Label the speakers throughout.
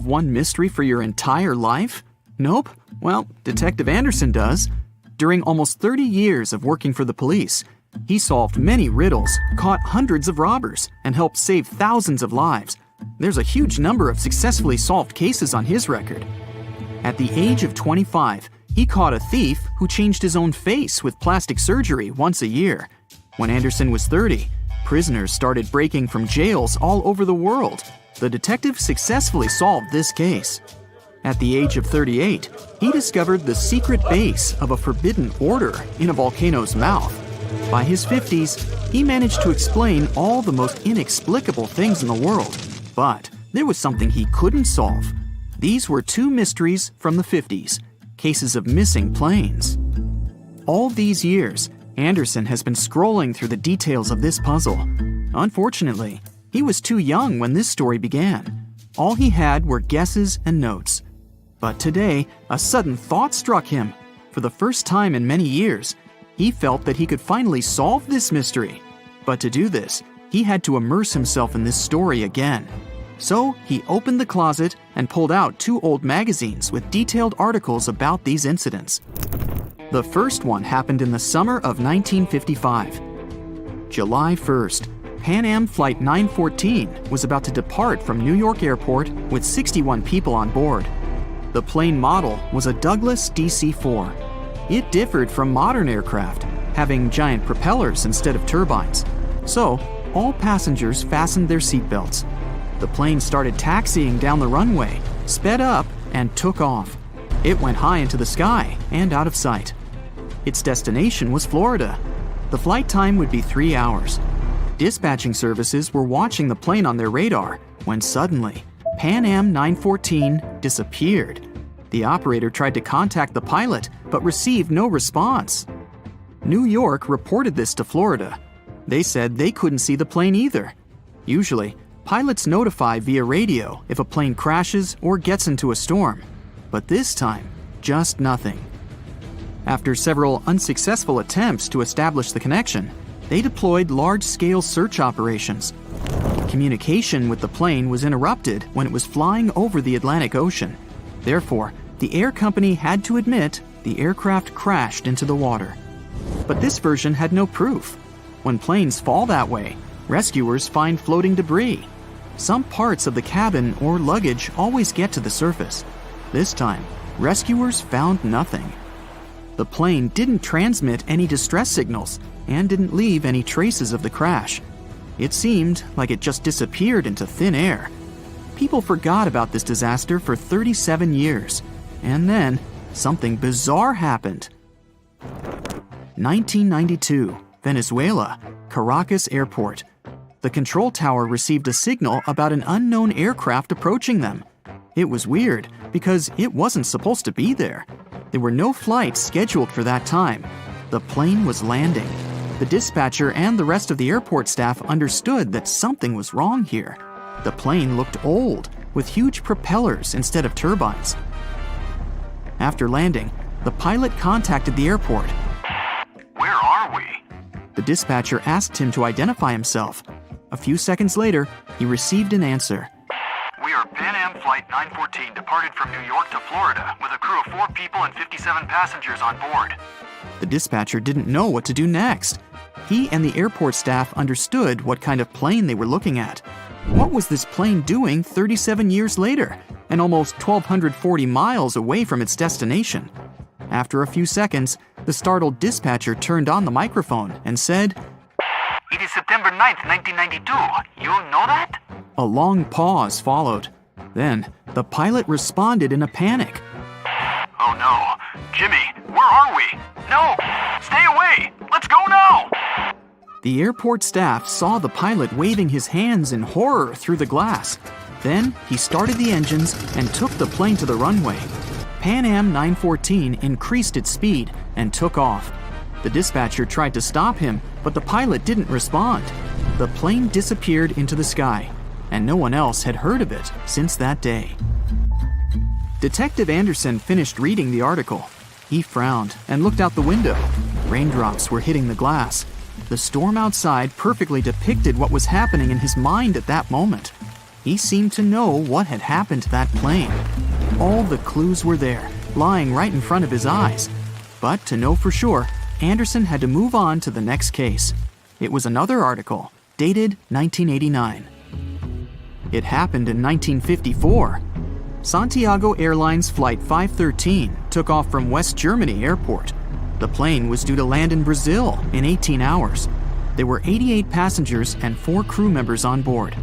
Speaker 1: one mystery for your entire life? Nope. Well, Detective Anderson does. During almost 30 years of working for the police, he solved many riddles, caught hundreds of robbers, and helped save thousands of lives. There's a huge number of successfully solved cases on his record. At the age of 25, he caught a thief who changed his own face with plastic surgery once a year. When Anderson was 30, prisoners started breaking from jails all over the world. The detective successfully solved this case. At the age of 38, he discovered the secret base of a forbidden order in a volcano's mouth. By his 50s, he managed to explain all the most inexplicable things in the world. But there was something he couldn't solve. These were two mysteries from the 50s, cases of missing planes. All these years, Anderson has been scrolling through the details of this puzzle. Unfortunately, he was too young when this story began. All he had were guesses and notes. But today, a sudden thought struck him. For the first time in many years, he felt that he could finally solve this mystery. But to do this, he had to immerse himself in this story again. So he opened the closet and pulled out two old magazines with detailed articles about these incidents. The first one happened in the summer of 1955. July 1st, PanAm Flight 914 was about to depart from New York Airport with 61 people on board. The plane model was a Douglas DC-4. It differed from modern aircraft, having giant propellers instead of turbines. So, all passengers fastened their seatbelts. The plane started taxiing down the runway, sped up, and took off. It went high into the sky and out of sight. Its destination was Florida. The flight time would be 3 hours. Dispatching services were watching the plane on their radar when suddenly, PanAm 914 disappeared. The operator tried to contact the pilot, but received no response. New York reported this to Florida. They said they couldn't see the plane either. Usually, pilots notify via radio if a plane crashes or gets into a storm. But this time, just nothing. After several unsuccessful attempts to establish the connection, they deployed large-scale search operations. Communication with the plane was interrupted when it was flying over the Atlantic Ocean. Therefore, the air company had to admit the aircraft crashed into the water. But this version had no proof. When planes fall that way, rescuers find floating debris. Some parts of the cabin or luggage always get to the surface. This time, rescuers found nothing. The plane didn't transmit any distress signals and didn't leave any traces of the crash. It seemed like it just disappeared into thin air. People forgot about this disaster for 37 years. And then, something bizarre happened. 1992, Venezuela, Caracas Airport. The control tower received a signal about an unknown aircraft approaching them. It was weird because it wasn't supposed to be there. There were no flights scheduled for that time. The plane was landing. The dispatcher and the rest of the airport staff understood that something was wrong here. The plane looked old, with huge propellers instead of turbines. After landing, the pilot contacted the airport.
Speaker 2: Where are we?
Speaker 1: The dispatcher asked him to identify himself. A few seconds later, he received an answer.
Speaker 2: We are PanAm Flight 914 departed from New York to Florida with a crew of 4 people and 57 passengers on board.
Speaker 1: The dispatcher didn't know what to do next. He and the airport staff understood what kind of plane they were looking at. What was this plane doing 37 years later, and almost 1,240 miles away from its destination? After a few seconds, the startled dispatcher turned on the microphone and said,
Speaker 2: It is September 9th, 1992. You know that?
Speaker 1: A long pause followed. Then, the pilot responded in a panic.
Speaker 2: Oh no. Jimmy, where are we? No! Stay away! Let's go now!
Speaker 1: The airport staff saw the pilot waving his hands in horror through the glass. Then, he started the engines and took the plane to the runway. PanAm 914 increased its speed and took off. The dispatcher tried to stop him, but the pilot didn't respond. The plane disappeared into the sky, and no one else had heard of it since that day. Detective Anderson finished reading the article. He frowned and looked out the window. Raindrops were hitting the glass. The storm outside perfectly depicted what was happening in his mind at that moment. He seemed to know what had happened to that plane. All the clues were there, lying right in front of his eyes. But to know for sure, Anderson had to move on to the next case. It was another article, dated 1989. It happened in 1954. Santiago Airlines Flight 513 took off from West Germany Airport. The plane was due to land in Brazil in 18 hours. There were 88 passengers and 4 crew members on board.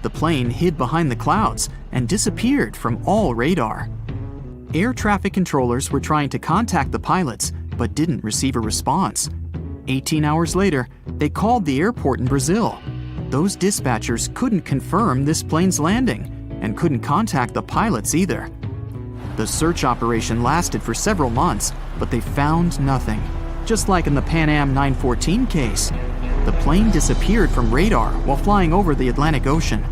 Speaker 1: The plane hid behind the clouds and disappeared from all radar. Air traffic controllers were trying to contact the pilots, but didn't receive a response. 18 hours later, they called the airport in Brazil. Those dispatchers couldn't confirm this plane's landing and couldn't contact the pilots either. The search operation lasted for several months, but they found nothing. Just like in the PanAm 914 case, the plane disappeared from radar while flying over the Atlantic Ocean.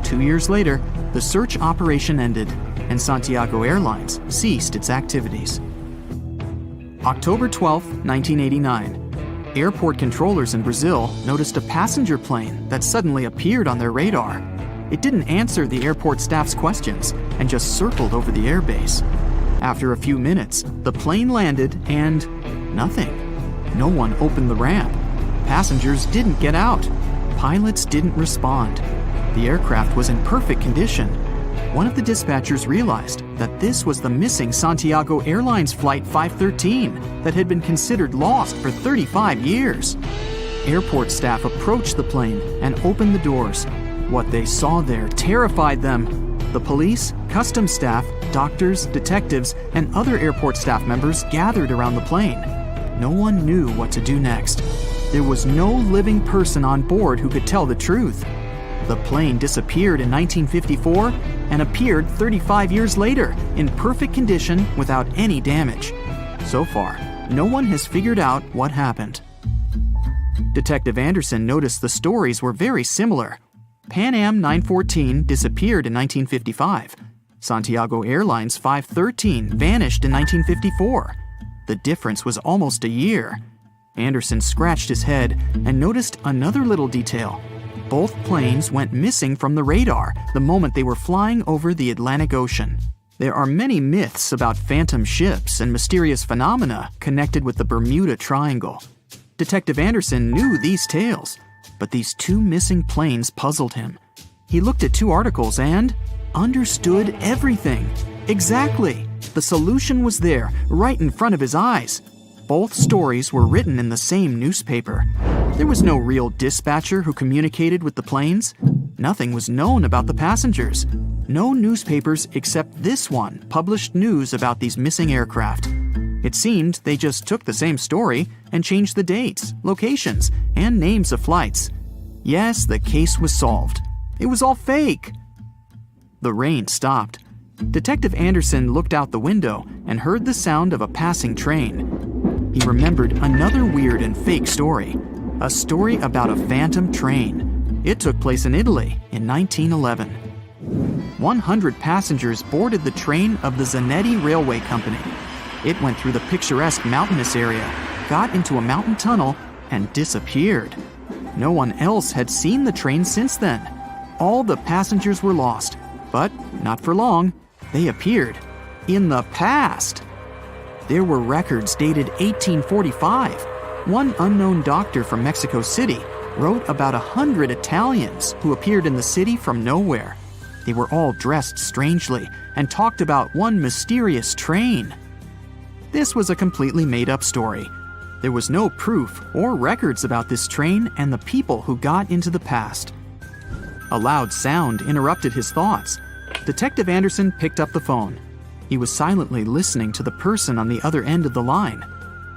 Speaker 1: 2 years later, the search operation ended, and Santiago Airlines ceased its activities. October 12, 1989. Airport controllers in Brazil noticed a passenger plane that suddenly appeared on their radar. It didn't answer the airport staff's questions and just circled over the airbase. After a few minutes, the plane landed and nothing. No one opened the ramp. Passengers didn't get out. Pilots didn't respond. The aircraft was in perfect condition. One of the dispatchers realized that this was the missing Santiago Airlines Flight 513 that had been considered lost for 35 years. Airport staff approached the plane and opened the doors. What they saw there terrified them. The police, customs staff, doctors, detectives, and other airport staff members gathered around the plane. No one knew what to do next. There was no living person on board who could tell the truth. The plane disappeared in 1954 and appeared 35 years later in perfect condition without any damage. So far, no one has figured out what happened. Detective Anderson noticed the stories were very similar. PanAm 914 disappeared in 1955. Santiago Airlines 513 vanished in 1954. The difference was almost a year. Anderson scratched his head and noticed another little detail. Both planes went missing from the radar the moment they were flying over the Atlantic Ocean. There are many myths about phantom ships and mysterious phenomena connected with the Bermuda Triangle. Detective Anderson knew these tales, but these 2 missing planes puzzled him. He looked at 2 articles and understood everything. Exactly! The solution was there, right in front of his eyes. Both stories were written in the same newspaper. There was no real dispatcher who communicated with the planes. Nothing was known about the passengers. No newspapers except this one published news about these missing aircraft. It seemed they just took the same story and changed the dates, locations, and names of flights. Yes, the case was solved. It was all fake. The rain stopped. Detective Anderson looked out the window and heard the sound of a passing train. He remembered another weird and fake story. A story about a phantom train. It took place in Italy in 1911. 100 passengers boarded the train of the Zanetti Railway Company. It went through the picturesque mountainous area, got into a mountain tunnel, and disappeared. No one else had seen the train since then. All the passengers were lost, but not for long. They appeared in the past. There were records dated 1845. One unknown doctor from Mexico City wrote about 100 Italians who appeared in the city from nowhere. They were all dressed strangely and talked about one mysterious train. This was a completely made-up story. There was no proof or records about this train and the people who got into the past. A loud sound interrupted his thoughts. Detective Anderson picked up the phone. He was silently listening to the person on the other end of the line.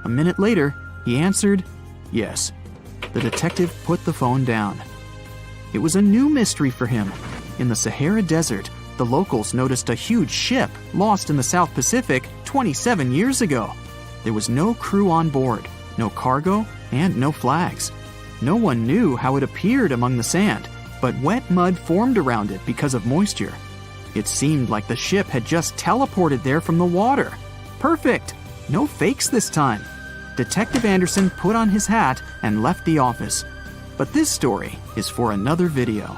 Speaker 1: A minute later, he answered, "Yes." The detective put the phone down. It was a new mystery for him. In the Sahara Desert, the locals noticed a huge ship lost in the South Pacific 27 years ago. There was no crew on board, no cargo, and no flags. No one knew how it appeared among the sand, but wet mud formed around it because of moisture. It seemed like the ship had just teleported there from the water. Perfect! No fakes this time. Detective Anderson put on his hat and left the office. But this story is for another video.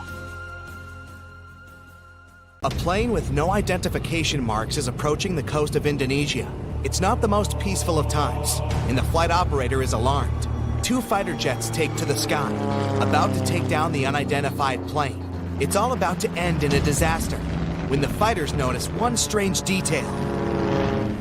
Speaker 3: A plane with no identification marks is approaching the coast of Indonesia. It's not the most peaceful of times, and the flight operator is alarmed. 2 fighter jets take to the sky, about to take down the unidentified plane. It's all about to end in a disaster, when the fighters notice one strange detail.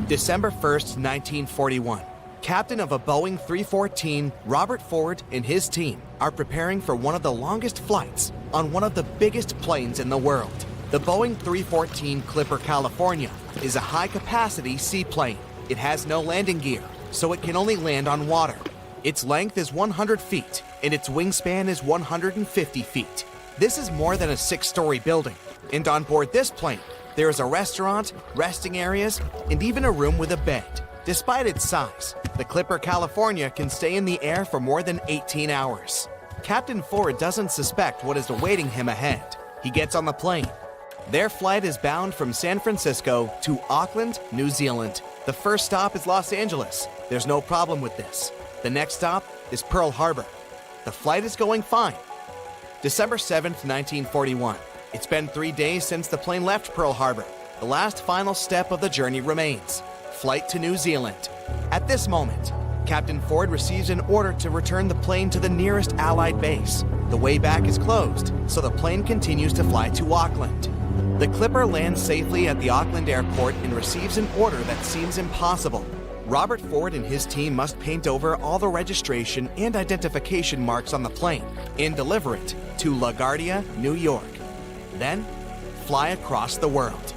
Speaker 3: December 1st, 1941. Captain of a Boeing 314, Robert Ford and his team are preparing for one of the longest flights on one of the biggest planes in the world. The Boeing 314 Clipper California is a high-capacity seaplane. It has no landing gear, so it can only land on water. Its length is 100 feet, and its wingspan is 150 feet. This is more than a 6-story building, and on board this plane, there is a restaurant, resting areas, and even a room with a bed. Despite its size, the Clipper California can stay in the air for more than 18 hours. Captain Ford doesn't suspect what is awaiting him ahead. He gets on the plane. Their flight is bound from San Francisco to Auckland, New Zealand. The first stop is Los Angeles. There's no problem with this. The next stop is Pearl Harbor. The flight is going fine. December 7th, 1941. It's been 3 days since the plane left Pearl Harbor. The last final step of the journey remains: flight to New Zealand. At this moment, Captain Ford receives an order to return the plane to the nearest Allied base. The way back is closed, so the plane continues to fly to Auckland. The Clipper lands safely at the Auckland airport and receives an order that seems impossible. Robert Ford and his team must paint over all the registration and identification marks on the plane and deliver it to LaGuardia, New York. Then, fly across the world.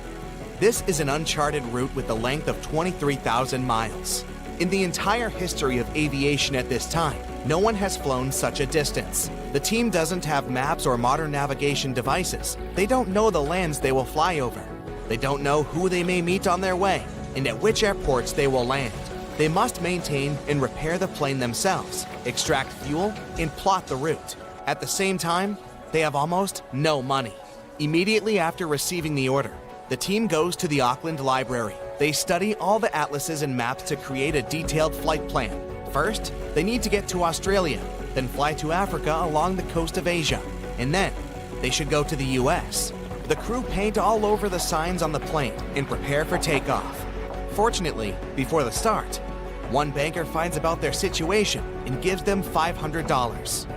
Speaker 3: This is an uncharted route with a length of 23,000 miles. In the entire history of aviation at this time, no one has flown such a distance. The team doesn't have maps or modern navigation devices. They don't know the lands they will fly over. They don't know who they may meet on their way and at which airports they will land. They must maintain and repair the plane themselves, extract fuel, and plot the route. At the same time, they have almost no money. Immediately after receiving the order, the team goes to the Auckland Library. They study all the atlases and maps to create a detailed flight plan. First, they need to get to Australia, then fly to Africa along the coast of Asia, and then they should go to the US. The crew paint all over the signs on the plane and prepare for takeoff. Fortunately, before the start, one banker finds about their situation and gives them $500.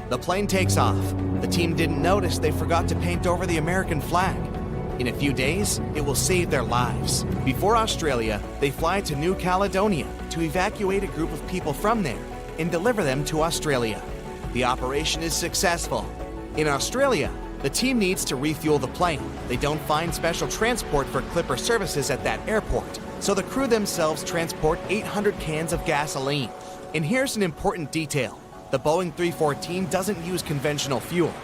Speaker 3: The plane takes off. The team didn't notice they forgot to paint over the American flag. In a few days, it will save their lives. Before Australia, they fly to New Caledonia to evacuate a group of people from there and deliver them to Australia. The operation is successful. In Australia, the team needs to refuel the plane. They don't find special transport for Clipper services at that airport, so the crew themselves transport 800 cans of gasoline. And here's an important detail. The Boeing 314 doesn't use conventional fuel.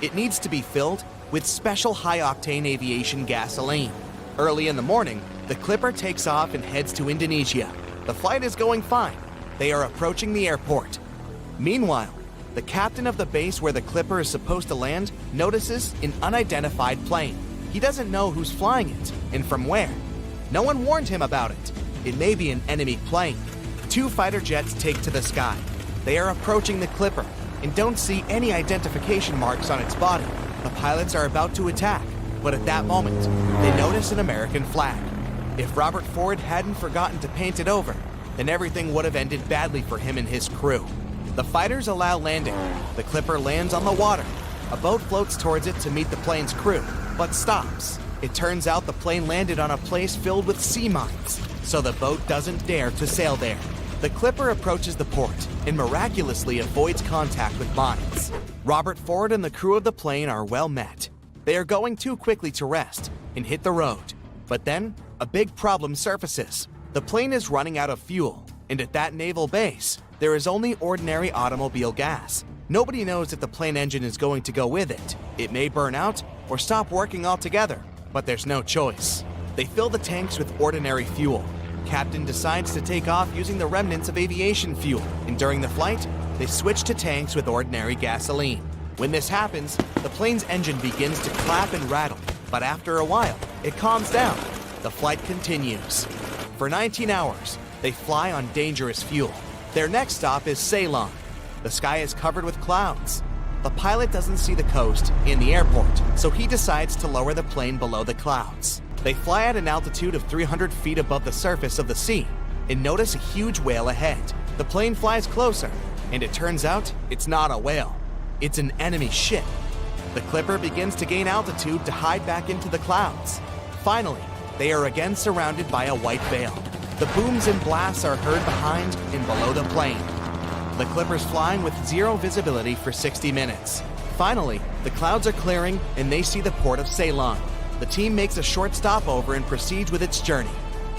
Speaker 3: It needs to be filled with special high-octane aviation gasoline. Early in the morning, the Clipper takes off and heads to Indonesia. The flight is going fine. They are approaching the airport. Meanwhile, the captain of the base where the Clipper is supposed to land notices an unidentified plane. He doesn't know who's flying it and from where. No one warned him about it. It may be an enemy plane. 2 fighter jets take to the sky. They are approaching the Clipper and don't see any identification marks on its body. The pilots are about to attack, but at that moment, they notice an American flag. If Robert Ford hadn't forgotten to paint it over, then everything would have ended badly for him and his crew. The fighters allow landing. The Clipper lands on the water. A boat floats towards it to meet the plane's crew, but stops. It turns out the plane landed on a place filled with sea mines, so the boat doesn't dare to sail there. The Clipper approaches the port and miraculously avoids contact with mines. Robert Ford and the crew of the plane are well met. They are going too quickly to rest and hit the road. But then, a big problem surfaces. The plane is running out of fuel, and at that naval base, there is only ordinary automobile gas. Nobody knows if the plane engine is going to go with it. It may burn out or stop working altogether, but there's no choice. They fill the tanks with ordinary fuel. Captain decides to take off using the remnants of aviation fuel, and during the flight, they switch to tanks with ordinary gasoline. When this happens, the plane's engine begins to clap and rattle, but after a while, it calms down. The flight continues. For 19 hours, they fly on dangerous fuel. Their next stop is Ceylon. The sky is covered with clouds. the pilot doesn't see the coast in the airport, so he decides to lower the plane below the clouds. They fly at an altitude of 300 feet above the surface of the sea and notice a huge whale ahead. The plane flies closer, and it turns out it's not a whale. It's an enemy ship. The Clipper begins to gain altitude to hide back into the clouds. Finally, they are again surrounded by a white veil. The booms and blasts are heard behind and below the plane. The Clipper's flying with zero visibility for 60 minutes. Finally, the clouds are clearing and they see the port of Ceylon. The team makes a short stopover and proceeds with its journey.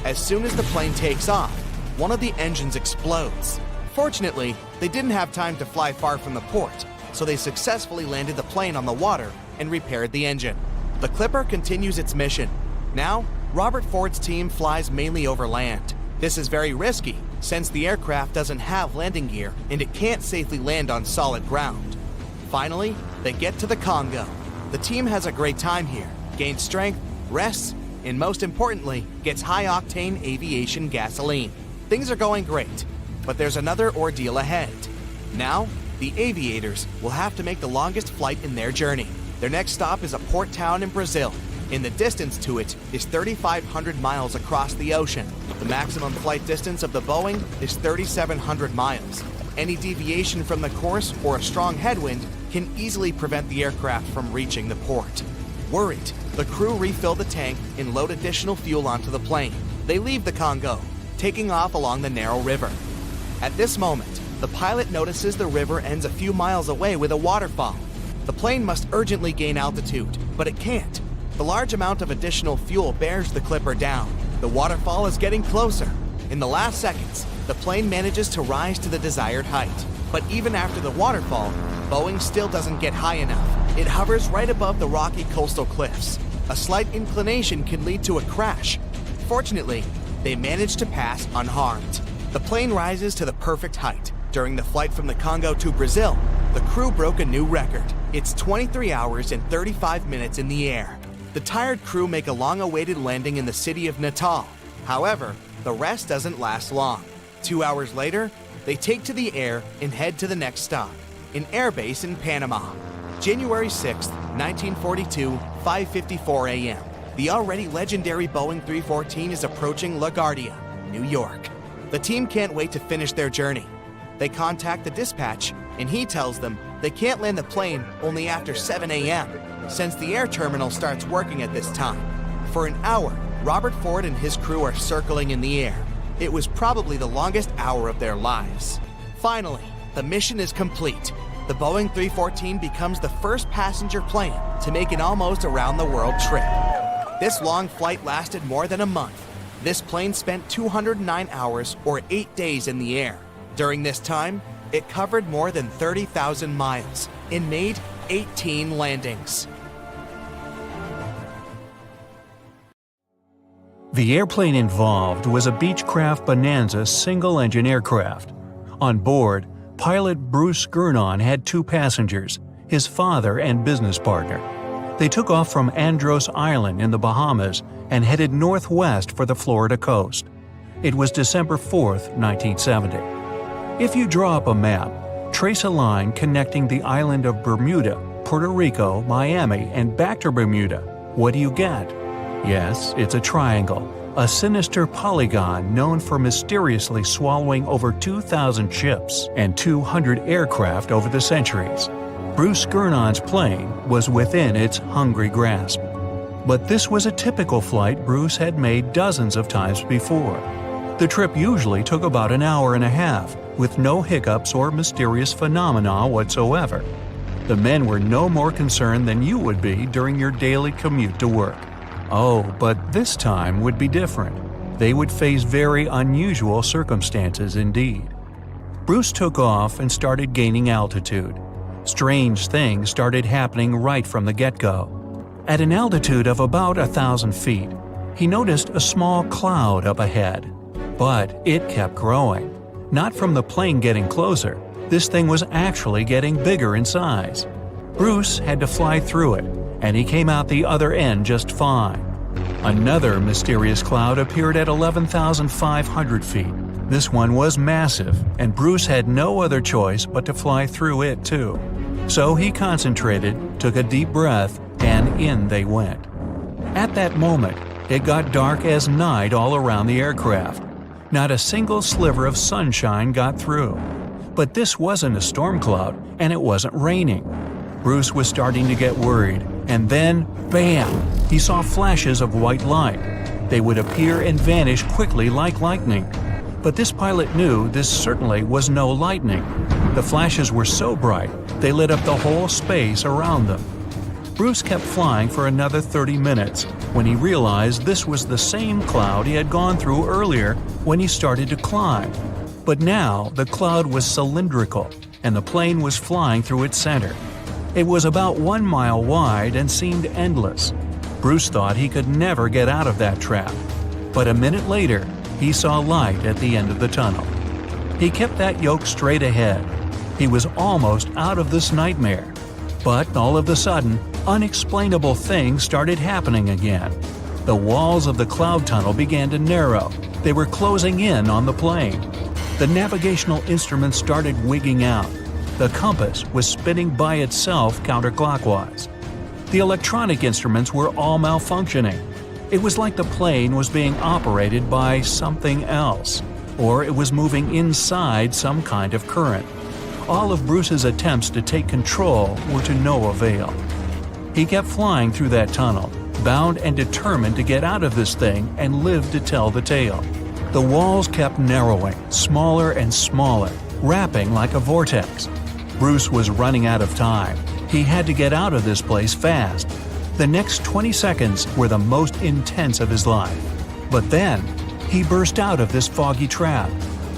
Speaker 3: As soon as the plane takes off, one of the engines explodes. Fortunately, they didn't have time to fly far from the port, so they successfully landed the plane on the water and repaired the engine. The Clipper continues its mission. Now, Robert Ford's team flies mainly over land. This is very risky, since the aircraft doesn't have landing gear and it can't safely land on solid ground. Finally, they get to the Congo. The team has a great time here, gains strength, rests, and most importantly, gets high-octane aviation gasoline. Things are going great, but there's another ordeal ahead. Now, the aviators will have to make the longest flight in their journey. Their next stop is a port town in Brazil, and the distance to it is 3,500 miles across the ocean. The maximum flight distance of the Boeing is 3,700 miles. Any deviation from the course or a strong headwind can easily prevent the aircraft from reaching the port. Worried, the crew refill the tank and load additional fuel onto the plane. They leave the Congo, taking off along the narrow river. At this moment, the pilot notices the river ends a few miles away with a waterfall. The plane must urgently gain altitude, but it can't. The large amount of additional fuel bears the Clipper down. The waterfall is getting closer. In the last seconds, the plane manages to rise to the desired height. But even after the waterfall, Boeing still doesn't get high enough. It hovers right above the rocky coastal cliffs. A slight inclination can lead to a crash. Fortunately, they manage to pass unharmed. The plane rises to the perfect height. During the flight from the Congo to Brazil, the crew broke a new record. It's 23 hours and 35 minutes in the air. The tired crew make a long-awaited landing in the city of Natal. However, the rest doesn't last long. 2 hours later, they take to the air and head to the next stop, an airbase in Panama. January 6, 1942, 5:54 a.m. The already legendary Boeing 314 is approaching LaGuardia, New York. The team can't wait to finish their journey. They contact the dispatch, and he tells them they can't land the plane only after 7 a.m., since the air terminal starts working at this time. For an hour, Robert Ford and his crew are circling in the air. It was probably the longest hour of their lives. Finally, the mission is complete. The Boeing 314 becomes the first passenger plane to make an almost around-the-world trip. This long flight lasted more than a month. This plane spent 209 hours or 8 days in the air. During this time, it covered more than 30,000 miles and made 18 landings.
Speaker 4: The airplane involved was a Beechcraft Bonanza single-engine aircraft. On board, pilot Bruce Gurnon had 2 passengers, his father and business partner. They took off from Andros Island in the Bahamas and headed northwest for the Florida coast. It was December 4, 1970. If you draw up a map, trace a line connecting the island of Bermuda, Puerto Rico, Miami, and back to Bermuda, what do you get? Yes, it's a triangle, a sinister polygon known for mysteriously swallowing over 2,000 ships and 200 aircraft over the centuries. Bruce Gurnon's plane was within its hungry grasp. But this was a typical flight Bruce had made dozens of times before. The trip usually took about an hour and a half, with no hiccups or mysterious phenomena whatsoever. The men were no more concerned than you would be during your daily commute to work. Oh, but this time would be different. They would face very unusual circumstances indeed. Bruce took off and started gaining altitude. Strange things started happening right from the get-go. At an altitude of about 1,000 feet, he noticed a small cloud up ahead. But it kept growing. Not from the plane getting closer, this thing was actually getting bigger in size. Bruce had to fly through it, and he came out the other end just fine. Another mysterious cloud appeared at 11,500 feet. This one was massive, and Bruce had no other choice but to fly through it too. So he concentrated, took a deep breath, and in they went. At that moment, it got dark as night all around the aircraft. Not a single sliver of sunshine got through. But this wasn't a storm cloud, and it wasn't raining. Bruce was starting to get worried, and then, bam! He saw flashes of white light. They would appear and vanish quickly like lightning. But this pilot knew this certainly was no lightning. The flashes were so bright, they lit up the whole space around them. Bruce kept flying for another 30 minutes when he realized this was the same cloud he had gone through earlier when he started to climb. But now the cloud was cylindrical, and the plane was flying through its center. It was about 1 mile wide and seemed endless. Bruce thought he could never get out of that trap. But a minute later, he saw light at the end of the tunnel. He kept that yoke straight ahead. He was almost out of this nightmare. But all of a sudden, unexplainable things started happening again. The walls of the cloud tunnel began to narrow. They were closing in on the plane. The navigational instruments started wigging out. The compass was spinning by itself counterclockwise. The electronic instruments were all malfunctioning. It was like the plane was being operated by something else, or it was moving inside some kind of current. All of Bruce's attempts to take control were to no avail. He kept flying through that tunnel, bound and determined to get out of this thing and live to tell the tale. The walls kept narrowing, smaller and smaller, wrapping like a vortex. Bruce was running out of time. He had to get out of this place fast. The next 20 seconds were the most intense of his life. But then, he burst out of this foggy trap.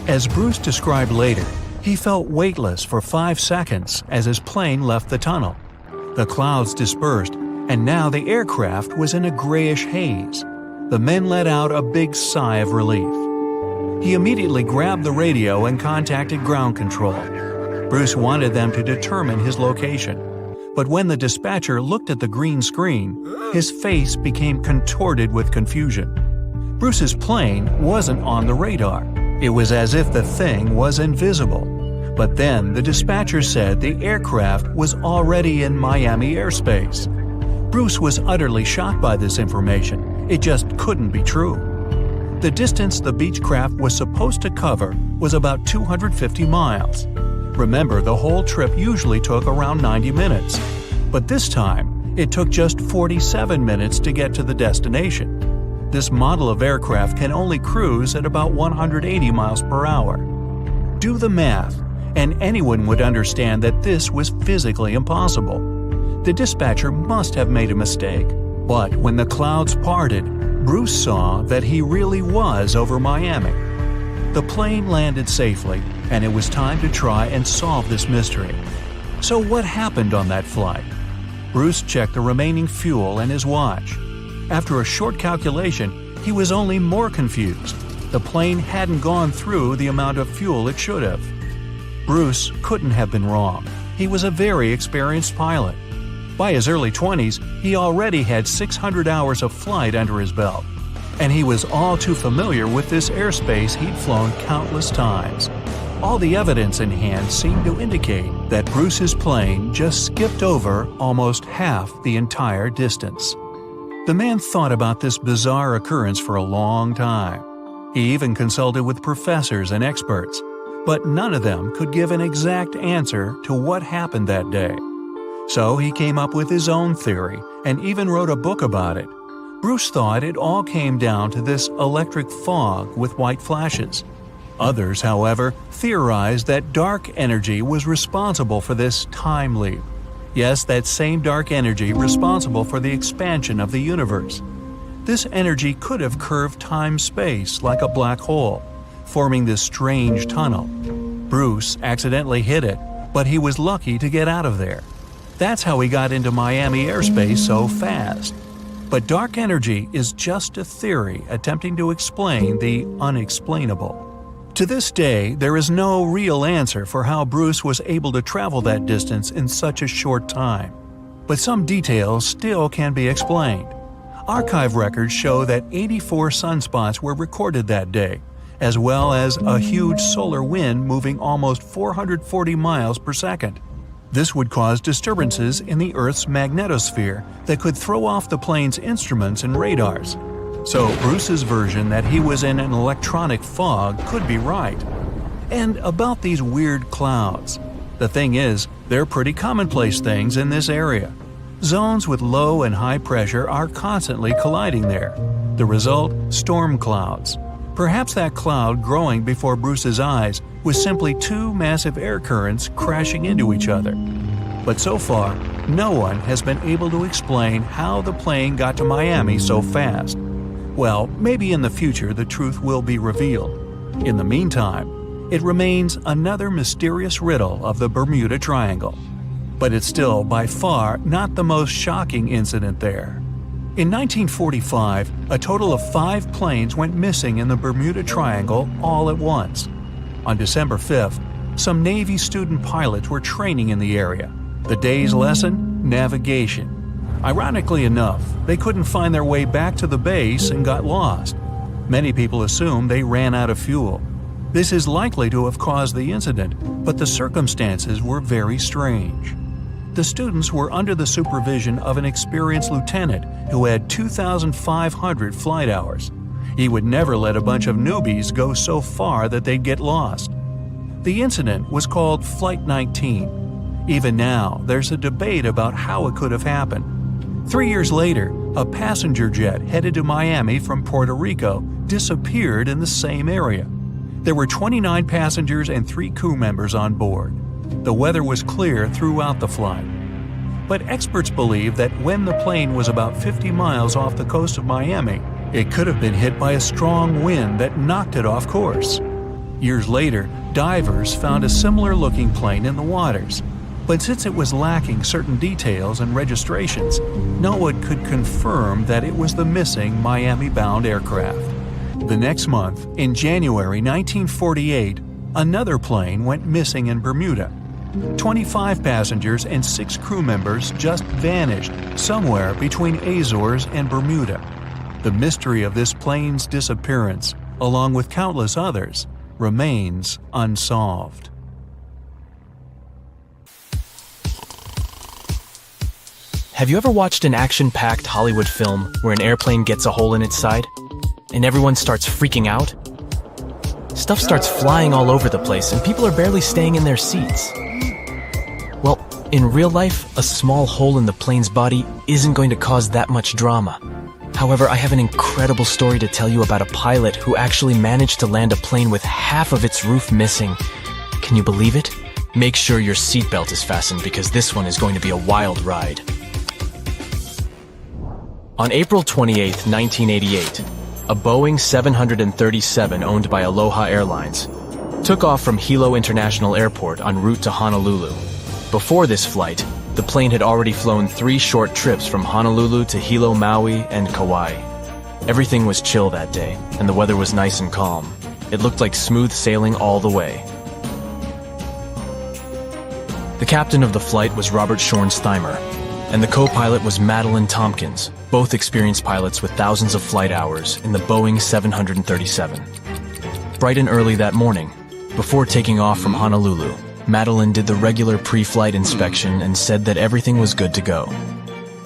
Speaker 4: As Bruce described later, he felt weightless for 5 seconds as his plane left the tunnel. The clouds dispersed, and now the aircraft was in a grayish haze. The men let out a big sigh of relief. He immediately grabbed the radio and contacted ground control. Bruce wanted them to determine his location. But when the dispatcher looked at the green screen, his face became contorted with confusion. Bruce's plane wasn't on the radar. It was as if the thing was invisible. But then the dispatcher said the aircraft was already in Miami airspace. Bruce was utterly shocked by this information. It just couldn't be true. The distance the Beechcraft was supposed to cover was about 250 miles. Remember, the whole trip usually took around 90 minutes. But this time, it took just 47 minutes to get to the destination. This model of aircraft can only cruise at about 180 miles per hour. Do the math, and anyone would understand that this was physically impossible. The dispatcher must have made a mistake. But when the clouds parted, Bruce saw that he really was over Miami. The plane landed safely, and it was time to try and solve this mystery. So what happened on that flight? Bruce checked the remaining fuel and his watch. After a short calculation, he was only more confused. The plane hadn't gone through the amount of fuel it should have. Bruce couldn't have been wrong. He was a very experienced pilot. By his early 20s, he already had 600 hours of flight under his belt. And he was all too familiar with this airspace he'd flown countless times. All the evidence in hand seemed to indicate that Bruce's plane just skipped over almost half the entire distance. The man thought about this bizarre occurrence for a long time. He even consulted with professors and experts, but none of them could give an exact answer to what happened that day. So he came up with his own theory and even wrote a book about it. Bruce thought it all came down to this electric fog with white flashes. Others, however, theorized that dark energy was responsible for this time leap. Yes, that same dark energy responsible for the expansion of the universe. This energy could have curved time-space like a black hole, forming this strange tunnel. Bruce accidentally hit it, but he was lucky to get out of there. That's how he got into Miami airspace so fast. But dark energy is just a theory attempting to explain the unexplainable. To this day, there is no real answer for how Bruce was able to travel that distance in such a short time. But some details still can be explained. Archive records show that 84 sunspots were recorded that day, as well as a huge solar wind moving almost 440 miles per second. This would cause disturbances in the Earth's magnetosphere that could throw off the plane's instruments and radars. So Bruce's version that he was in an electronic fog could be right. And about these weird clouds. The thing is, they're pretty commonplace things in this area. Zones with low and high pressure are constantly colliding there. The result? Storm clouds. Perhaps that cloud growing before Bruce's eyes was simply two massive air currents crashing into each other. But so far, no one has been able to explain how the plane got to Miami so fast. Well, maybe in the future the truth will be revealed. In the meantime, it remains another mysterious riddle of the Bermuda Triangle. But it's still by far not the most shocking incident there. In 1945, a total of 5 planes went missing in the Bermuda Triangle all at once. On December 5th, some Navy student pilots were training in the area. The day's lesson? Navigation. Ironically enough, they couldn't find their way back to the base and got lost. Many people assume they ran out of fuel. This is likely to have caused the incident, but the circumstances were very strange. The students were under the supervision of an experienced lieutenant who had 2,500 flight hours. He would never let a bunch of newbies go so far that they'd get lost. The incident was called Flight 19. Even now, there's a debate about how it could have happened. 3 years later, a passenger jet headed to Miami from Puerto Rico disappeared in the same area. There were 29 passengers and 3 crew members on board. The weather was clear throughout the flight. But experts believe that when the plane was about 50 miles off the coast of Miami, it could have been hit by a strong wind that knocked it off course. Years later, divers found a similar-looking plane in the waters. But since it was lacking certain details and registrations, no one could confirm that it was the missing Miami-bound aircraft. The next month, in January 1948, another plane went missing in Bermuda. 25 passengers and 6 crew members just vanished somewhere between Azores and Bermuda. The mystery of this plane's disappearance, along with countless others, remains unsolved.
Speaker 5: Have you ever watched an action-packed Hollywood film where an airplane gets a hole in its side and everyone starts freaking out? Stuff starts flying all over the place and people are barely staying in their seats. Well, in real life, a small hole in the plane's body isn't going to cause that much drama. However, I have an incredible story to tell you about a pilot who actually managed to land a plane with half of its roof missing. Can you believe it? Make sure your seatbelt is fastened because this one is going to be a wild ride. On April 28, 1988, a Boeing 737 owned by Aloha Airlines took off from Hilo International Airport en route to Honolulu. Before this flight, the plane had already flown 3 short trips from Honolulu to Hilo, Maui, and Kauai. Everything was chill that day, and the weather was nice and calm. It looked like smooth sailing all the way. The captain of the flight was Robert Schornsteimer, and the co-pilot was Madeline Tompkins, both experienced pilots with thousands of flight hours in the Boeing 737. Bright and early that morning, before taking off from Honolulu, Madeline did the regular pre-flight inspection and said that everything was good to go.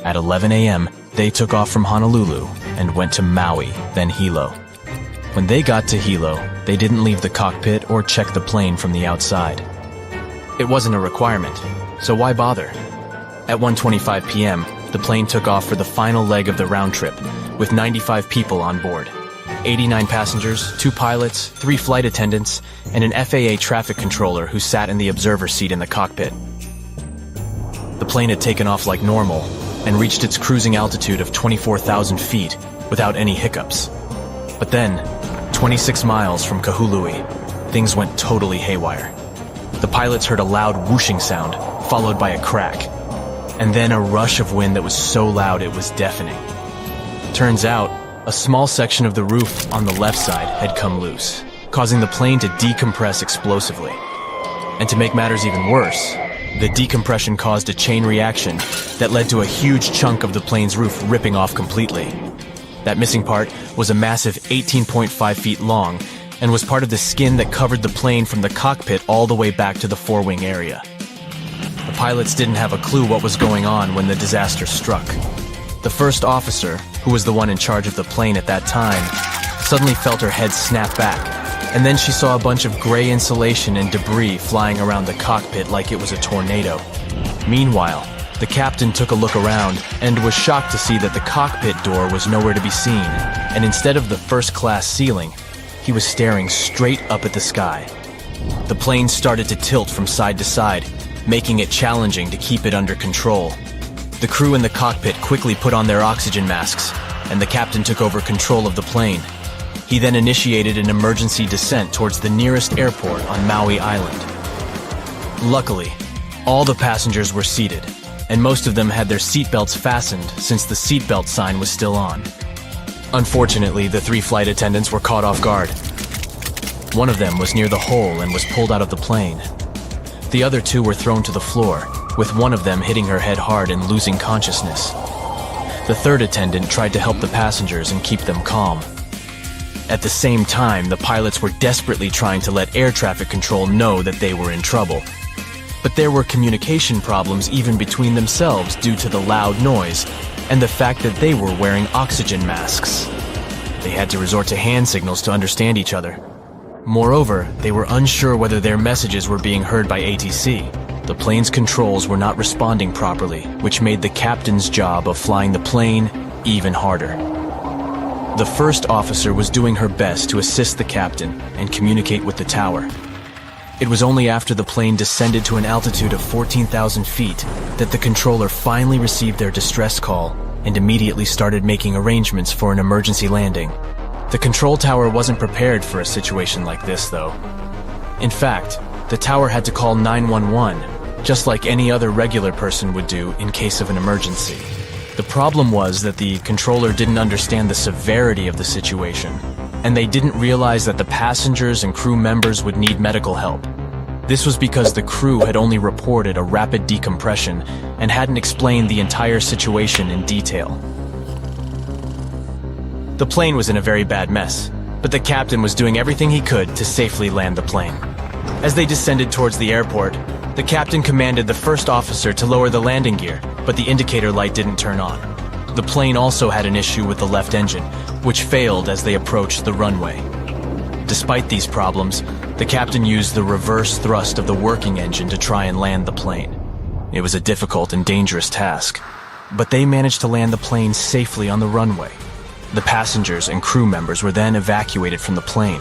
Speaker 5: At 11 a.m., they took off from Honolulu and went to Maui, then Hilo. When they got to Hilo, they didn't leave the cockpit or check the plane from the outside. It wasn't a requirement, so why bother? At 1:25 p.m., the plane took off for the final leg of the round trip, with 95 people on board. 89 passengers, 2 pilots, 3 flight attendants, and an FAA traffic controller who sat in the observer seat in the cockpit. The plane had taken off like normal and reached its cruising altitude of 24,000 feet without any hiccups. But then, 26 miles from Kahului, things went totally haywire. The pilots heard a loud whooshing sound, followed by a crack, and then a rush of wind that was so loud it was deafening. Turns out, a small section of the roof on the left side had come loose, causing the plane to decompress explosively. And to make matters even worse, the decompression caused a chain reaction that led to a huge chunk of the plane's roof ripping off completely. That missing part was a massive 18.5 feet long and was part of the skin that covered the plane from the cockpit all the way back to the forewing area. The pilots didn't have a clue what was going on when the disaster struck. The first officer, who was the one in charge of the plane at that time, suddenly felt her head snap back, and then she saw a bunch of gray insulation and debris flying around the cockpit like it was a tornado. Meanwhile, the captain took a look around and was shocked to see that the cockpit door was nowhere to be seen, and instead of the first-class ceiling, he was staring straight up at the sky. The plane started to tilt from side to side, making it challenging to keep it under control. The crew in the cockpit quickly put on their oxygen masks, and the captain took over control of the plane. He then initiated an emergency descent towards the nearest airport on Maui Island. Luckily, all the passengers were seated, and most of them had their seatbelts fastened since the seatbelt sign was still on. Unfortunately, the 3 flight attendants were caught off guard. One of them was near the hole and was pulled out of the plane. The other 2 were thrown to the floor, with one of them hitting her head hard and losing consciousness. The third attendant tried to help the passengers and keep them calm. At the same time, the pilots were desperately trying to let air traffic control know that they were in trouble. But there were communication problems even between themselves due to the loud noise and the fact that they were wearing oxygen masks. They had to resort to hand signals to understand each other. Moreover, they were unsure whether their messages were being heard by ATC. The plane's controls were not responding properly, which made the captain's job of flying the plane even harder. The first officer was doing her best to assist the captain and communicate with the tower. It was only after the plane descended to an altitude of 14,000 feet that the controller finally received their distress call and immediately started making arrangements for an emergency landing. The control tower wasn't prepared for a situation like this, though. In fact, the tower had to call 911, just like any other regular person would do in case of an emergency. The problem was that the controller didn't understand the severity of the situation, and they didn't realize that the passengers and crew members would need medical help. This was because the crew had only reported a rapid decompression and hadn't explained the entire situation in detail. The plane was in a very bad mess, but the captain was doing everything he could to safely land the plane. As they descended towards the airport, the captain commanded the first officer to lower the landing gear, but the indicator light didn't turn on. The plane also had an issue with the left engine, which failed as they approached the runway. Despite these problems, the captain used the reverse thrust of the working engine to try and land the plane. It was a difficult and dangerous task, but they managed to land the plane safely on the runway. The passengers and crew members were then evacuated from the plane.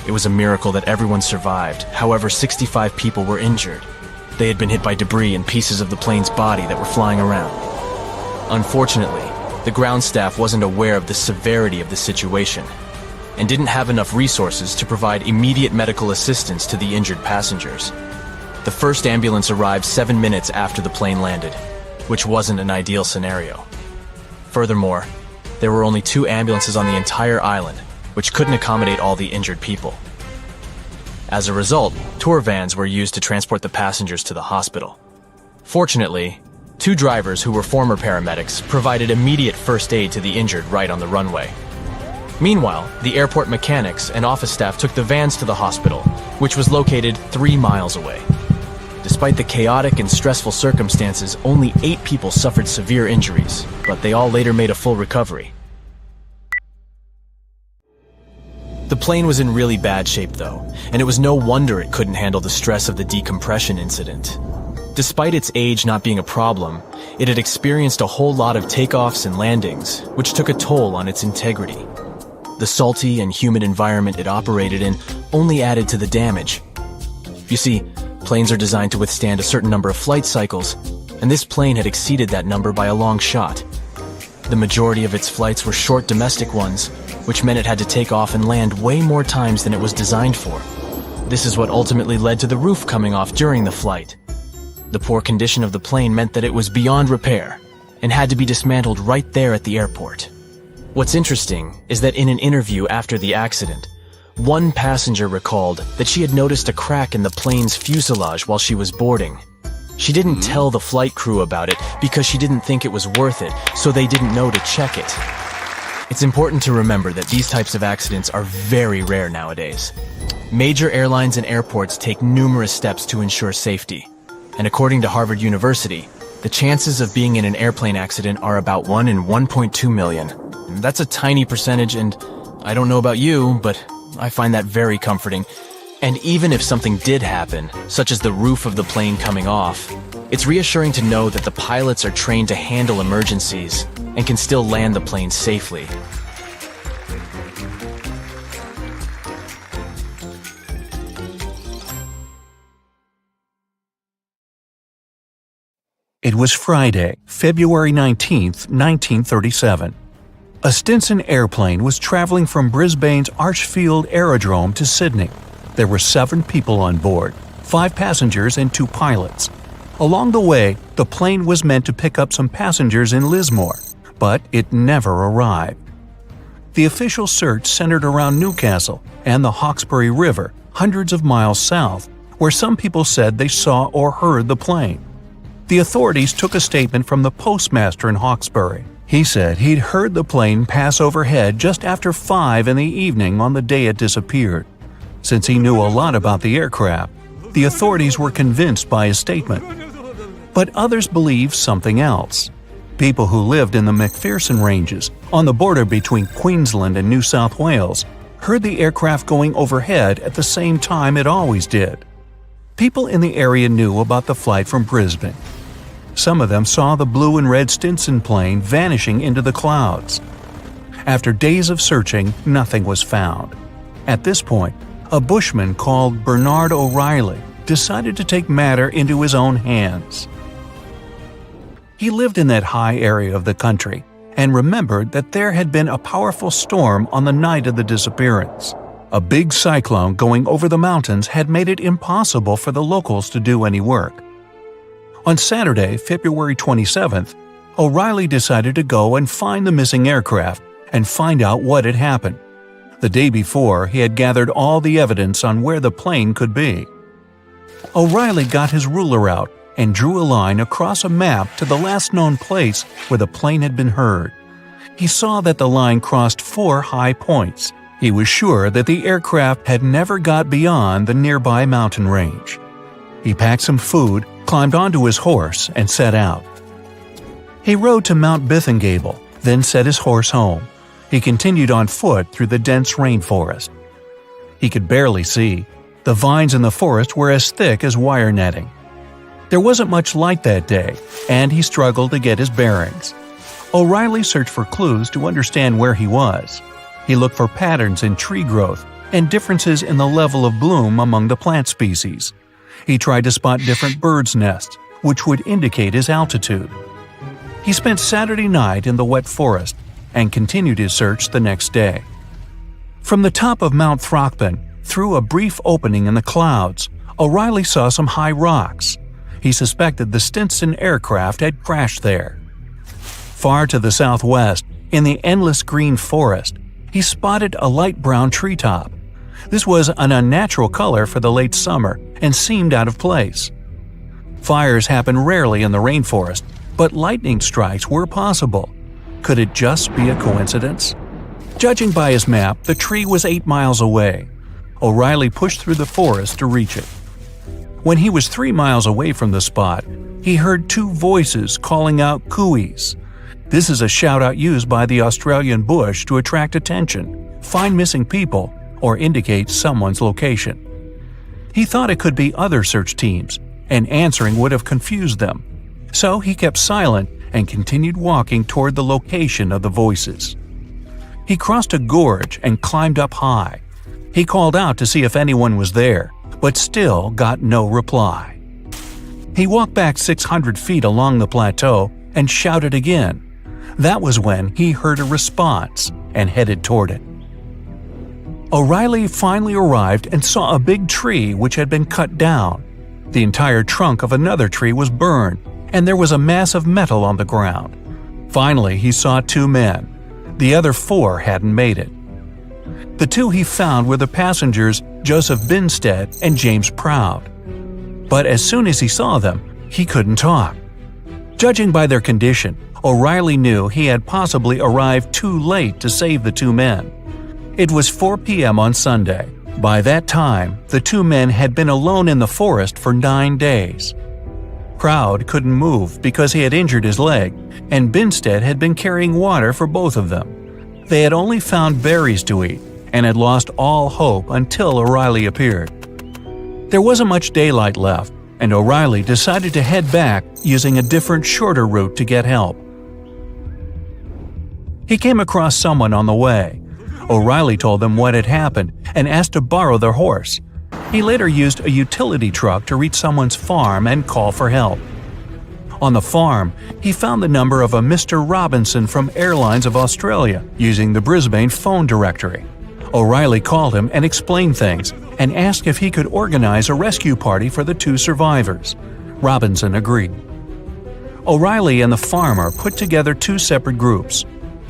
Speaker 5: It was a miracle that everyone survived. However, 65 people were injured. They had been hit by debris and pieces of the plane's body that were flying around. Unfortunately, the ground staff wasn't aware of the severity of the situation and didn't have enough resources to provide immediate medical assistance to the injured passengers. The first ambulance arrived 7 minutes after the plane landed, which wasn't an ideal scenario. Furthermore, there were only 2 ambulances on the entire island, which couldn't accommodate all the injured people. As a result, tour vans were used to transport the passengers to the hospital. Fortunately, 2 drivers who were former paramedics provided immediate first aid to the injured right on the runway. Meanwhile, the airport mechanics and office staff took the vans to the hospital, which was located 3 miles away. Despite the chaotic and stressful circumstances, only 8 people suffered severe injuries, but they all later made a full recovery. The plane was in really bad shape though, and it was no wonder it couldn't handle the stress of the decompression incident. Despite its age not being a problem, it had experienced a whole lot of takeoffs and landings, which took a toll on its integrity. The salty and humid environment it operated in only added to the damage. You see, planes are designed to withstand a certain number of flight cycles, and this plane had exceeded that number by a long shot. The majority of its flights were short domestic ones, which meant it had to take off and land way more times than it was designed for. This is what ultimately led to the roof coming off during the flight. The poor condition of the plane meant that it was beyond repair and had to be dismantled right there at the airport. What's interesting is that in an interview after the accident, one passenger recalled that she had noticed a crack in the plane's fuselage while she was boarding. She didn't tell the flight crew about it because she didn't think it was worth it, so they didn't know to check it. It's important to remember that these types of accidents are very rare nowadays. Major airlines and airports take numerous steps to ensure safety, and according to Harvard University, the chances of being in an airplane accident are about 1 in 1.2 million. And that's a tiny percentage, and I don't know about you, but I find that very comforting. And even if something did happen, such as the roof of the plane coming off, it's reassuring to know that the pilots are trained to handle emergencies and can still land the plane safely.
Speaker 4: It was Friday, February 19, 1937. A Stinson airplane was traveling from Brisbane's Archfield Aerodrome to Sydney. There were 7 people on board, 5 passengers and 2 pilots. Along the way, the plane was meant to pick up some passengers in Lismore, but it never arrived. The official search centered around Newcastle and the Hawkesbury River, hundreds of miles south, where some people said they saw or heard the plane. The authorities took a statement from the postmaster in Hawkesbury. He said he'd heard the plane pass overhead just after 5 in the evening on the day it disappeared. Since he knew a lot about the aircraft, the authorities were convinced by his statement. But others believed something else. People who lived in the McPherson Ranges, on the border between Queensland and New South Wales, heard the aircraft going overhead at the same time it always did. People in the area knew about the flight from Brisbane. Some of them saw the blue and red Stinson plane vanishing into the clouds. After days of searching, nothing was found. At this point, a bushman called Bernard O'Reilly decided to take matter into his own hands. He lived in that high area of the country and remembered that there had been a powerful storm on the night of the disappearance. A big cyclone going over the mountains had made it impossible for the locals to do any work. On Saturday, February 27th, O'Reilly decided to go and find the missing aircraft and find out what had happened. The day before, he had gathered all the evidence on where the plane could be. O'Reilly got his ruler out and drew a line across a map to the last known place where the plane had been heard. He saw that the line crossed 4 high points. He was sure that the aircraft had never got beyond the nearby mountain range. He packed some food, climbed onto his horse, and set out. He rode to Mount Bithingable, then set his horse home. He continued on foot through the dense rainforest. He could barely see. The vines in the forest were as thick as wire netting. There wasn't much light that day, and he struggled to get his bearings. O'Reilly searched for clues to understand where he was. He looked for patterns in tree growth and differences in the level of bloom among the plant species. He tried to spot different birds' nests, which would indicate his altitude. He spent Saturday night in the wet forest and continued his search the next day. From the top of Mount Throckmorton, through a brief opening in the clouds, O'Reilly saw some high rocks. He suspected the Stinson aircraft had crashed there. Far to the southwest, in the endless green forest, he spotted a light brown treetop. This was an unnatural color for the late summer and seemed out of place. Fires happen rarely in the rainforest, but lightning strikes were possible. Could it just be a coincidence? Judging by his map, the tree was 8 miles away. O'Reilly pushed through the forest to reach it. When he was 3 miles away from the spot, he heard 2 voices calling out cooeys. This is a shout-out used by the Australian bush to attract attention, find missing people, or indicate someone's location. He thought it could be other search teams, and answering would have confused them. So he kept silent and continued walking toward the location of the voices. He crossed a gorge and climbed up high. He called out to see if anyone was there, but still got no reply. He walked back 600 feet along the plateau and shouted again. That was when he heard a response and headed toward it. O'Reilly finally arrived and saw a big tree which had been cut down. The entire trunk of another tree was burned, and there was a mass of metal on the ground. Finally, he saw 2 men. The other 4 hadn't made it. The 2 he found were the passengers Joseph Binstead and James Proud. But as soon as he saw them, he couldn't talk. Judging by their condition, O'Reilly knew he had possibly arrived too late to save the 2 men. It was 4 p.m. on Sunday. By that time, the 2 men had been alone in the forest for 9 days. Proud couldn't move because he had injured his leg, and Binstead had been carrying water for both of them. They had only found berries to eat and had lost all hope until O'Reilly appeared. There wasn't much daylight left, and O'Reilly decided to head back using a different, shorter route to get help. He came across someone on the way. O'Reilly told them what had happened and asked to borrow their horse. He later used a utility truck to reach someone's farm and call for help. On the farm, he found the number of a Mr. Robinson from Airlines of Australia using the Brisbane phone directory. O'Reilly called him and explained things and asked if he could organize a rescue party for the two survivors. Robinson agreed. O'Reilly and the farmer put together two separate groups.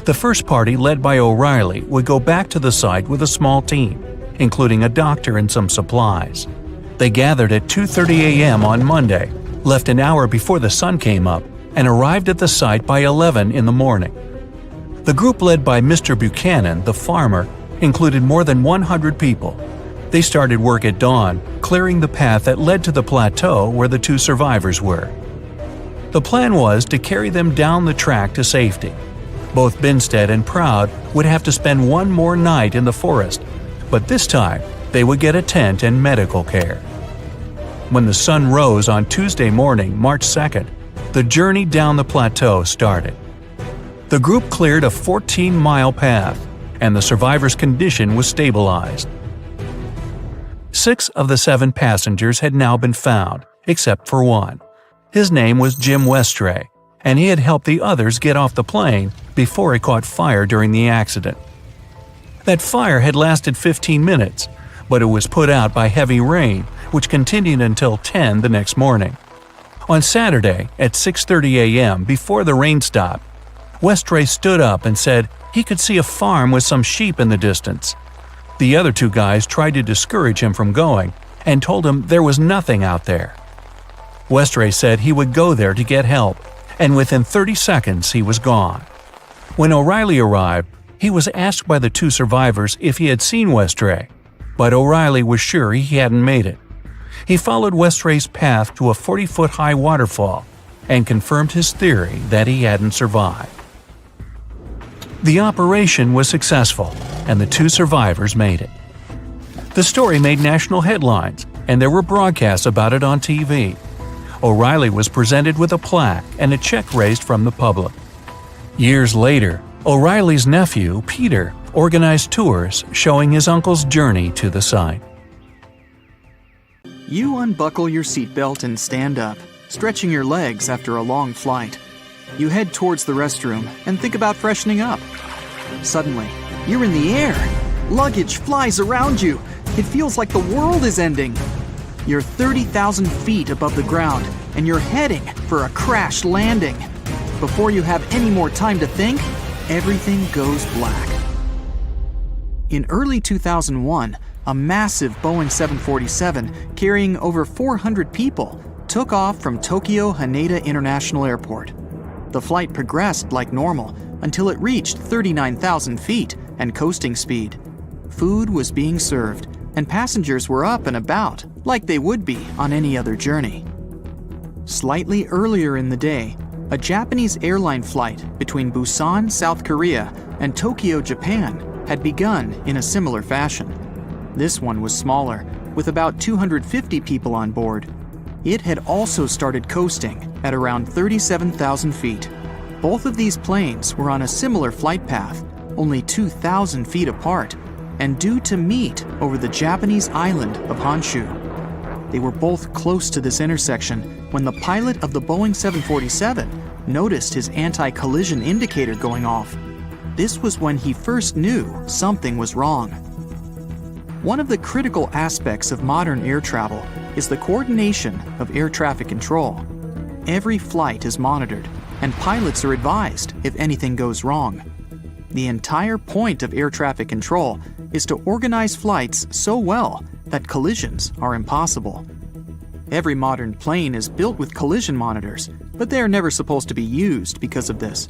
Speaker 4: The first party, led by O'Reilly, would go back to the site with a small team, including a doctor and some supplies. They gathered at 2:30 a.m. on Monday, left an hour before the sun came up, and arrived at the site by 11 in the morning. The group led by Mr. Buchanan, the farmer, included more than 100 people. They started work at dawn, clearing the path that led to the plateau where the two survivors were. The plan was to carry them down the track to safety. Both Binstead and Proud would have to spend one more night in the forest, but this time they would get a tent and medical care. When the sun rose on Tuesday morning, March 2nd, the journey down the plateau started. The group cleared a 14-mile path, and the survivors' condition was stabilized. 6 of the 7 passengers had now been found, except for one. His name was Jim Westray, and he had helped the others get off the plane before it caught fire during the accident. That fire had lasted 15 minutes, but it was put out by heavy rain, which continued until 10 the next morning. On Saturday, at 6:30 a.m., before the rain stopped, Westray stood up and said he could see a farm with some sheep in the distance. The other 2 guys tried to discourage him from going and told him there was nothing out there. Westray said he would go there to get help, and within 30 seconds he was gone. When O'Reilly arrived, he was asked by the 2 survivors if he had seen Westray, but O'Reilly was sure he hadn't made it. He followed Westray's path to a 40-foot-high waterfall and confirmed his theory that he hadn't survived. The operation was successful, and the 2 survivors made it. The story made national headlines, and there were broadcasts about it on TV. O'Reilly was presented with a plaque and a check raised from the public. Years later, O'Reilly's nephew, Peter, organized tours showing his uncle's journey to the site.
Speaker 1: You unbuckle your seatbelt and stand up, stretching your legs after a long flight. You head towards the restroom and think about freshening up. Suddenly, you're in the air. Luggage flies around you. It feels like the world is ending. You're 30,000 feet above the ground, and you're heading for a crash landing. Before you have any more time to think, everything goes black. In early 2001, a massive Boeing 747 carrying over 400 people took off from Tokyo Haneda International Airport. The flight progressed like normal until it reached 39,000 feet and coasting speed. Food was being served, and passengers were up and about like they would be on any other journey. Slightly earlier in the day, a Japanese airline flight between Busan, South Korea, and Tokyo, Japan, had begun in a similar fashion. This one was smaller, with about 250 people on board. It had also started coasting at around 37,000 feet. Both of these planes were on a similar flight path, only 2,000 feet apart, and due to meet over the Japanese island of Honshu. They were both close to this intersection when the pilot of the Boeing 747 noticed his anti-collision indicator going off. This was when he first knew something was wrong. One of the critical aspects of modern air travel is the coordination of air traffic control. Every flight is monitored, and pilots are advised if anything goes wrong. The entire point of air traffic control is to organize flights so well that collisions are impossible. Every modern plane is built with collision monitors, but they are never supposed to be used because of this.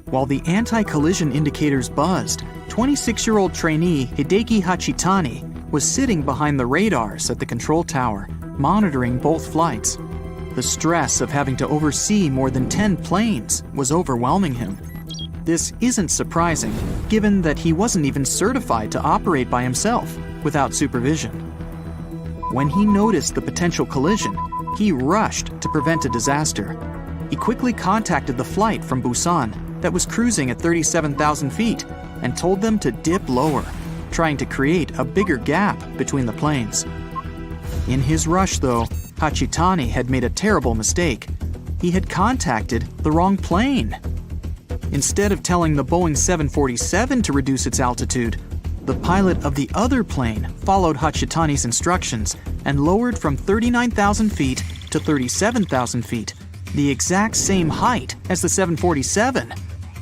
Speaker 1: While the anti-collision indicators buzzed, 26-year-old trainee Hideki Hachitani was sitting behind the radars at the control tower, monitoring both flights. The stress of having to oversee more than 10 planes was overwhelming him. This isn't surprising, given that he wasn't even certified to operate by himself without supervision. When he noticed the potential collision, he rushed to prevent a disaster. He quickly contacted the flight from Busan that was cruising at 37,000 feet and told them to dip lower, trying to create a bigger gap between the planes. In his rush, though, Hachitani had made a terrible mistake. He had contacted the wrong plane. Instead of telling the Boeing 747 to reduce its altitude, the pilot of the other plane followed Hachitani's instructions and lowered from 39,000 feet to 37,000 feet, the exact same height as the 747.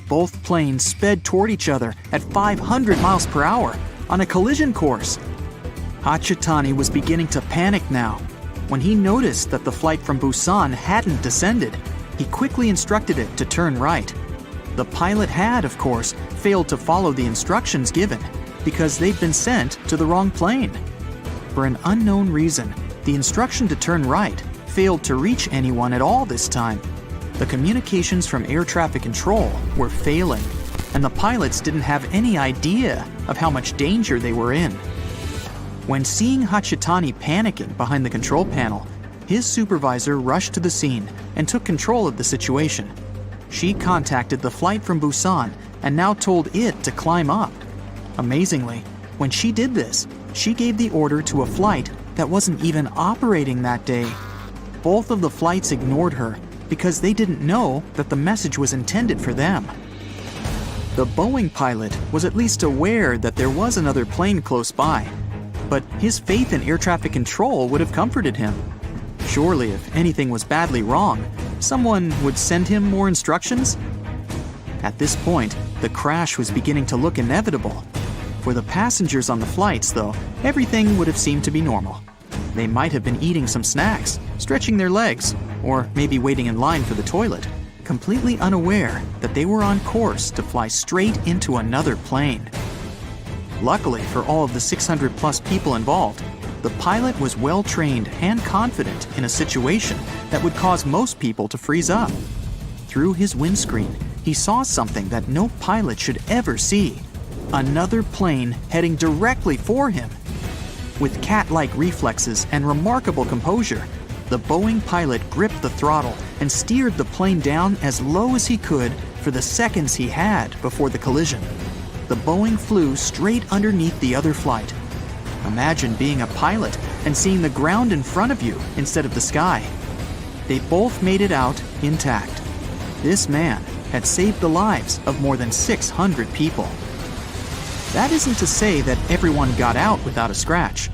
Speaker 1: Both planes sped toward each other at 500 miles per hour on a collision course. Hachitani was beginning to panic now. When he noticed that the flight from Busan hadn't descended, he quickly instructed it to turn right. The pilot had, of course, failed to follow the instructions given because they'd been sent to the wrong plane. For an unknown reason, the instruction to turn right failed to reach anyone at all this time. The communications from air traffic control were failing, and the pilots didn't have any idea of how much danger they were in. When seeing Hachitani panicking behind the control panel, his supervisor rushed to the scene and took control of the situation. She contacted the flight from Busan and now told it to climb up. Amazingly, when she did this, she gave the order to a flight that wasn't even operating that day. Both of the flights ignored her because they didn't know that the message was intended for them. The Boeing pilot was at least aware that there was another plane close by, but his faith in air traffic control would have comforted him. Surely, if anything was badly wrong, someone would send him more instructions? At this point, the crash was beginning to look inevitable. For the passengers on the flights, though, everything would have seemed to be normal. They might have been eating some snacks, stretching their legs, or maybe waiting in line for the toilet, completely unaware that they were on course to fly straight into another plane. Luckily for all of the 600-plus people involved, the pilot was well-trained and confident in a situation that would cause most people to freeze up. Through his windscreen, he saw something that no pilot should ever see: another plane heading directly for him. With cat-like reflexes and remarkable composure, the Boeing pilot gripped the throttle and steered the plane down as low as he could for the seconds he had before the collision. The Boeing flew straight underneath the other flight. Imagine being a pilot and seeing the ground in front of you instead of the sky. They both made it out intact. This man had saved the lives of more than 600 people. That isn't to say that everyone got out without a scratch.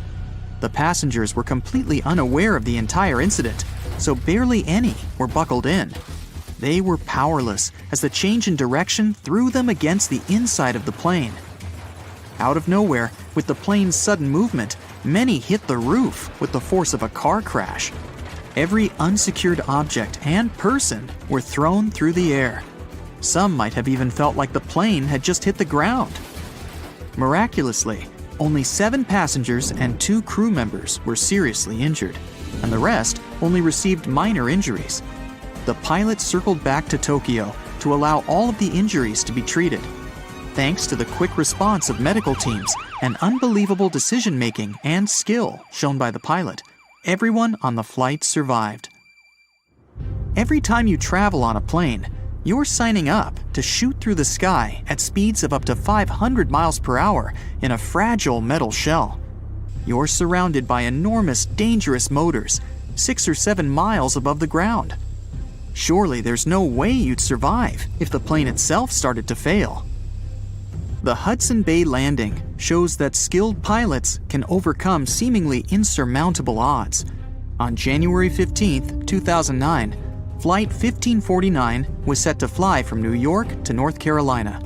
Speaker 1: The passengers were completely unaware of the entire incident, so barely any were buckled in. They were powerless as the change in direction threw them against the inside of the plane. Out of nowhere, with the plane's sudden movement, many hit the roof with the force of a car crash. Every unsecured object and person were thrown through the air. Some might have even felt like the plane had just hit the ground. Miraculously, only 7 passengers and 2 crew members were seriously injured, and the rest only received minor injuries. The pilot circled back to Tokyo to allow all of the injuries to be treated. Thanks to the quick response of medical teams and unbelievable decision-making and skill shown by the pilot, everyone on the flight survived. Every time you travel on a plane, you're signing up to shoot through the sky at speeds of up to 500 miles per hour in a fragile metal shell. You're surrounded by enormous, dangerous motors, 6 or 7 miles above the ground. Surely there's no way you'd survive if the plane itself started to fail. The Hudson Bay landing shows that skilled pilots can overcome seemingly insurmountable odds. On January 15, 2009, Flight 1549 was set to fly from New York to North Carolina.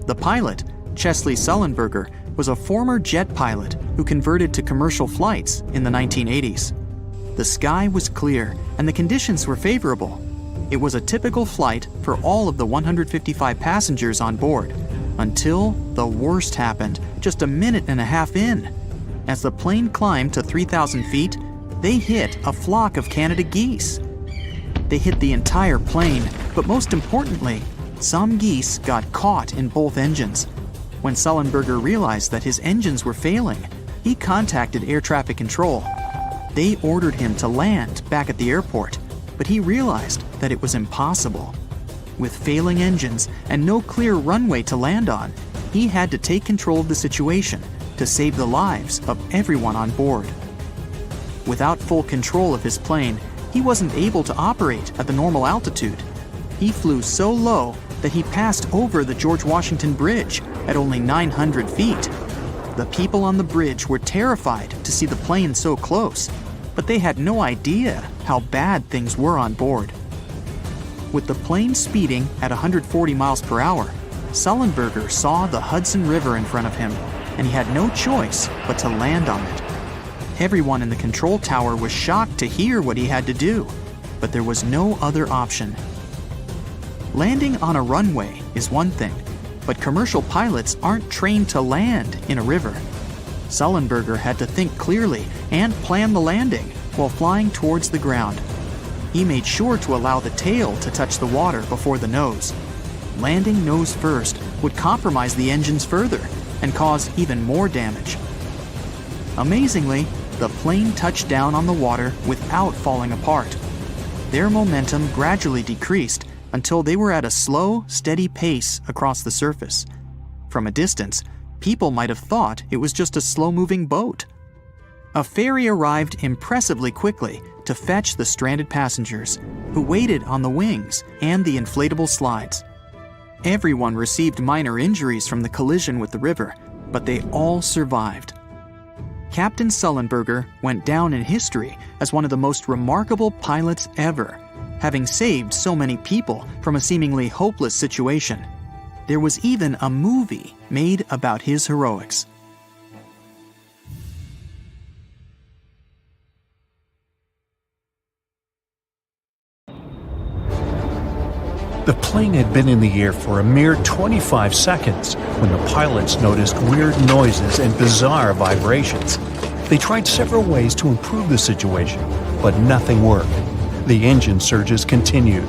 Speaker 1: The pilot, Chesley Sullenberger, was a former jet pilot who converted to commercial flights in the 1980s. The sky was clear and the conditions were favorable. It was a typical flight for all of the 155 passengers on board, until the worst happened just a minute and a half in. As the plane climbed to 3,000 feet, they hit a flock of Canada geese. They hit the entire plane, but most importantly, some geese got caught in both engines. When Sullenberger realized that his engines were failing, he contacted air traffic control. They ordered him to land back at the airport, but he realized that it was impossible. With failing engines and no clear runway to land on, he had to take control of the situation to save the lives of everyone on board. Without full control of his plane, he wasn't able to operate at the normal altitude. He flew so low that he passed over the George Washington Bridge at only 900 feet. The people on the bridge were terrified to see the plane so close, but they had no idea how bad things were on board. With the plane speeding at 140 miles per hour, Sullenberger saw the Hudson River in front of him, and he had no choice but to land on it. Everyone in the control tower was shocked to hear what he had to do, but there was no other option. Landing on a runway is one thing, but commercial pilots aren't trained to land in a river. Sullenberger had to think clearly and plan the landing while flying towards the ground. He made sure to allow the tail to touch the water before the nose. Landing nose first would compromise the engines further and cause even more damage. Amazingly, the plane touched down on the water without falling apart. Their momentum gradually decreased until they were at a slow, steady pace across the surface. From a distance, people might have thought it was just a slow-moving boat. A ferry arrived impressively quickly to fetch the stranded passengers, who waited on the wings and the inflatable slides. Everyone received minor injuries from the collision with the river, but they all survived. Captain Sullenberger went down in history as one of the most remarkable pilots ever, having saved so many people from a seemingly hopeless situation. There was even a movie made about his heroics.
Speaker 4: The plane had been in the air for a mere 25 seconds when the pilots noticed weird noises and bizarre vibrations. They tried several ways to improve the situation, but nothing worked. The engine surges continued,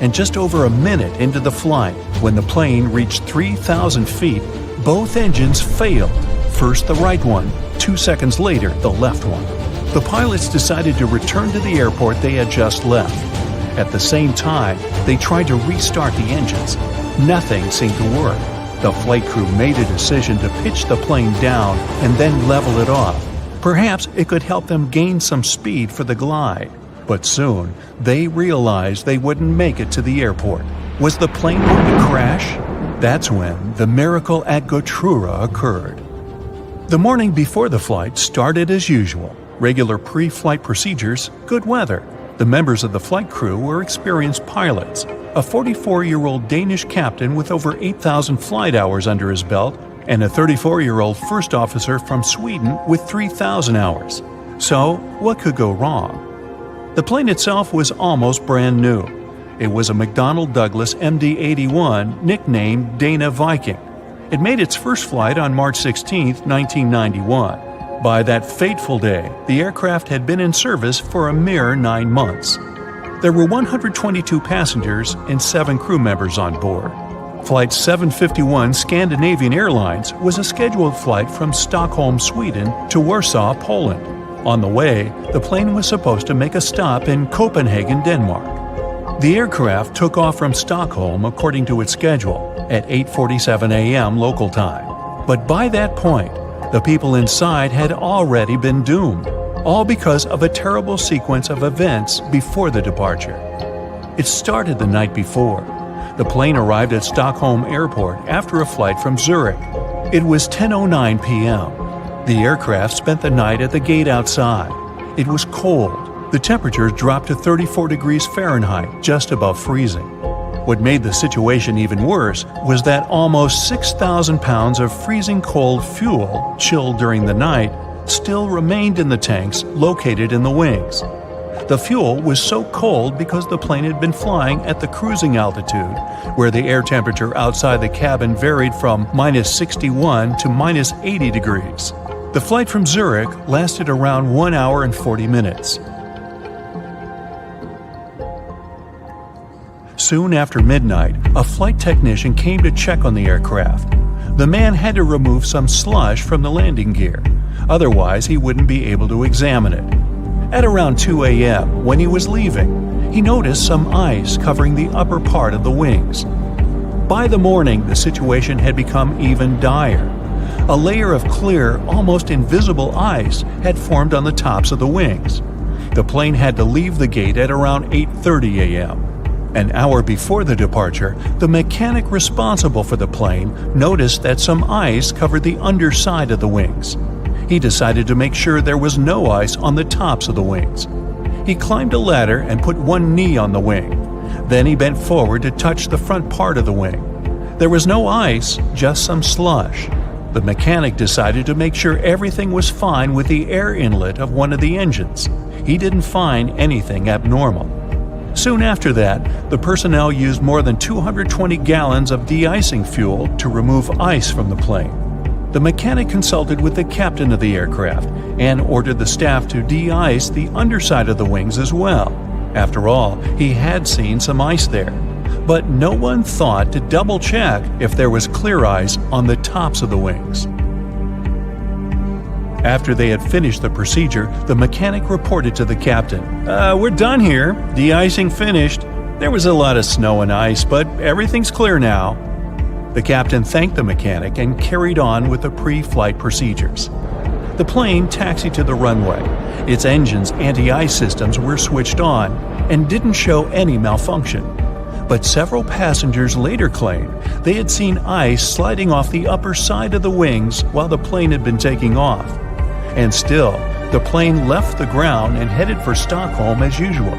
Speaker 4: and just over a minute into the flight, when the plane reached 3,000 feet, both engines failed. First the right one, 2 seconds later the left one. The pilots decided to return to the airport they had just left. At the same time, they tried to restart the engines. Nothing seemed to work. The flight crew made a decision to pitch the plane down and then level it off. Perhaps it could help them gain some speed for the glide. But soon, they realized they wouldn't make it to the airport. Was the plane going to crash? That's when the miracle at Gottrora occurred. The morning before the flight started as usual. Regular pre-flight procedures, good weather. The members of the flight crew were experienced pilots. A 44-year-old Danish captain with over 8,000 flight hours under his belt, and a 34-year-old first officer from Sweden with 3,000 hours. So, what could go wrong? The plane itself was almost brand new. It was a McDonnell Douglas MD-81 nicknamed Dana Viking. It made its first flight on March 16, 1991. By that fateful day, the aircraft had been in service for a mere 9 months. There were 122 passengers and 7 crew members on board. Flight 751 Scandinavian Airlines was a scheduled flight from Stockholm, Sweden to Warsaw, Poland. On the way, the plane was supposed to make a stop in Copenhagen, Denmark. The aircraft took off from Stockholm according to its schedule at 8:47 a.m. local time. But by that point, the people inside had already been doomed, all because of a terrible sequence of events before the departure. It started the night before. The plane arrived at Stockholm Airport after a flight from Zurich. It was 10:09 p.m. The aircraft spent the night at the gate outside. It was cold. The temperatures dropped to 34 degrees Fahrenheit, just above freezing. What made the situation even worse was that almost 6,000 pounds of freezing cold fuel, chilled during the night, still remained in the tanks located in the wings. The fuel was so cold because the plane had been flying at the cruising altitude, where the air temperature outside the cabin varied from -61 to -80 degrees. The flight from Zurich lasted around 1 hour and 40 minutes. Soon after midnight, a flight technician came to check on the aircraft. The man had to remove some slush from the landing gear, otherwise he wouldn't be able to examine it. At around 2 a.m., when he was leaving, he noticed some ice covering the upper part of the wings. By the morning, the situation had become even dire. A layer of clear, almost invisible ice had formed on the tops of the wings. The plane had to leave the gate at around 8:30 a.m. An hour before the departure, the mechanic responsible for the plane noticed that some ice covered the underside of the wings. He decided to make sure there was no ice on the tops of the wings. He climbed a ladder and put one knee on the wing. Then he bent forward to touch the front part of the wing. There was no ice, just some slush. The mechanic decided to make sure everything was fine with the air inlet of one of the engines. He didn't find anything abnormal. Soon after that, the personnel used more than 220 gallons of de-icing fuel to remove ice from the plane. The mechanic consulted with the captain of the aircraft and ordered the staff to de-ice the underside of the wings as well. After all, he had seen some ice there. But no one thought to double-check if there was clear ice on the tops of the wings. After they had finished the procedure, the mechanic reported to the captain, "We're done here. De-icing finished. There was a lot of snow and ice, but everything's clear now." The captain thanked the mechanic and carried on with the pre-flight procedures. The plane taxied to the runway. Its engine's anti-ice systems were switched on and didn't show any malfunction. But several passengers later claimed they had seen ice sliding off the upper side of the wings while the plane had been taking off. And still, the plane left the ground and headed for Stockholm as usual.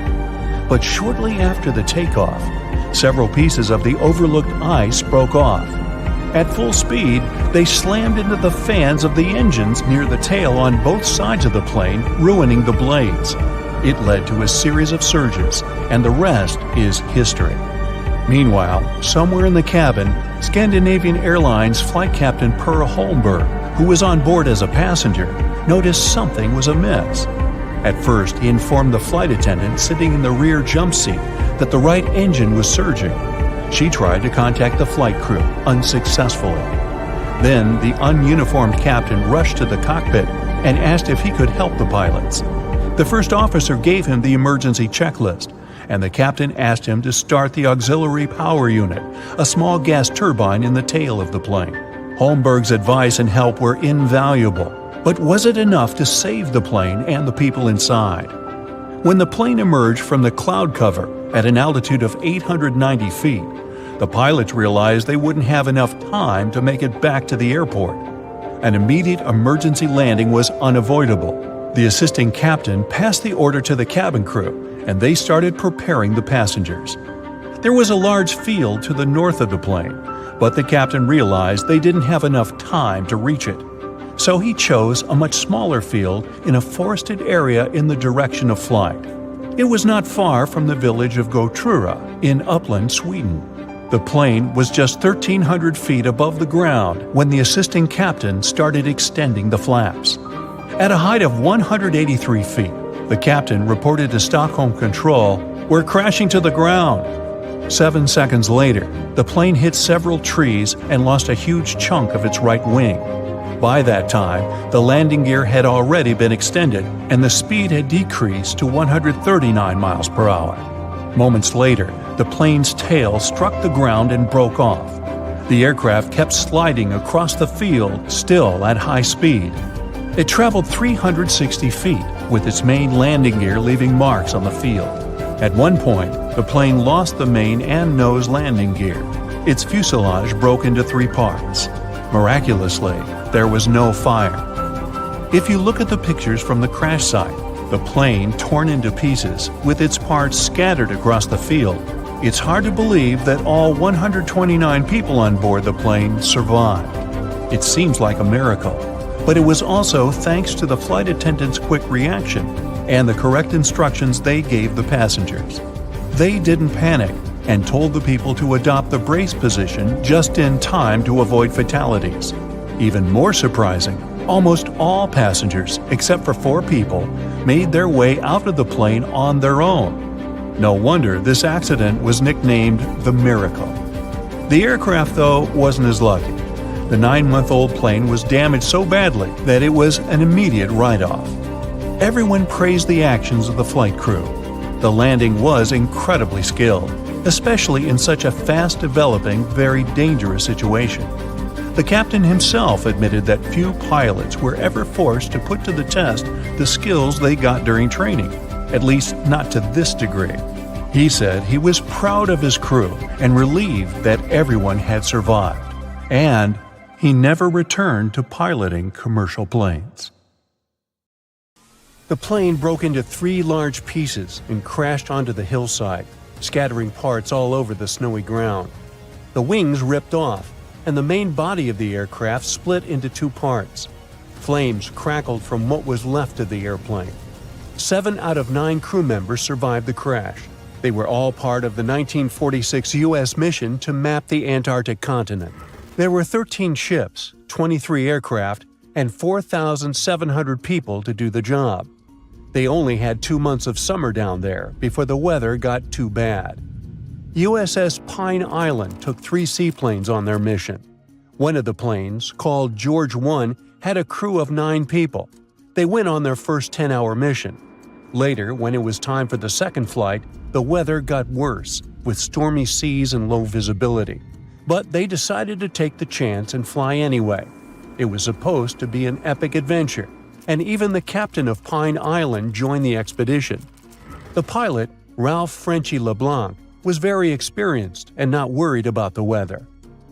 Speaker 4: But shortly after the takeoff, several pieces of the overlooked ice broke off. At full speed, they slammed into the fans of the engines near the tail on both sides of the plane, ruining the blades. It led to a series of surges, and the rest is history. Meanwhile, somewhere in the cabin, Scandinavian Airlines flight captain Per Holmberg, who was on board as a passenger, noticed something was amiss. At first, he informed the flight attendant sitting in the rear jump seat that the right engine was surging. She tried to contact the flight crew, unsuccessfully. Then, the ununiformed captain rushed to the cockpit and asked if he could help the pilots. The first officer gave him the emergency checklist, and the captain asked him to start the auxiliary power unit, a small gas turbine in the tail of the plane. Holmberg's advice and help were invaluable, but was it enough to save the plane and the people inside? When the plane emerged from the cloud cover at an altitude of 890 feet, the pilots realized they wouldn't have enough time to make it back to the airport. An immediate emergency landing was unavoidable. The assisting captain passed the order to the cabin crew, and they started preparing the passengers. There was a large field to the north of the plane, but the captain realized they didn't have enough time to reach it. So he chose a much smaller field in a forested area in the direction of flight. It was not far from the village of Gottrora in upland Sweden. The plane was just 1,300 feet above the ground when the assisting captain started extending the flaps. At a height of 183 feet, the captain reported to Stockholm Control, "We're crashing to the ground." 7 seconds later, the plane hit several trees and lost a huge chunk of its right wing. By that time, the landing gear had already been extended and the speed had decreased to 139 miles per hour. Moments later, the plane's tail struck the ground and broke off. The aircraft kept sliding across the field, still at high speed. It traveled 360 feet, with its main landing gear leaving marks on the field. At one point, the plane lost the main and nose landing gear. Its fuselage broke into 3 parts. Miraculously, there was no fire. If you look at the pictures from the crash site, the plane torn into pieces, with its parts scattered across the field, it's hard to believe that all 129 people on board the plane survived. It seems like a miracle, but it was also thanks to the flight attendants' quick reaction and the correct instructions they gave the passengers. They didn't panic and told the people to adopt the brace position just in time to avoid fatalities. Even more surprising, almost all passengers, except for 4 people, made their way out of the plane on their own. No wonder this accident was nicknamed the Miracle. The aircraft, though, wasn't as lucky. The 9-month-old plane was damaged so badly that it was an immediate write-off. Everyone praised the actions of the flight crew. The landing was incredibly skilled, especially in such a fast-developing, very dangerous situation. The captain himself admitted that few pilots were ever forced to put to the test the skills they got during training, at least not to this degree. He said he was proud of his crew and relieved that everyone had survived, and he never returned to piloting commercial planes. The plane broke into 3 large pieces and crashed onto the hillside, scattering parts all over the snowy ground. The wings ripped off, and the main body of the aircraft split into 2 parts. Flames crackled from what was left of the airplane. 7 out of 9 crew members survived the crash. They were all part of the 1946 U.S. mission to map the Antarctic continent. There were 13 ships, 23 aircraft, and 4,700 people to do the job. They only had 2 months of summer down there before the weather got too bad. USS Pine Island took 3 seaplanes on their mission. One of the planes, called George 1, had a crew of 9 people. They went on their first 10-hour mission. Later, when it was time for the second flight, the weather got worse, with stormy seas and low visibility. But they decided to take the chance and fly anyway. It was supposed to be an epic adventure, and even the captain of Pine Island joined the expedition. The pilot, Ralph Frenchy LeBlanc, was very experienced and not worried about the weather.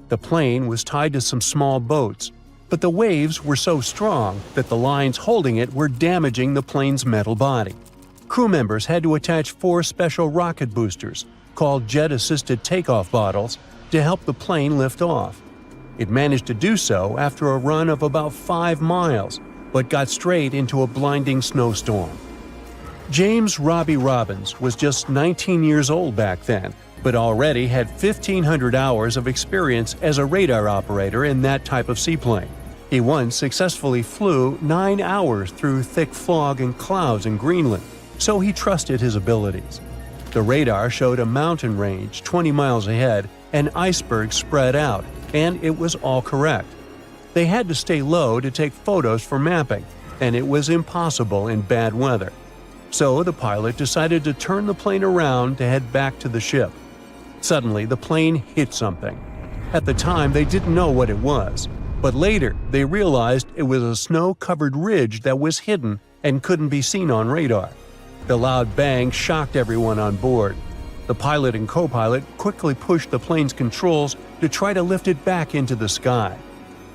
Speaker 4: The plane was tied to some small boats, but the waves were so strong that the lines holding it were damaging the plane's metal body. Crew members had to attach 4 special rocket boosters, called jet-assisted takeoff bottles, to help the plane lift off. It managed to do so after a run of about 5 miles, but got straight into a blinding snowstorm. James Robbie Robbins was just 19 years old back then, but already had 1,500 hours of experience as a radar operator in that type of seaplane. He once successfully flew 9 hours through thick fog and clouds in Greenland, so he trusted his abilities. The radar showed a mountain range 20 miles ahead and icebergs spread out, and it was all correct. They had to stay low to take photos for mapping, and it was impossible in bad weather. So the pilot decided to turn the plane around to head back to the ship. Suddenly, the plane hit something. At the time, they didn't know what it was, but later they realized it was a snow-covered ridge that was hidden and couldn't be seen on radar. The loud bang shocked everyone on board. The pilot and co-pilot quickly pushed the plane's controls to try to lift it back into the sky.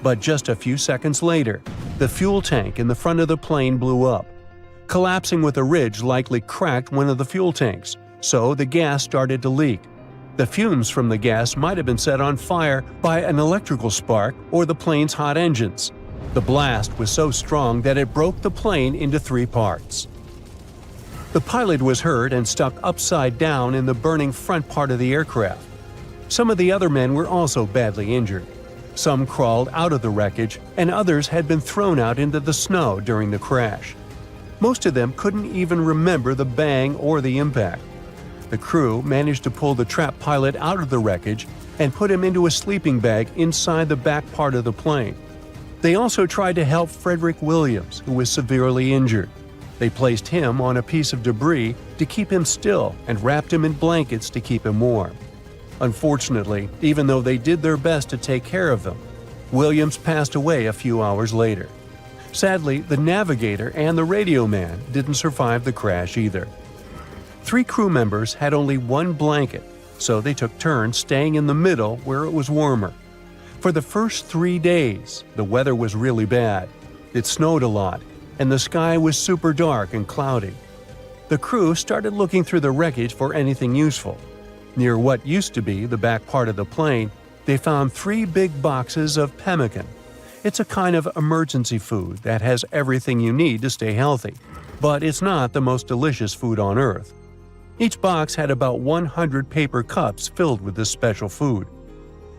Speaker 4: But just a few seconds later, the fuel tank in the front of the plane blew up. Collapsing with a ridge likely cracked one of the fuel tanks, so the gas started to leak. The fumes from the gas might have been set on fire by an electrical spark or the plane's hot engines. The blast was so strong that it broke the plane into 3 parts. The pilot was hurt and stuck upside down in the burning front part of the aircraft. Some of the other men were also badly injured. Some crawled out of the wreckage, and others had been thrown out into the snow during the crash. Most of them couldn't even remember the bang or the impact. The crew managed to pull the trapped pilot out of the wreckage and put him into a sleeping bag inside the back part of the plane. They also tried to help Frederick Williams, who was severely injured. They placed him on a piece of debris to keep him still and wrapped him in blankets to keep him warm. Unfortunately, even though they did their best to take care of them, Williams passed away a few hours later. Sadly, the navigator and the radio man didn't survive the crash either. 3 crew members had only 1 blanket, so they took turns staying in the middle where it was warmer. For the first 3 days, the weather was really bad. It snowed a lot, and the sky was super dark and cloudy. The crew started looking through the wreckage for anything useful. Near what used to be the back part of the plane, they found 3 big boxes of pemmican. It's a kind of emergency food that has everything you need to stay healthy, but it's not the most delicious food on Earth. Each box had about 100 paper cups filled with this special food.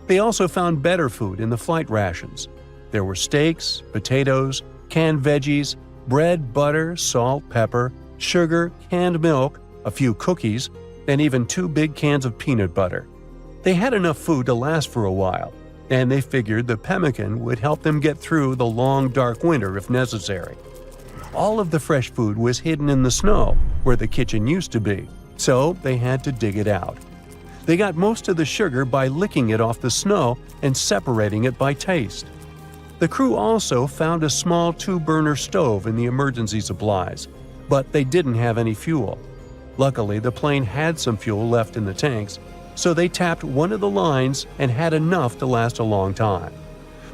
Speaker 4: They also found better food in the flight rations. There were steaks, potatoes, canned veggies, bread, butter, salt, pepper, sugar, canned milk, a few cookies, and even 2 big cans of peanut butter. They had enough food to last for a while, and they figured the pemmican would help them get through the long, dark winter if necessary. All of the fresh food was hidden in the snow, where the kitchen used to be, so they had to dig it out. They got most of the sugar by licking it off the snow and separating it by taste. The crew also found a small 2-burner stove in the emergency supplies, but they didn't have any fuel. Luckily, the plane had some fuel left in the tanks, so they tapped one of the lines and had enough to last a long time.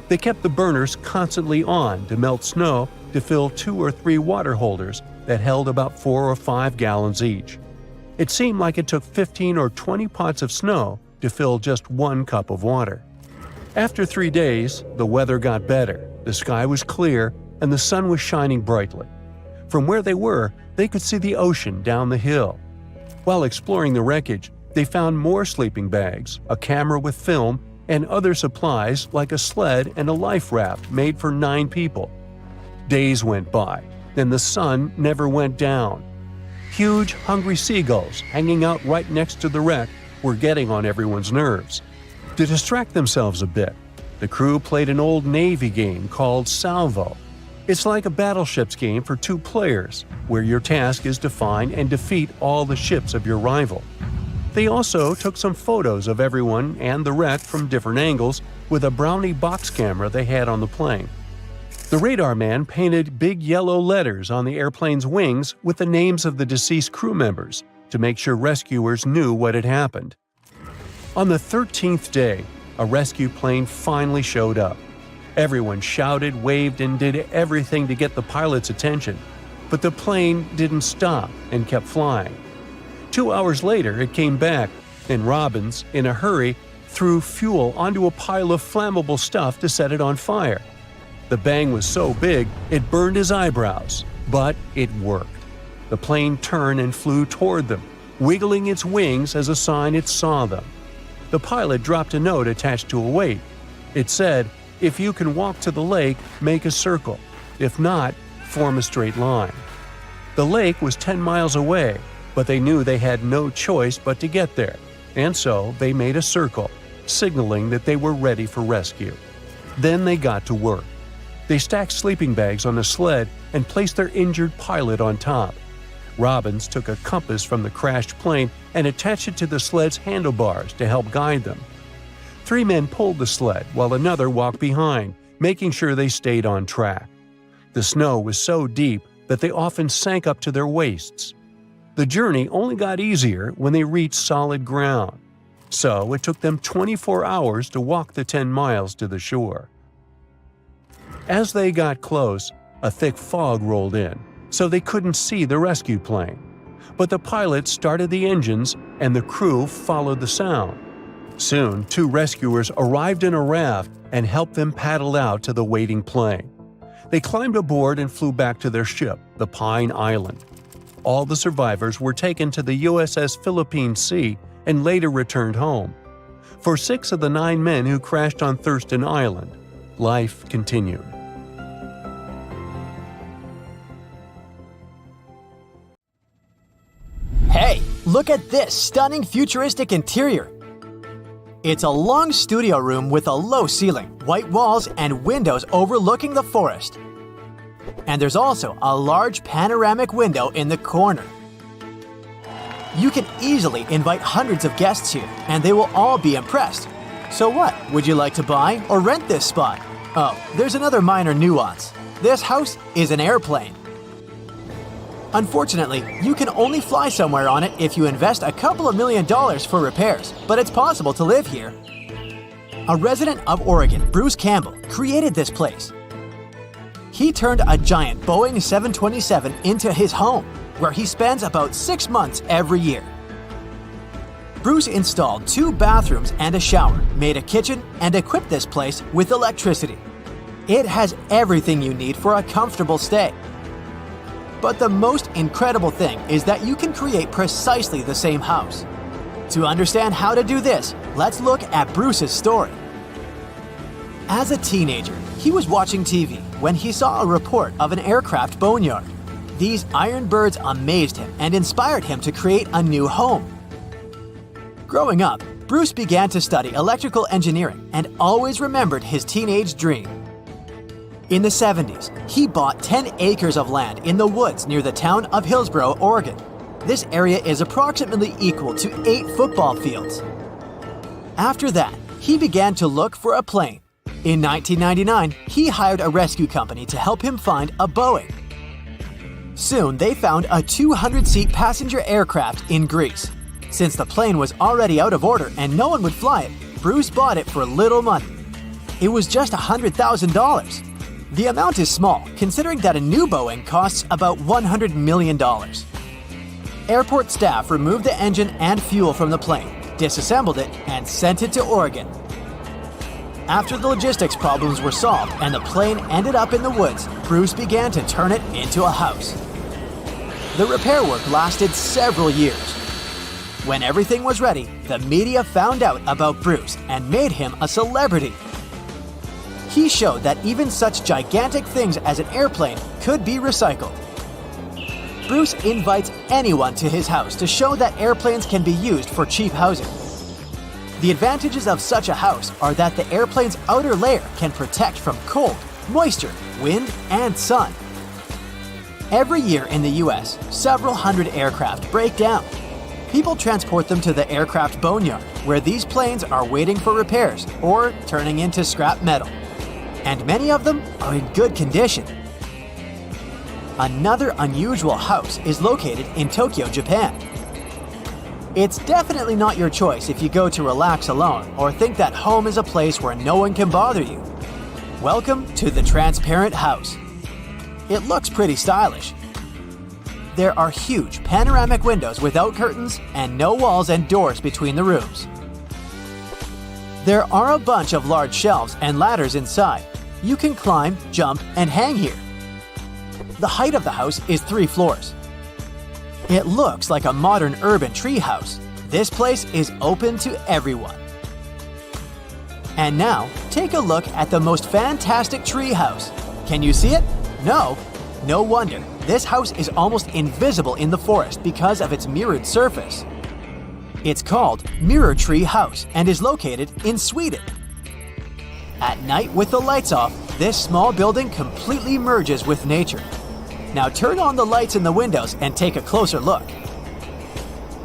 Speaker 4: They kept the burners constantly on to melt snow to fill 2 or 3 water holders that held about 4 or 5 gallons each. It seemed like it took 15 or 20 pots of snow to fill just 1 cup of water. After 3 days, the weather got better, the sky was clear, and the sun was shining brightly. From where they were, they could see the ocean down the hill. While exploring the wreckage, they found more sleeping bags, a camera with film, and other supplies like a sled and a life raft made for 9 people. Days went by, and the sun never went down. Huge, hungry seagulls hanging out right next to the wreck were getting on everyone's nerves. To distract themselves a bit, the crew played an old Navy game called Salvo. It's like a battleships game for 2 players, where your task is to find and defeat all the ships of your rival. They also took some photos of everyone and the wreck from different angles with a Brownie box camera they had on the plane. The radar man painted big yellow letters on the airplane's wings with the names of the deceased crew members to make sure rescuers knew what had happened. On the 13th day, a rescue plane finally showed up. Everyone shouted, waved, and did everything to get the pilot's attention, but the plane didn't stop and kept flying. 2 hours later, it came back, and Robbins, in a hurry, threw fuel onto a pile of flammable stuff to set it on fire. The bang was so big, it burned his eyebrows, but it worked. The plane turned and flew toward them, wiggling its wings as a sign it saw them. The pilot dropped a note attached to a weight. It said, "If you can walk to the lake, make a circle. If not, form a straight line." The lake was 10 miles away, but they knew they had no choice but to get there, and so they made a circle, signaling that they were ready for rescue. Then they got to work. They stacked sleeping bags on a sled and placed their injured pilot on top. Robbins took a compass from the crashed plane and attached it to the sled's handlebars to help guide them. 3 men pulled the sled while another walked behind, making sure they stayed on track. The snow was so deep that they often sank up to their waists. The journey only got easier when they reached solid ground, so it took them 24 hours to walk the 10 miles to the shore. As they got close, a thick fog rolled in, so they couldn't see the rescue plane. But the pilot started the engines and the crew followed the sound. Soon, 2 rescuers arrived in a raft and helped them paddle out to the waiting plane. They climbed aboard and flew back to their ship, the Pine Island. All the survivors were taken to the USS Philippine Sea and later returned home. For 6 of the 9 men who crashed on Thurston Island, life continued.
Speaker 6: Hey, look at this stunning futuristic interior. It's a long studio room with a low ceiling, white walls, and windows overlooking the forest. And there's also a large panoramic window in the corner. You can easily invite hundreds of guests here, and they will all be impressed. So what, would you like to buy or rent this spot? Oh, there's another minor nuance. This house is an airplane. Unfortunately, you can only fly somewhere on it if you invest a couple of $1 million for repairs, but it's possible to live here. A resident of Oregon, Bruce Campbell, created this place. He turned a giant Boeing 727 into his home, where he spends about 6 months every year. Bruce installed 2 bathrooms and a shower, made a kitchen, and equipped this place with electricity. It has everything you need for a comfortable stay. But the most incredible thing is that you can create precisely the same house. To understand how to do this, let's look at Bruce's story. As a teenager, he was watching TV when he saw a report of an aircraft boneyard. These iron birds amazed him and inspired him to create a new home. Growing up, Bruce began to study electrical engineering and always remembered his teenage dream. In the 70s, he bought 10 acres of land in the woods near the town of Hillsboro, Oregon. This area is approximately equal to 8 football fields. After that, he began to look for a plane. In 1999, he hired a rescue company to help him find a Boeing. Soon, they found a 200-seat passenger aircraft in Greece. Since the plane was already out of order and no one would fly it, Bruce bought it for little money. It was just $100,000. The amount is small, considering that a new Boeing costs about $100 million. Airport staff removed the engine and fuel from the plane, disassembled it, and sent it to Oregon. After the logistics problems were solved and the plane ended up in the woods, Bruce began to turn it into a house. The repair work lasted several years. When everything was ready, the media found out about Bruce and made him a celebrity. He showed that even such gigantic things as an airplane could be recycled. Bruce invites anyone to his house to show that airplanes can be used for cheap housing. The advantages of such a house are that the airplane's outer layer can protect from cold, moisture, wind, and sun. Every year in the US, several hundred aircraft break down. People transport them to the aircraft boneyard, where these planes are waiting for repairs or turning into scrap metal. And many of them are in good condition. Another unusual house is located in Tokyo, Japan. It's definitely not your choice if you go to relax alone or think that home is a place where no one can bother you. Welcome to the transparent house. It looks pretty stylish. There are huge panoramic windows without curtains and no walls and doors between the rooms. There are a bunch of large shelves and ladders inside. You can climb, jump, and hang here. The height of the house is 3 floors. It looks like a modern urban tree house. This place is open to everyone. And now, take a look at the most fantastic tree house. Can you see it? No? No wonder. This house is almost invisible in the forest because of its mirrored surface. It's called Mirror Tree House and is located in Sweden. At night with the lights off, this small building completely merges with nature. Now turn on the lights in the windows and take a closer look.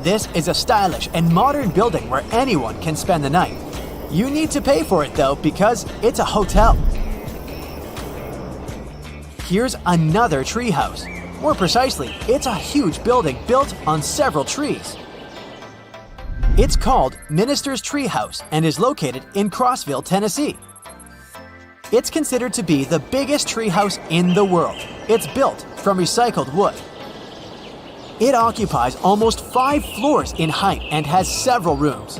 Speaker 6: This is a stylish and modern building where anyone can spend the night. You need to pay for it though because it's a hotel. Here's another tree house. More precisely, it's a huge building built on several trees. It's called Minister's Tree House and is located in Crossville, Tennessee. It's considered to be the biggest tree house in the world. It's built from recycled wood. It occupies almost 5 floors in height and has several rooms.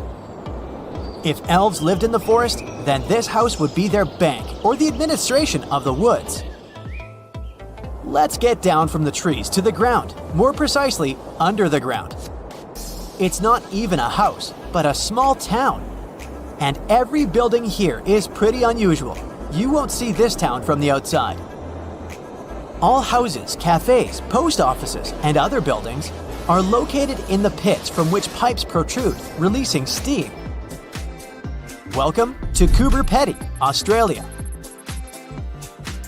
Speaker 6: If elves lived in the forest, then this house would be their bank or the administration of the woods. Let's get down from the trees to the ground, more precisely, under the ground. It's not even a house, but a small town. And every building here is pretty unusual. You won't see this town from the outside. All houses, cafes, post offices, and other buildings are located in the pits from which pipes protrude, releasing steam. Welcome to Coober Pedy, Australia.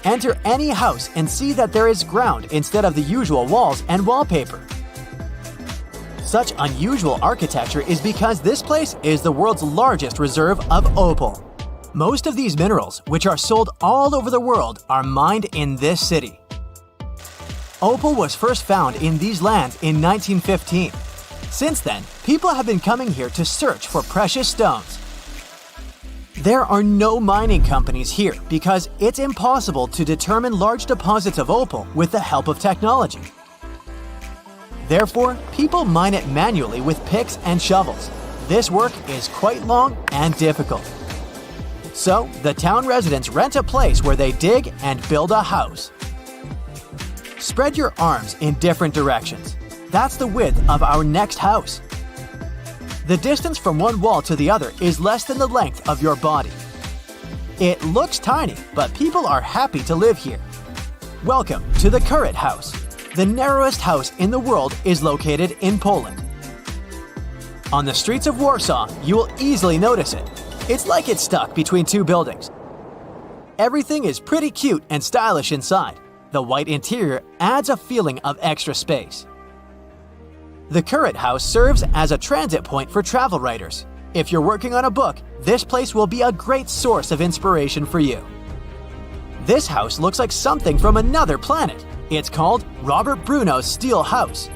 Speaker 6: Enter any house and see that there is ground instead of the usual walls and wallpaper. Such unusual architecture is because this place is the world's largest reserve of opal. Most of these minerals, which are sold all over the world, are mined in this city. Opal was first found in these lands in 1915. Since then, people have been coming here to search for precious stones. There are no mining companies here because it's impossible to determine large deposits of opal with the help of technology. Therefore, people mine it manually with picks and shovels. This work is quite long and difficult. So, the town residents rent a place where they dig and build a house. Spread your arms in different directions. That's the width of our next house. The distance from one wall to the other is less than the length of your body. It looks tiny, but people are happy to live here. Welcome to the Current House. The narrowest house in the world is located in Poland. On the streets of Warsaw, you will easily notice it. It's like it's stuck between two buildings. Everything is pretty cute and stylish inside. The white interior adds a feeling of extra space. The current house serves as a transit point for travel writers. If you're working on a book, this place will be a great source of inspiration for you. This house looks like something from another planet. It's called Robert Bruno's Steel House.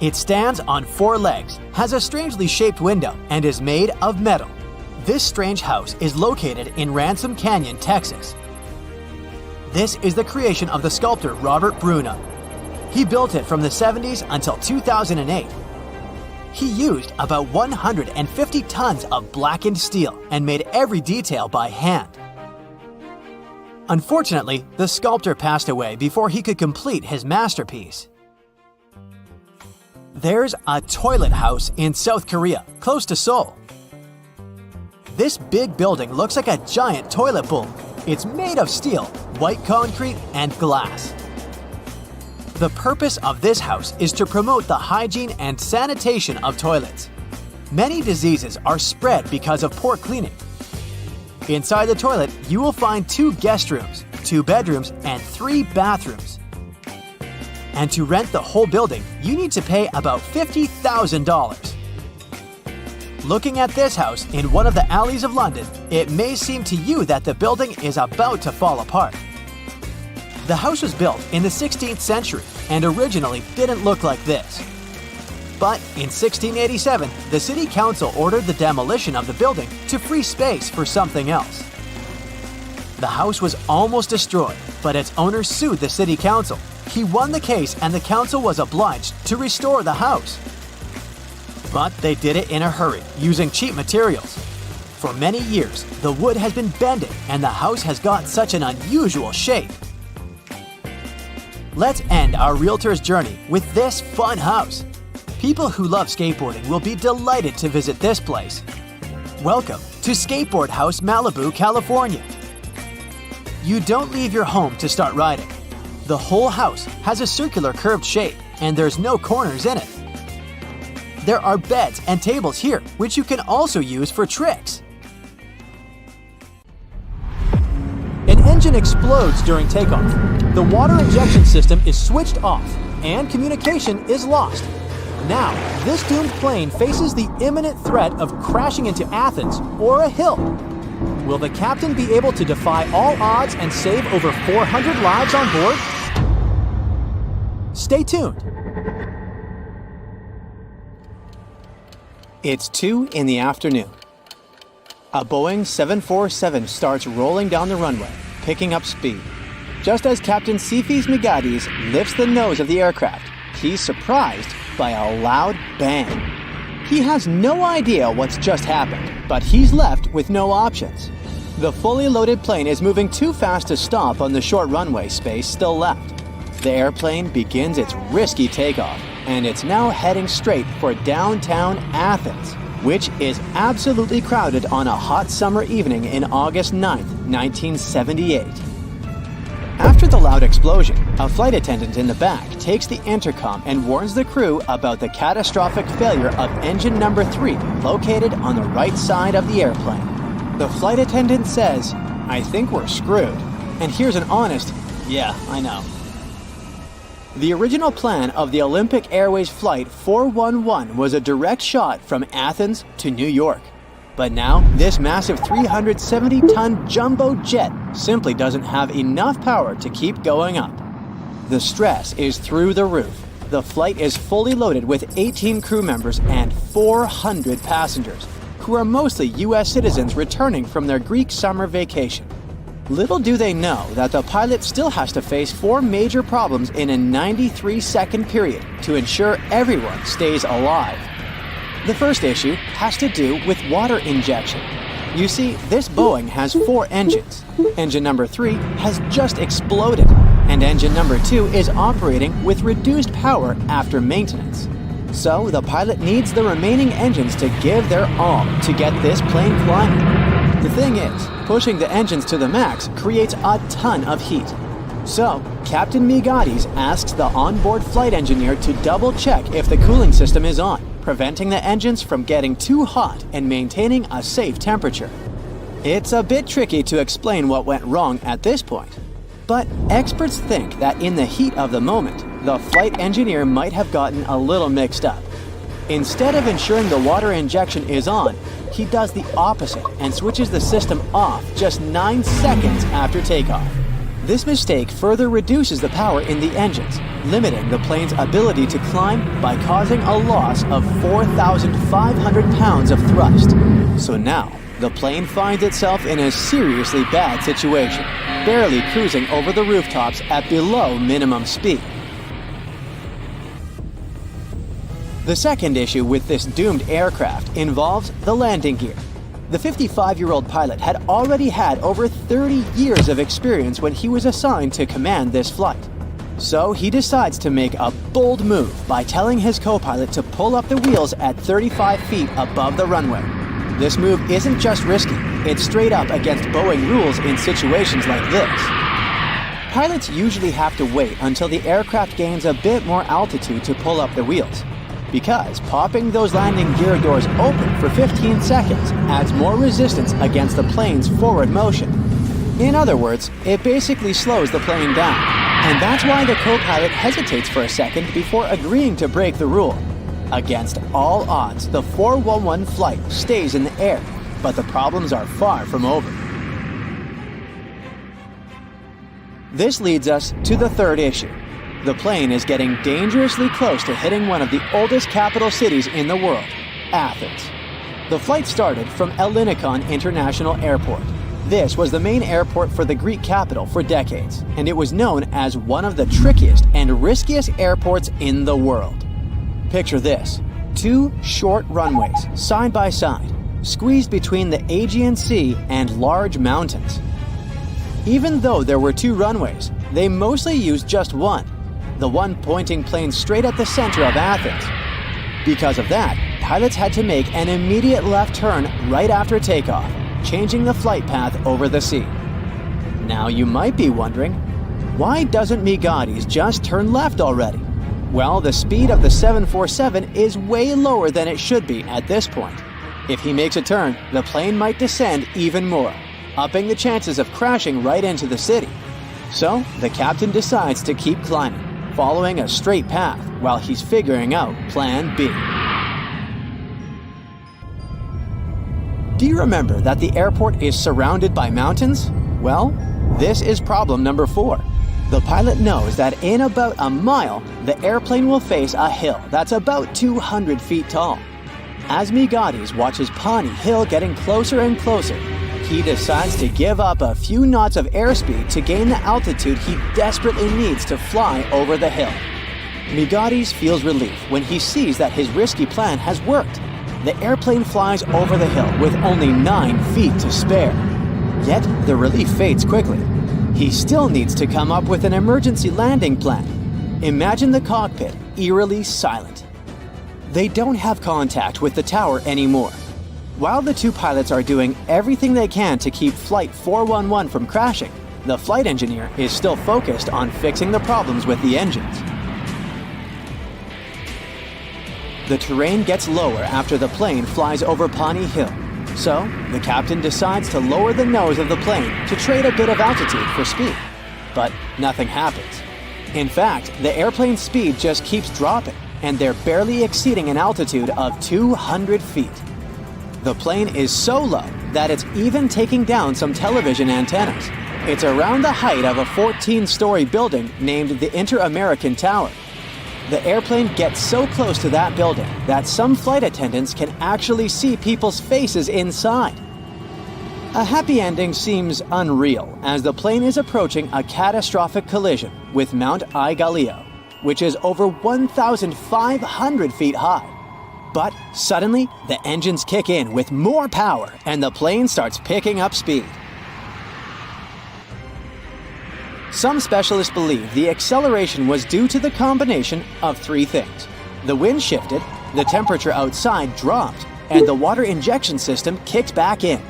Speaker 6: It stands on 4 legs, has a strangely shaped window, and is made of metal. This strange house is located in Ransom Canyon, Texas. This is the creation of the sculptor Robert Bruno. He built it from the 70s until 2008. He used about 150 tons of blackened steel and made every detail by hand. Unfortunately, the sculptor passed away before he could complete his masterpiece. There's a toilet house in South Korea, close to Seoul. This big building looks like a giant toilet bowl. It's made of steel, white concrete, and glass. The purpose of this house is to promote the hygiene and sanitation of toilets. Many diseases are spread because of poor cleaning. Inside the toilet, you will find 2 guest rooms, 2 bedrooms, and 3 bathrooms. And to rent the whole building, you need to pay about $50,000. Looking at this house in one of the alleys of London, it may seem to you that the building is about to fall apart. The house was built in the 16th century and originally didn't look like this. But in 1687, the city council ordered the demolition of the building to free space for something else. The house was almost destroyed, but its owner sued the city council. He won the case and the council was obliged to restore the house. But they did it in a hurry, using cheap materials. For many years, the wood has been bending and the house has got such an unusual shape. Let's end our realtor's journey with this fun house. People who love skateboarding will be delighted to visit this place. Welcome to Skateboard House Malibu, California. You don't leave your home to start riding. The whole house has a circular curved shape and there's no corners in it. There are beds and tables here, which you can also use for tricks. An engine explodes during takeoff. The water injection system is switched off and communication is lost. Now, this doomed plane faces the imminent threat of crashing into Athens or a hill. Will the captain be able to defy all odds and save over 400 lives on board? Stay tuned. It's 2 in the afternoon. A Boeing 747 starts rolling down the runway, picking up speed. Just as Captain Sifis Megades lifts the nose of the aircraft, he's surprised by a loud bang. He has no idea what's just happened, but he's left with no options. The fully loaded plane is moving too fast to stop on the short runway space still left. The airplane begins its risky takeoff, and it's now heading straight for downtown Athens, which is absolutely crowded on a hot summer evening in August 9th, 1978. After the loud explosion, a flight attendant in the back takes the intercom and warns the crew about the catastrophic failure of engine number 3 located on the right side of the airplane. The flight attendant says, "I think we're screwed." And here's an honest, "Yeah, I know." The original plan of the Olympic Airways Flight 411 was a direct shot from Athens to New York. But now, this massive 370-ton jumbo jet simply doesn't have enough power to keep going up. The stress is through the roof. The flight is fully loaded with 18 crew members and 400 passengers, who are mostly US citizens returning from their Greek summer vacation. Little do they know that the pilot still has to face 4 major problems in a 93-second period to ensure everyone stays alive. The first issue has to do with water injection. You see, this Boeing has 4 engines. Engine number 3 has just exploded, and engine number 2 is operating with reduced power after maintenance. So the pilot needs the remaining engines to give their all to get this plane flying. The thing is, pushing the engines to the max creates a ton of heat. So, Captain Megades asks the onboard flight engineer to double check if the cooling system is on. preventing the engines from getting too hot and maintaining a safe temperature. It's a bit tricky to explain what went wrong at this point, but experts think that in the heat of the moment, the flight engineer might have gotten a little mixed up. Instead of ensuring the water injection is on, he does the opposite and switches the system off just 9 seconds after takeoff. This mistake further reduces the power in the engines, limiting the plane's ability to climb by causing a loss of 4,500 pounds of thrust. So now, the plane finds itself in a seriously bad situation, barely cruising over the rooftops at below minimum speed. The second issue with this doomed aircraft involves the landing gear. The 55-year-old pilot had already had over 30 years of experience when he was assigned to command this flight. So he decides to make a bold move by telling his co-pilot to pull up the wheels at 35 feet above the runway. This move isn't just risky, it's straight up against Boeing rules in situations like this. Pilots usually have to wait until the aircraft gains a bit more altitude to pull up the wheels, because popping those landing gear doors open for 15 seconds adds more resistance against the plane's forward motion. In other words, it basically slows the plane down, and that's why the co-pilot hesitates for a second before agreeing to break the rule. Against all odds, the 411 flight stays in the air, but the problems are far from over. This leads us to the third issue. The plane is getting dangerously close to hitting one of the oldest capital cities in the world, Athens. The flight started from Ellinikon International Airport. This was the main airport for the Greek capital for decades, and it was known as one of the trickiest and riskiest airports in the world. Picture this: 2 short runways, side by side, squeezed between the Aegean Sea and large mountains. Even though there were 2 runways, they mostly used just one, the one pointing planes straight at the center of Athens. Because of that, pilots had to make an immediate left turn right after takeoff, changing the flight path over the sea. Now you might be wondering, why doesn't Migatis just turn left already? Well, the speed of the 747 is way lower than it should be at this point. If he makes a turn, the plane might descend even more, upping the chances of crashing right into the city. So, the captain decides to keep climbing, following a straight path while he's figuring out Plan B. Do you remember that the airport is surrounded by mountains? Well, this is problem number 4. The pilot knows that in about a mile, the airplane will face a hill that's about 200 feet tall. As Migatis watches Pawnee Hill getting closer and closer, he decides to give up a few knots of airspeed to gain the altitude he desperately needs to fly over the hill. Migatis feels relief when he sees that his risky plan has worked. The airplane flies over the hill with only 9 feet to spare. Yet, the relief fades quickly. He still needs to come up with an emergency landing plan. Imagine the cockpit eerily silent. They don't have contact with the tower anymore. While the 2 pilots are doing everything they can to keep Flight 411 from crashing, the flight engineer is still focused on fixing the problems with the engines. The terrain gets lower after the plane flies over Pawnee Hill, so the captain decides to lower the nose of the plane to trade a bit of altitude for speed. But nothing happens. In fact, the airplane's speed just keeps dropping, and they're barely exceeding an altitude of 200 feet. The plane is so low that it's even taking down some television antennas. It's around the height of a 14-story building named the Inter-American Tower. The airplane gets so close to that building that some flight attendants can actually see people's faces inside. A happy ending seems unreal as the plane is approaching a catastrophic collision with Mount Aigaleo, which is over 1,500 feet high. But suddenly, the engines kick in with more power and the plane starts picking up speed. Some specialists believe the acceleration was due to the combination of 3 things. The wind shifted, the temperature outside dropped, and the water injection system kicked back in.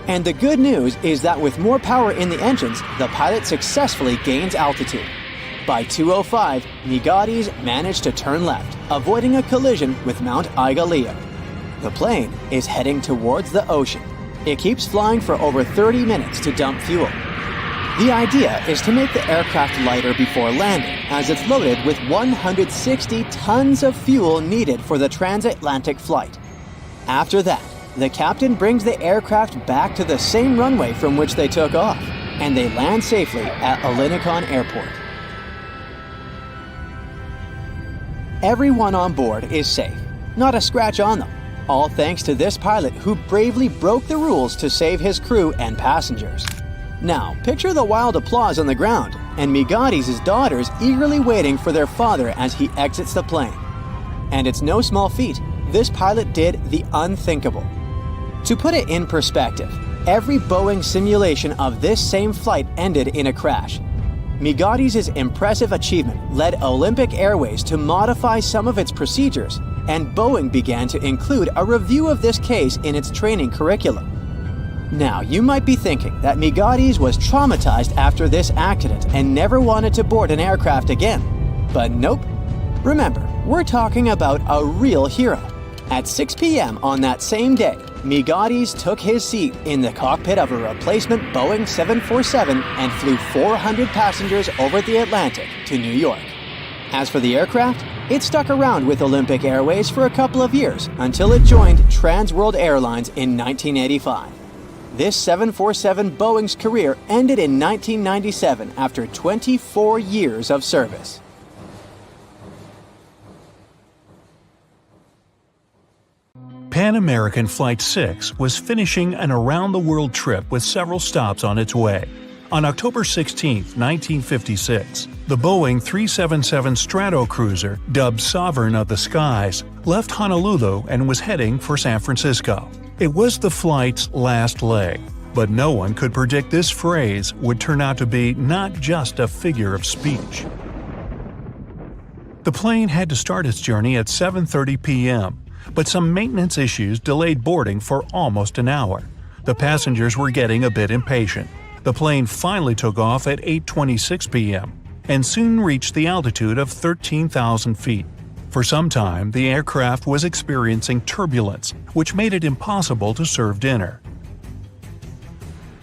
Speaker 6: And the good news is that with more power in the engines, the pilot successfully gains altitude. By 2:05, Migatis managed to turn left, avoiding a collision with Mount Aigaleo. The plane is heading towards the ocean. It keeps flying for over 30 minutes to dump fuel. The idea is to make the aircraft lighter before landing, as it's loaded with 160 tons of fuel needed for the transatlantic flight. After that, the captain brings the aircraft back to the same runway from which they took off, and they land safely at Alinicon Airport. Everyone on board is safe, not a scratch on them, all thanks to this pilot who bravely broke the rules to save his crew and passengers. Now, picture the wild applause on the ground, and Migatis' daughters eagerly waiting for their father as he exits the plane. And it's no small feat, this pilot did the unthinkable. To put it in perspective, every Boeing simulation of this same flight ended in a crash. Migatis' impressive achievement led Olympic Airways to modify some of its procedures, and Boeing began to include a review of this case in its training curriculum. Now, you might be thinking that Migatis was traumatized after this accident and never wanted to board an aircraft again. But nope. Remember, we're talking about a real hero. At 6 p.m. on that same day, Migatis took his seat in the cockpit of a replacement Boeing 747 and flew 400 passengers over the Atlantic to New York. As for the aircraft, it stuck around with Olympic Airways for a couple of years until it joined Trans World Airlines in 1985. This 747 Boeing's career ended in 1997 after 24 years of service.
Speaker 4: Pan American Flight 6 was finishing an around-the-world trip with several stops on its way. On October 16, 1956, the Boeing 377 Stratocruiser, dubbed Sovereign of the Skies, left Honolulu and was heading for San Francisco. It was the flight's last leg, but no one could predict this phrase would turn out to be not just a figure of speech. The plane had to start its journey at 7:30 p.m., but some maintenance issues delayed boarding for almost an hour. The passengers were getting a bit impatient. The plane finally took off at 8:26 p.m. and soon reached the altitude of 13,000 feet. For some time, the aircraft was experiencing turbulence, which made it impossible to serve dinner.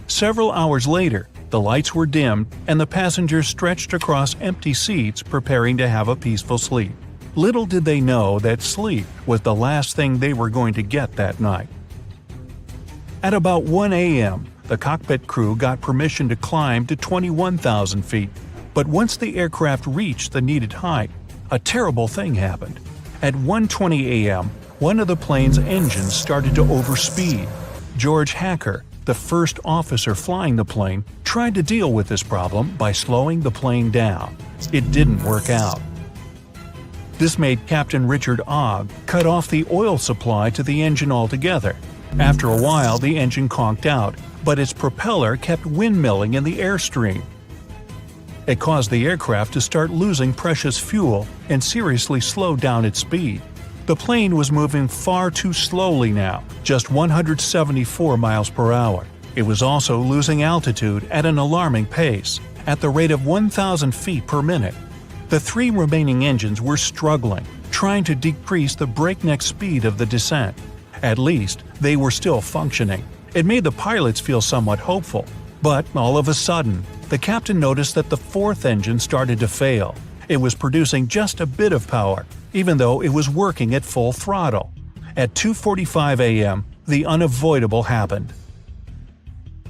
Speaker 4: Several hours later, the lights were dimmed and the passengers stretched across empty seats preparing to have a peaceful sleep. Little did they know that sleep was the last thing they were going to get that night. At about 1 a.m., the cockpit crew got permission to climb to 21,000 feet, but once the aircraft reached the needed height, a terrible thing happened. At 1:20 a.m., one of the plane's engines started to overspeed. George Hacker, the first officer flying the plane, tried to deal with this problem by slowing the plane down. It didn't work out. This made Captain Richard Ogg cut off the oil supply to the engine altogether. After a while, the engine conked out, but its propeller kept windmilling in the airstream. It caused the aircraft to start losing precious fuel and seriously slowed down its speed. The plane was moving far too slowly now, just 174 miles per hour. It was also losing altitude at an alarming pace, at the rate of 1,000 feet per minute. The three remaining engines were struggling, trying to decrease the breakneck speed of the descent. At least, they were still functioning. It made the pilots feel somewhat hopeful. But all of a sudden, the captain noticed that the fourth engine started to fail. It was producing just a bit of power, even though it was working at full throttle. At 2:45 a.m., the unavoidable happened.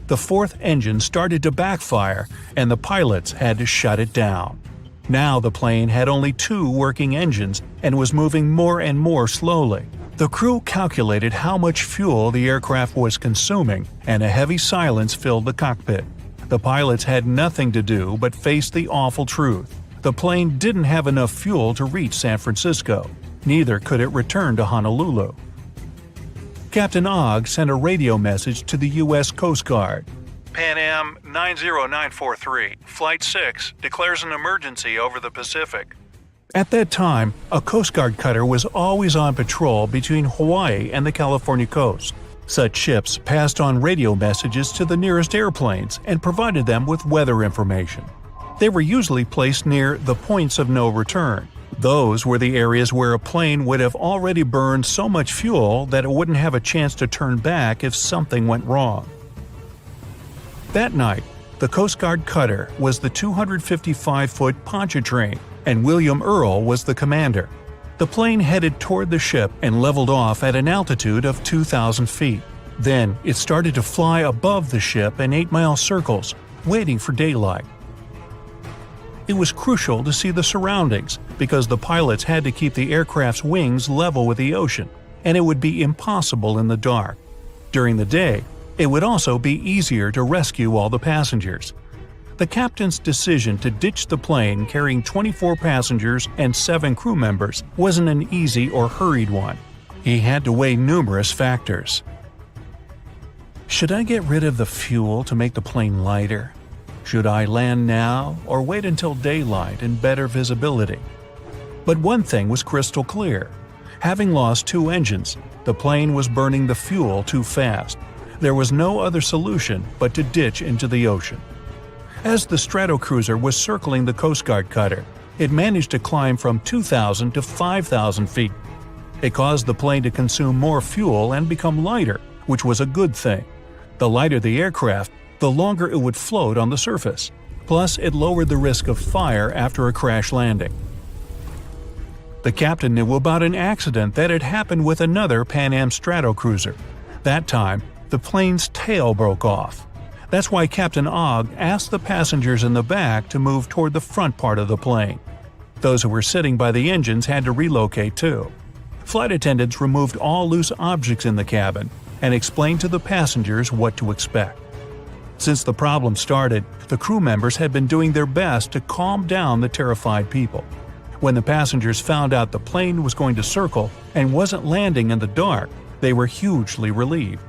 Speaker 4: The fourth engine started to backfire, and the pilots had to shut it down. Now the plane had only two working engines and was moving more and more slowly. The crew calculated how much fuel the aircraft was consuming, and a heavy silence filled the cockpit. The pilots had nothing to do but face the awful truth. The plane didn't have enough fuel to reach San Francisco. Neither could it return to Honolulu. Captain Ogg sent a radio message to the U.S. Coast Guard. PanAm 90943, Flight 6, declares an emergency over the Pacific. At that time, a Coast Guard cutter was always on patrol between Hawaii and the California coast. Such ships passed on radio messages to the nearest airplanes and provided them with weather information. They were usually placed near the points of no return. Those were the areas where a plane would have already burned so much fuel that it wouldn't have a chance to turn back if something went wrong. That night, the Coast Guard cutter was the 255-foot Pontchartrain, and William Earl was the commander. The plane headed toward the ship and leveled off at an altitude of 2,000 feet. Then it started to fly above the ship in 8-mile circles, waiting for daylight. It was crucial to see the surroundings because the pilots had to keep the aircraft's wings level with the ocean, and it would be impossible in the dark. During the day, it would also be easier to rescue all the passengers. The captain's decision to ditch the plane carrying 24 passengers and 7 crew members wasn't an easy or hurried one. He had to weigh numerous factors. Should I get rid of the fuel to make the plane lighter? Should I land now or wait until daylight and better visibility? But one thing was crystal clear. Having lost 2 engines, the plane was burning the fuel too fast. There was no other solution but to ditch into the ocean. As the Stratocruiser was circling the Coast Guard cutter, it managed to climb from 2,000 to 5,000 feet. It caused the plane to consume more fuel and become lighter, which was a good thing. The lighter the aircraft, the longer it would float on the surface. Plus, it lowered the risk of fire after a crash landing. The captain knew about an accident that had happened with another PanAm Stratocruiser. That time, the plane's tail broke off. That's why Captain Ogg asked the passengers in the back to move toward the front part of the plane. Those who were sitting by the engines had to relocate too. Flight attendants removed all loose objects in the cabin and explained to the passengers what to expect. Since the problem started, the crew members had been doing their best to calm down the terrified people. When the passengers found out the plane was going to circle and wasn't landing in the dark, they were hugely relieved.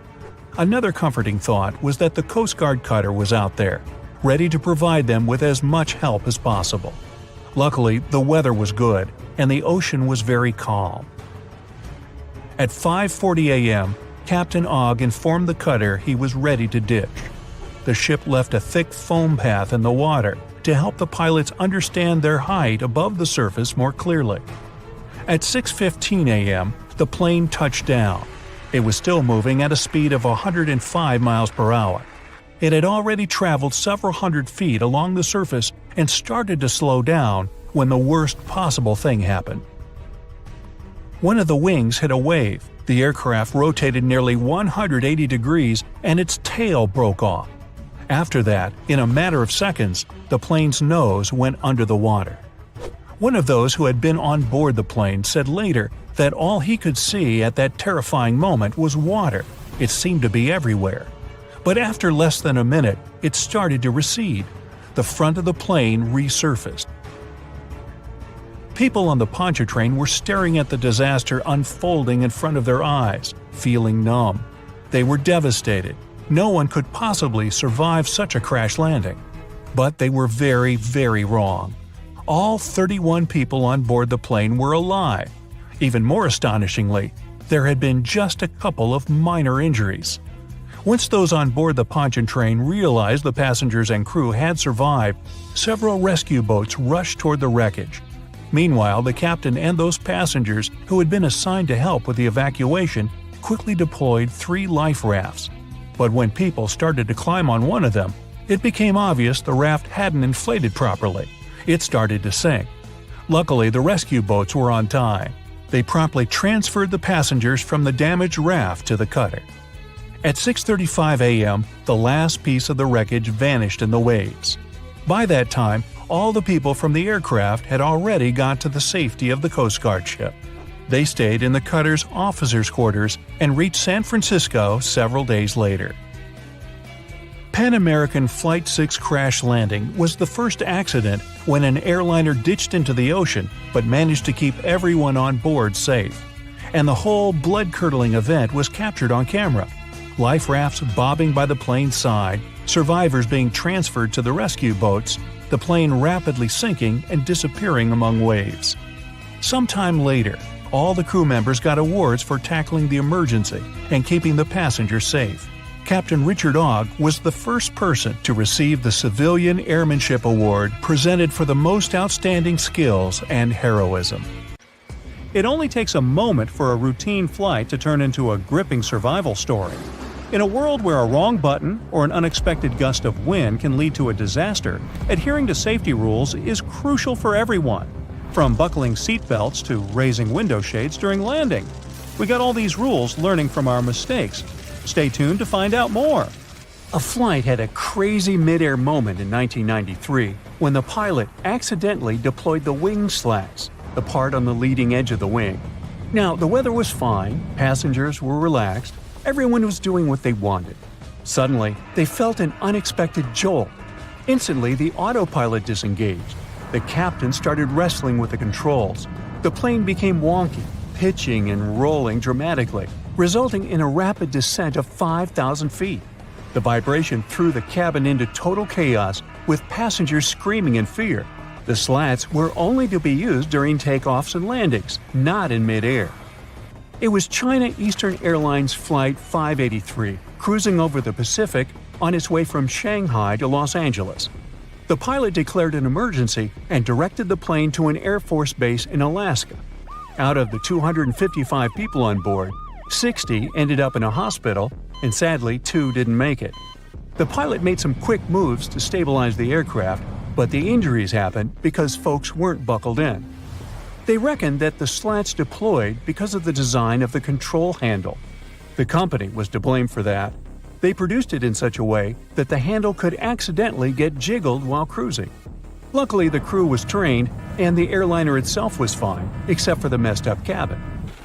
Speaker 4: Another comforting thought was that the Coast Guard cutter was out there, ready to provide them with as much help as possible. Luckily, the weather was good, and the ocean was very calm. At 5:40 a.m., Captain Ogg informed the cutter he was ready to ditch. The ship left a thick foam path in the water to help the pilots understand their height above the surface more clearly. At 6:15 a.m., the plane touched down. It was still moving at a speed of 105 miles per hour. It had already traveled several hundred feet along the surface and started to slow down when the worst possible thing happened. One of the wings hit a wave. The aircraft rotated nearly 180 degrees and its tail broke off. After that, in a matter of seconds, the plane's nose went under the water. One of those who had been on board the plane said later that all he could see at that terrifying moment was water. It seemed to be everywhere. But after less than a minute, it started to recede. The front of the plane resurfaced. People on the Pontchartrain were staring at the disaster unfolding in front of their eyes, feeling numb. They were devastated. No one could possibly survive such a crash landing. But they were very, very wrong. All 31 people on board the plane were alive. Even more astonishingly, there had been just a couple of minor injuries. Once those on board the Pontchartrain realized the passengers and crew had survived, several rescue boats rushed toward the wreckage. Meanwhile, the captain and those passengers who had been assigned to help with the evacuation quickly deployed 3 life rafts. But when people started to climb on one of them, it became obvious the raft hadn't inflated properly. It started to sink. Luckily, the rescue boats were on time. They promptly transferred the passengers from the damaged raft to the cutter. At 6:35 a.m., the last piece of the wreckage vanished in the waves. By that time, all the people from the aircraft had already got to the safety of the Coast Guard ship. They stayed in the cutter's officers' quarters and reached San Francisco several days later. Pan American Flight 6 crash landing was the first accident when an airliner ditched into the ocean but managed to keep everyone on board safe. And the whole blood-curdling event was captured on camera. Life rafts bobbing by the plane's side, survivors being transferred to the rescue boats, the plane rapidly sinking and disappearing among waves. Sometime later, all the crew members got awards for tackling the emergency and keeping the passengers safe. Captain Richard Ogg was the first person to receive the Civilian Airmanship Award presented for the most outstanding skills and heroism. It only takes a moment for a routine flight to turn into a gripping survival story. In a world where a wrong button or an unexpected gust of wind can lead to a disaster, adhering to safety rules is crucial for everyone. From buckling seatbelts to raising window shades during landing. We got all these rules learning from our mistakes. Stay tuned to find out more. A flight had a crazy mid-air moment in 1993 when the pilot accidentally deployed the wing slats, the part on the leading edge of the wing. Now, the weather was fine, passengers were relaxed, everyone was doing what they wanted. Suddenly, they felt an unexpected jolt. Instantly, the autopilot disengaged. The captain started wrestling with the controls. The plane became wonky, pitching and rolling dramatically, resulting in a rapid descent of 5,000 feet. The vibration threw the cabin into total chaos, with passengers screaming in fear. The slats were only to be used during takeoffs and landings, not in midair. It was China Eastern Airlines Flight 583, cruising over the Pacific on its way from Shanghai to Los Angeles. The pilot declared an emergency and directed the plane to an Air Force base in Alaska. Out of the 255 people on board, 60 ended up in a hospital, and sadly, 2 didn't make it. The pilot made some quick moves to stabilize the aircraft, but the injuries happened because folks weren't buckled in. They reckoned that the slats deployed because of the design of the control handle. The company was to blame for that. They produced it in such a way that the handle could accidentally get jiggled while cruising. Luckily, the crew was trained, and the airliner itself was fine, except for the messed-up cabin.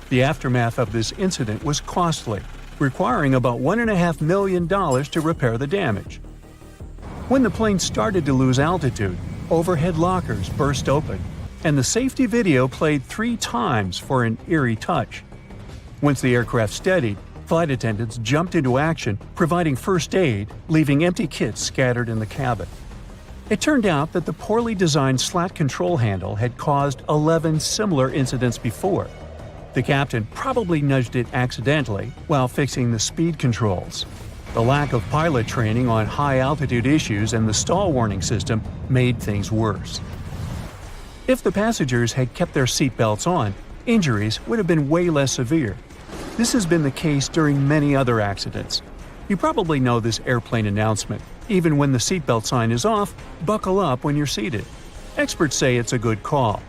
Speaker 4: The aftermath of this incident was costly, requiring about $1.5 million to repair the damage. When the plane started to lose altitude, overhead lockers burst open, and the safety video played 3 times for an eerie touch. Once the aircraft steadied, flight attendants jumped into action, providing first aid, leaving empty kits scattered in the cabin. It turned out that the poorly designed slat control handle had caused 11 similar incidents before. The captain probably nudged it accidentally while fixing the speed controls. The lack of pilot training on high-altitude issues and the stall warning system made things worse. If the passengers had kept their seatbelts on, injuries would have been way less severe. This has been the case during many other accidents. You probably know this airplane announcement. Even when the seatbelt sign is off, buckle up when you're seated. Experts say it's a good call.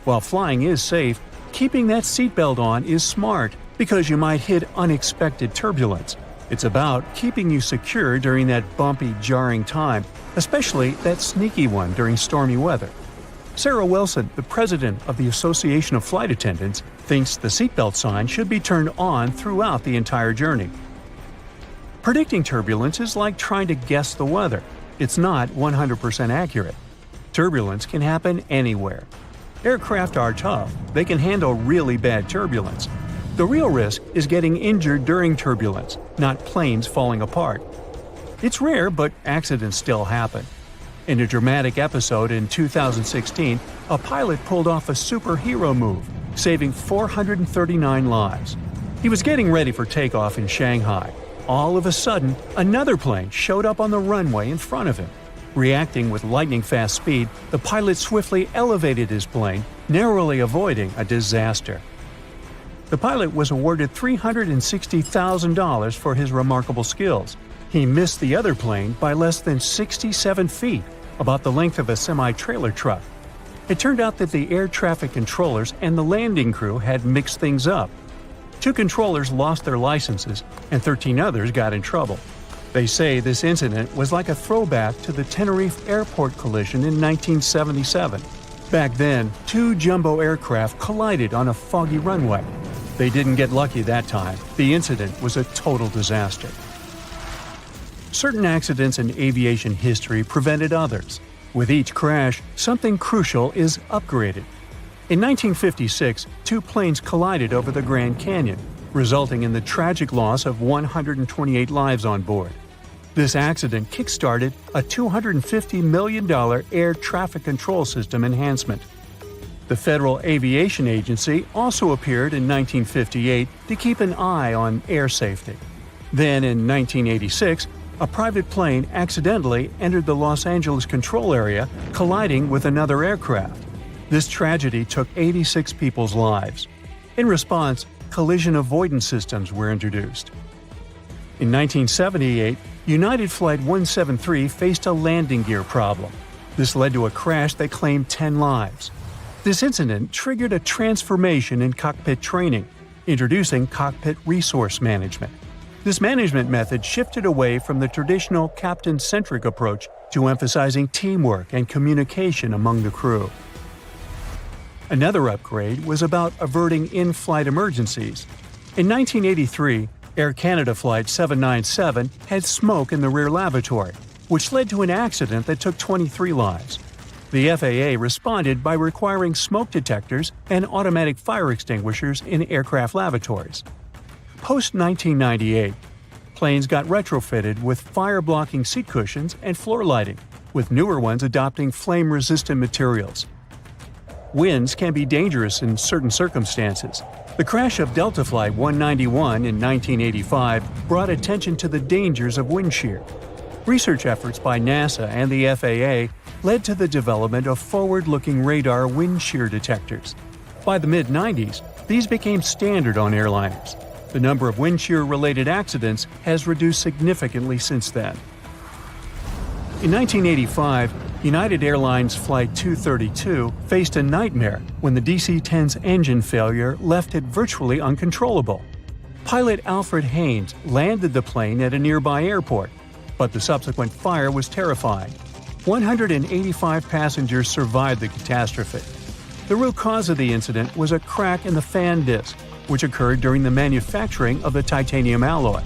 Speaker 4: While flying is safe, keeping that seatbelt on is smart because you might hit unexpected turbulence. It's about keeping you secure during that bumpy, jarring time, especially that sneaky one during stormy weather. Sarah Wilson, the president of the Association of Flight Attendants, thinks the seatbelt sign should be turned on throughout the entire journey. Predicting turbulence is like trying to guess the weather. It's not 100% accurate. Turbulence can happen anywhere. Aircraft are tough. They can handle really bad turbulence. The real risk is getting injured during turbulence, not planes falling apart. It's rare, but accidents still happen. In a dramatic episode in 2016, a pilot pulled off a superhero move, saving 439 lives. He was getting ready for takeoff in Shanghai. All of a sudden, another plane showed up on the runway in front of him. Reacting with lightning-fast speed, the pilot swiftly elevated his plane, narrowly avoiding a disaster. The pilot was awarded $360,000 for his remarkable skills. He missed the other plane by less than 67 feet, about the length of a semi-trailer truck. It turned out that the air traffic controllers and the landing crew had mixed things up. 2 controllers lost their licenses, and 13 others got in trouble. They say this incident was like a throwback to the Tenerife airport collision in 1977. Back then, 2 jumbo aircraft collided on a foggy runway. They didn't get lucky that time. The incident was a total disaster. Certain accidents in aviation history prevented others. With each crash, something crucial is upgraded. In 1956, 2 planes collided over the Grand Canyon, resulting in the tragic loss of 128 lives on board. This accident kick-started a $250 million air traffic control system enhancement. The Federal Aviation Agency also appeared in 1958 to keep an eye on air safety. Then, in 1986, a private plane accidentally entered the Los Angeles control area, colliding with another aircraft. This tragedy took 86 people's lives. In response, collision avoidance systems were introduced. In 1978, United Flight 173 faced a landing gear problem. This led to a crash that claimed 10 lives. This incident triggered a transformation in cockpit training, introducing cockpit resource management. This management method shifted away from the traditional captain-centric approach to emphasizing teamwork and communication among the crew. Another upgrade was about averting in-flight emergencies. In 1983, Air Canada Flight 797 had smoke in the rear lavatory, which led to an accident that took 23 lives. The FAA responded by requiring smoke detectors and automatic fire extinguishers in aircraft lavatories. Post-1998, planes got retrofitted with fire-blocking seat cushions and floor lighting, with newer ones adopting flame-resistant materials. Winds can be dangerous in certain circumstances. The crash of Delta Flight 191 in 1985 brought attention to the dangers of wind shear. Research efforts by NASA and the FAA led to the development of forward-looking radar wind shear detectors. By the mid-90s, these became standard on airliners. The number of wind shear-related accidents has reduced significantly since then. In 1985, United Airlines Flight 232 faced a nightmare when the DC-10's engine failure left it virtually uncontrollable. Pilot Alfred Haynes landed the plane at a nearby airport, but the subsequent fire was terrifying. 185 passengers survived the catastrophe. The root cause of the incident was a crack in the fan disc, which occurred during the manufacturing of the titanium alloy.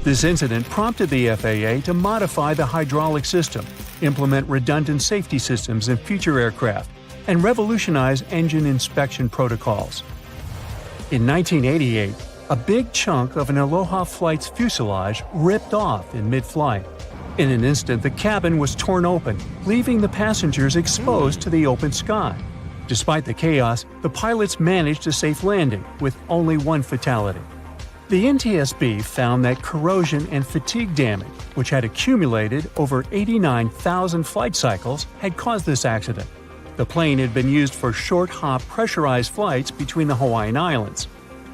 Speaker 4: This incident prompted the FAA to modify the hydraulic system, implement redundant safety systems in future aircraft, and revolutionize engine inspection protocols. In 1988, a big chunk of an Aloha flight's fuselage ripped off in mid-flight. In an instant, the cabin was torn open, leaving the passengers exposed to the open sky. Despite the chaos, the pilots managed a safe landing, with only one fatality. The NTSB found that corrosion and fatigue damage, which had accumulated over 89,000 flight cycles, had caused this accident. The plane had been used for short-hop pressurized flights between the Hawaiian Islands.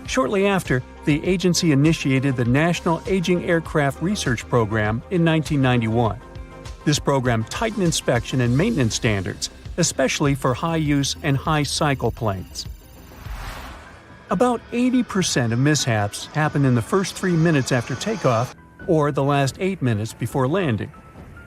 Speaker 4: Shortly after, the agency initiated the National Aging Aircraft Research Program in 1991. This program tightened inspection and maintenance standards, especially for high-use and high-cycle planes. About 80% of mishaps happen in the first 3 minutes after takeoff or the last 8 minutes before landing.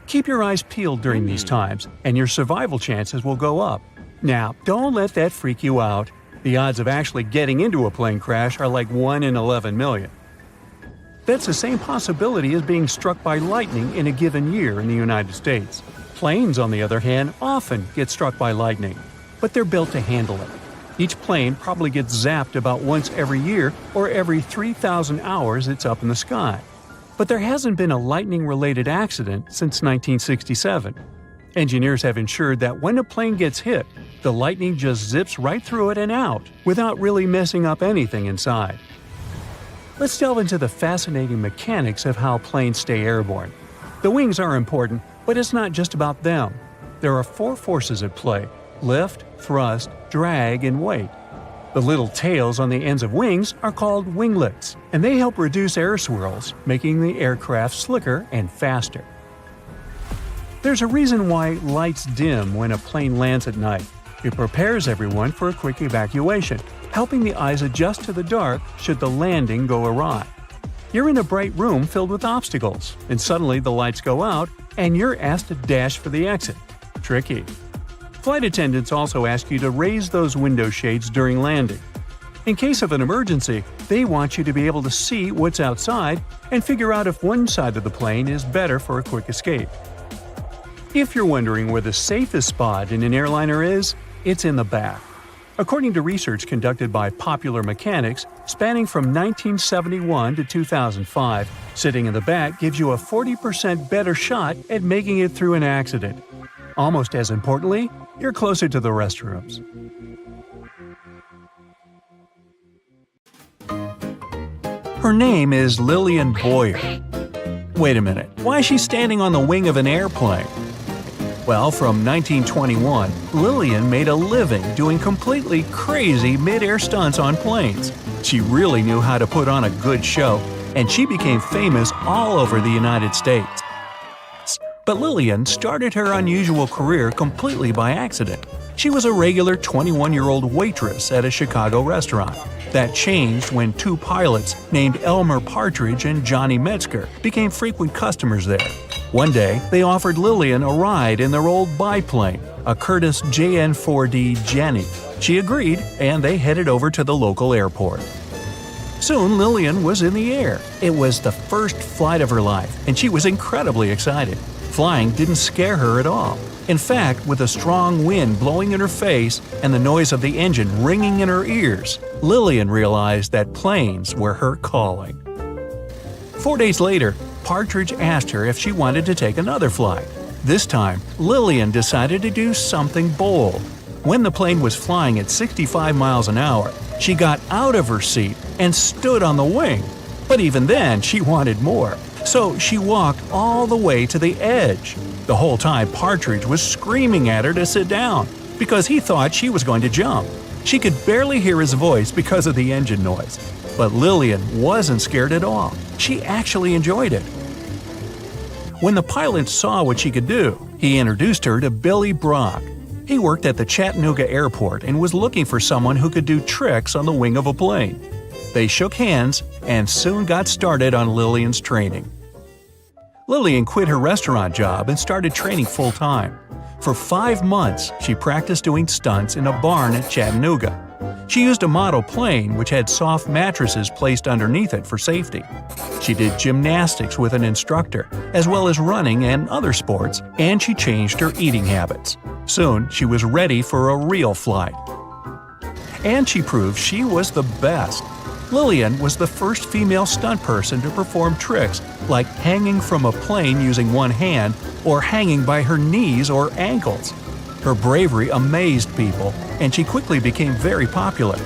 Speaker 4: Keep your eyes peeled during these times, and your survival chances will go up. Now, don't let that freak you out. The odds of actually getting into a plane crash are like 1 in 11 million. That's the same possibility as being struck by lightning in a given year in the United States. Planes, on the other hand, often get struck by lightning, but they're built to handle it. Each plane probably gets zapped about once every year or every 3,000 hours it's up in the sky. But there hasn't been a lightning-related accident since 1967. Engineers have ensured that when a plane gets hit, the lightning just zips right through it and out, without really messing up anything inside. Let's delve into the fascinating mechanics of how planes stay airborne. The wings are important, but it's not just about them. There are 4 forces at play: lift, thrust, drag, and weight. The little tails on the ends of wings are called winglets, and they help reduce air swirls, making the aircraft slicker and faster. There's a reason why lights dim when a plane lands at night. It prepares everyone for a quick evacuation, helping the eyes adjust to the dark should the landing go awry. You're in a bright room filled with obstacles, and suddenly the lights go out and you're asked to dash for the exit. Tricky. Flight attendants also ask you to raise those window shades during landing. In case of an emergency, they want you to be able to see what's outside and figure out if one side of the plane is better for a quick escape. If you're wondering where the safest spot in an airliner is, it's in the back. According to research conducted by Popular Mechanics, spanning from 1971 to 2005, sitting in the back gives you a 40% better shot at making it through an accident. Almost as importantly, you're closer to the restrooms. Her name is Lillian Boyer. Wait a minute, why is she standing on the wing of an airplane? Well, from 1921, Lillian made a living doing completely crazy mid-air stunts on planes. She really knew how to put on a good show, and she became famous all over the United States. But Lillian started her unusual career completely by accident. She was a regular 21-year-old waitress at a Chicago restaurant. That changed when two pilots named Elmer Partridge and Johnny Metzger became frequent customers there. One day, they offered Lillian a ride in their old biplane, a Curtiss JN-4D Jenny. She agreed, and they headed over to the local airport. Soon, Lillian was in the air. It was the first flight of her life, and she was incredibly excited. Flying didn't scare her at all. In fact, with a strong wind blowing in her face and the noise of the engine ringing in her ears, Lillian realized that planes were her calling. 4 days later, Partridge asked her if she wanted to take another flight. This time, Lillian decided to do something bold. When the plane was flying at 65 miles an hour, she got out of her seat and stood on the wing. But even then, she wanted more. So she walked all the way to the edge. The whole time, Partridge was screaming at her to sit down because he thought she was going to jump. She could barely hear his voice because of the engine noise. But Lillian wasn't scared at all. She actually enjoyed it. When the pilot saw what she could do, he introduced her to Billy Brock. He worked at the Chattanooga airport and was looking for someone who could do tricks on the wing of a plane. They shook hands and soon got started on Lillian's training. Lillian quit her restaurant job and started training full-time. For 5 months, she practiced doing stunts in a barn at Chattanooga. She used a model plane which had soft mattresses placed underneath it for safety. She did gymnastics with an instructor, as well as running and other sports, and she changed her eating habits. Soon, she was ready for a real flight. And she proved she was the best. Lillian was the first female stunt person to perform tricks like hanging from a plane using one hand or hanging by her knees or ankles. Her bravery amazed people, and she quickly became very popular.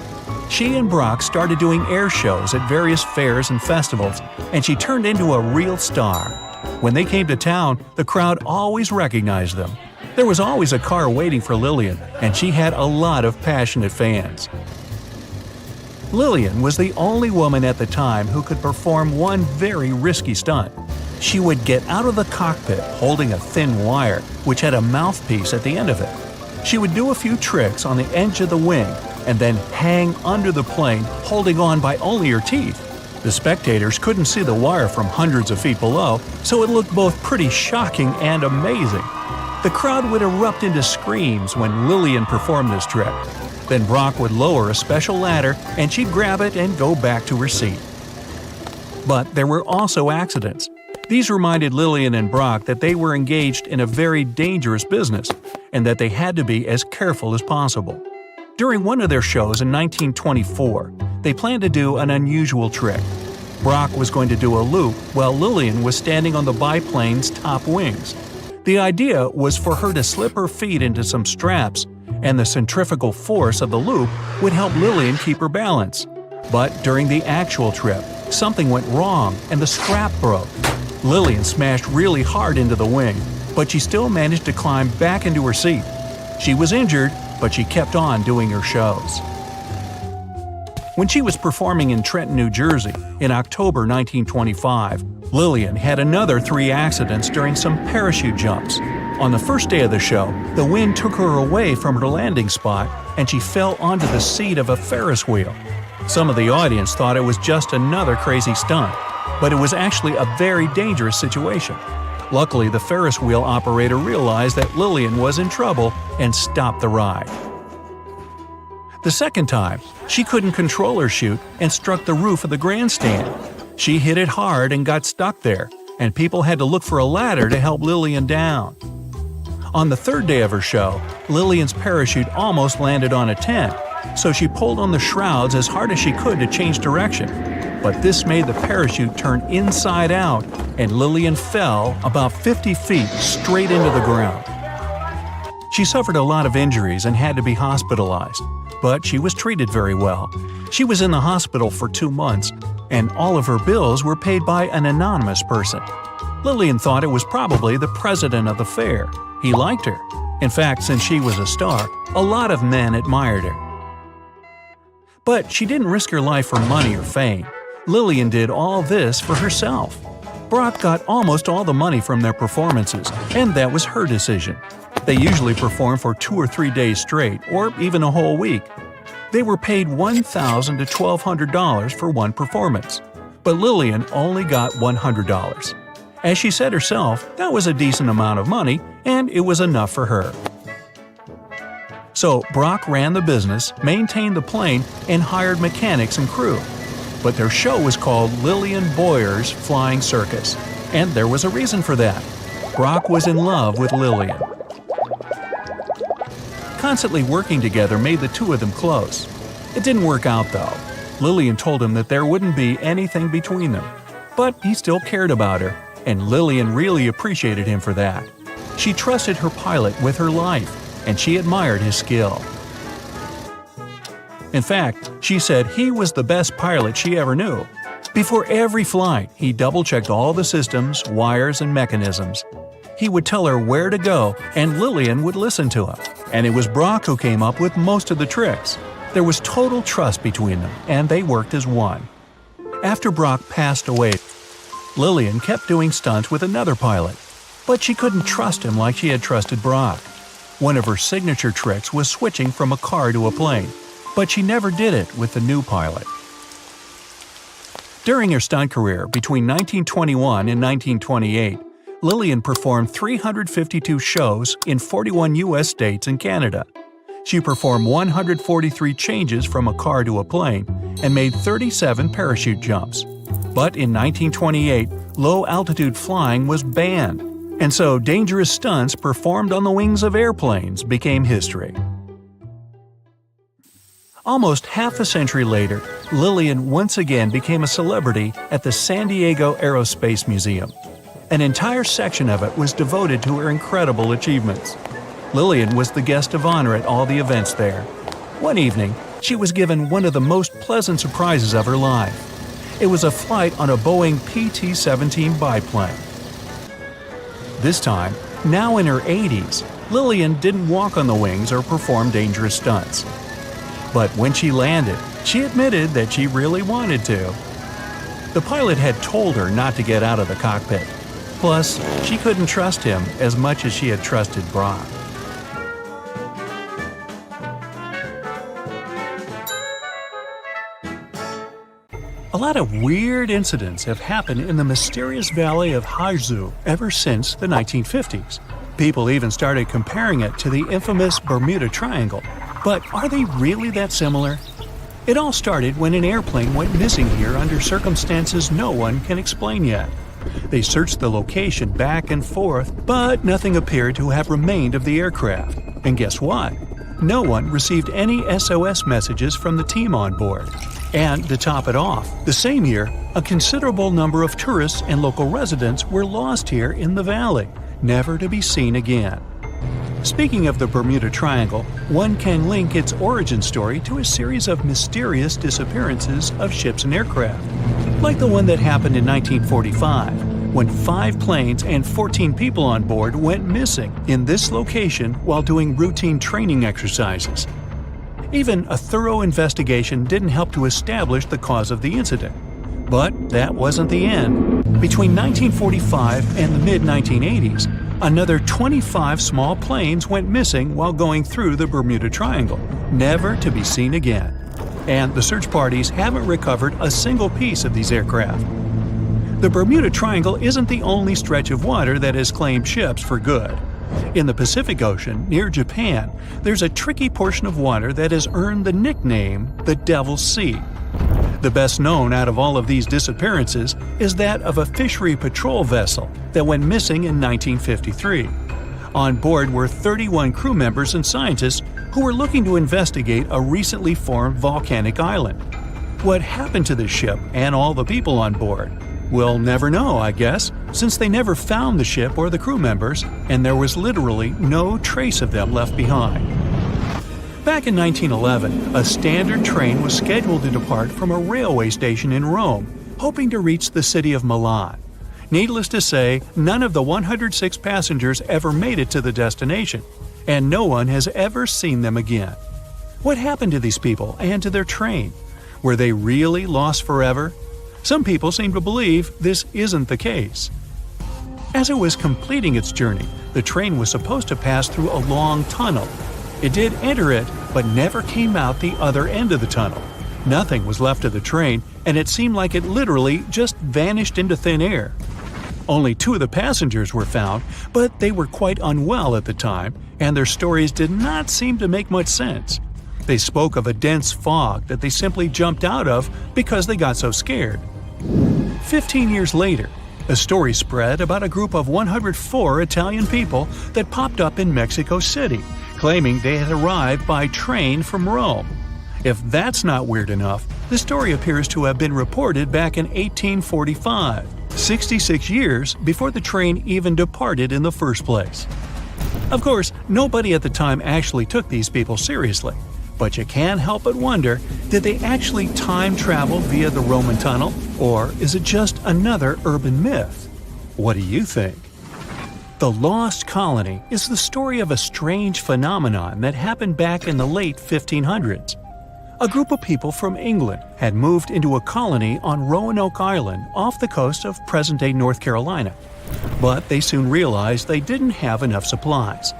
Speaker 4: She and Brock started doing air shows at various fairs and festivals, and she turned into a real star. When they came to town, the crowd always recognized them. There was always a car waiting for Lillian, and she had a lot of passionate fans. Lillian was the only woman at the time who could perform one very risky stunt. She would get out of the cockpit holding a thin wire, which had a mouthpiece at the end of it. She would do a few tricks on the edge of the wing and then hang under the plane, holding on by only her teeth. The spectators couldn't see the wire from hundreds of feet below, so it looked both pretty shocking and amazing. The crowd would erupt into screams when Lillian performed this trick. Then Brock would lower a special ladder and she'd grab it and go back to her seat. But there were also accidents. These reminded Lillian and Brock that they were engaged in a very dangerous business and that they had to be as careful as possible. During one of their shows in 1924, they planned to do an unusual trick. Brock was going to do a loop while Lillian was standing on the biplane's top wings. The idea was for her to slip her feet into some straps, and the centrifugal force of the loop would help Lillian keep her balance. But during the actual trip, something went wrong and the strap broke. Lillian smashed really hard into the wing, but she still managed to climb back into her seat. She was injured, but she kept on doing her shows. When she was performing in Trenton, New Jersey, in October 1925, Lillian had another 3 accidents during some parachute jumps. On the first day of the show, the wind took her away from her landing spot and she fell onto the seat of a Ferris wheel. Some of the audience thought it was just another crazy stunt, but it was actually a very dangerous situation. Luckily, the Ferris wheel operator realized that Lillian was in trouble and stopped the ride. The second time, she couldn't control her chute and struck the roof of the grandstand. She hit it hard and got stuck there, and people had to look for a ladder to help Lillian down. On the third day of her show, Lillian's parachute almost landed on a tent, so she pulled on the shrouds as hard as she could to change direction. But this made the parachute turn inside out, and Lillian fell about 50 feet straight into the ground. She suffered a lot of injuries and had to be hospitalized, but she was treated very well. She was in the hospital for 2 months, and all of her bills were paid by an anonymous person. Lillian thought it was probably the president of the fair. He liked her. In fact, since she was a star, a lot of men admired her. But she didn't risk her life for money or fame. Lillian did all this for herself. Brock got almost all the money from their performances, and that was her decision. They usually perform for 2 or 3 days straight, or even a whole week. They were paid $1,000 to $1,200 for one performance, but Lillian only got $100. As she said herself, that was a decent amount of money, and it was enough for her. So Brock ran the business, maintained the plane, and hired mechanics and crew. But their show was called Lillian Boyer's Flying Circus, and there was a reason for that. Brock was in love with Lillian. Constantly working together made the two of them close. It didn't work out though. Lillian told him that there wouldn't be anything between them. But he still cared about her, and Lillian really appreciated him for that. She trusted her pilot with her life, and she admired his skill. In fact, she said he was the best pilot she ever knew. Before every flight, he double-checked all the systems, wires, and mechanisms. He would tell her where to go, and Lillian would listen to him. And it was Brock who came up with most of the tricks. There was total trust between them, and they worked as one. After Brock passed away, Lillian kept doing stunts with another pilot, but she couldn't trust him like she had trusted Brock. One of her signature tricks was switching from a car to a plane, but she never did it with the new pilot. During her stunt career between 1921 and 1928, Lillian performed 352 shows in 41 U.S. states and Canada. She performed 143 changes from a car to a plane and made 37 parachute jumps. But in 1928, low-altitude flying was banned, and so dangerous stunts performed on the wings of airplanes became history. Almost half a century later, Lillian once again became a celebrity at the San Diego Aerospace Museum. An entire section of it was devoted to her incredible achievements. Lillian was the guest of honor at all the events there. One evening, she was given one of the most pleasant surprises of her life. It was a flight on a Boeing PT-17 biplane. This time, now in her 80s, Lillian didn't walk on the wings or perform dangerous stunts. But when she landed, she admitted that she really wanted to. The pilot had told her not to get out of the cockpit. Plus, she couldn't trust him as much as she had trusted Brock. A lot of weird incidents have happened in the mysterious valley of Hudson ever since the 1950s. People even started comparing it to the infamous Bermuda Triangle. But are they really that similar? It all started when an airplane went missing here under circumstances no one can explain yet. They searched the location back and forth, but nothing appeared to have remained of the aircraft. And guess what? No one received any SOS messages from the team on board. And to top it off, the same year, a considerable number of tourists and local residents were lost here in the valley, never to be seen again. Speaking of the Bermuda Triangle, one can link its origin story to a series of mysterious disappearances of ships and aircraft, like the one that happened in 1945, when 5 planes and 14 people on board went missing in this location while doing routine training exercises. Even a thorough investigation didn't help to establish the cause of the incident. But that wasn't the end. Between 1945 and the mid-1980s, another 25 small planes went missing while going through the Bermuda Triangle, never to be seen again. And the search parties haven't recovered a single piece of these aircraft. The Bermuda Triangle isn't the only stretch of water that has claimed ships for good. In the Pacific Ocean, near Japan, there's a tricky portion of water that has earned the nickname the Devil's Sea. The best known out of all of these disappearances is that of a fishery patrol vessel that went missing in 1953. On board were 31 crew members and scientists who were looking to investigate a recently formed volcanic island. What happened to the ship and all the people on board? We'll never know, I guess, since they never found the ship or the crew members, and there was literally no trace of them left behind. Back in 1911, a standard train was scheduled to depart from a railway station in Rome hoping to reach the city of Milan. Needless to say, none of the 106 passengers ever made it to the destination, and no one has ever seen them again. What happened to these people and to their train? Were they really lost forever? Some people seem to believe this isn't the case. As it was completing its journey, the train was supposed to pass through a long tunnel. It did enter it, but never came out the other end of the tunnel. Nothing was left of the train, and it seemed like it literally just vanished into thin air. Only 2 of the passengers were found, but they were quite unwell at the time, and their stories did not seem to make much sense. They spoke of a dense fog that they simply jumped out of because they got so scared. 15 years later, a story spread about a group of 104 Italian people that popped up in Mexico City, claiming they had arrived by train from Rome. If that's not weird enough, the story appears to have been reported back in 1845, 66 years before the train even departed in the first place. Of course, nobody at the time actually took these people seriously, but you can't help but wonder, did they actually time travel via the Roman tunnel, or is it just another urban myth? What do you think? The Lost Colony is the story of a strange phenomenon that happened back in the late 1500s. A group of people from England had moved into a colony on Roanoke Island off the coast of present-day North Carolina. But they soon realized they didn't have enough supplies.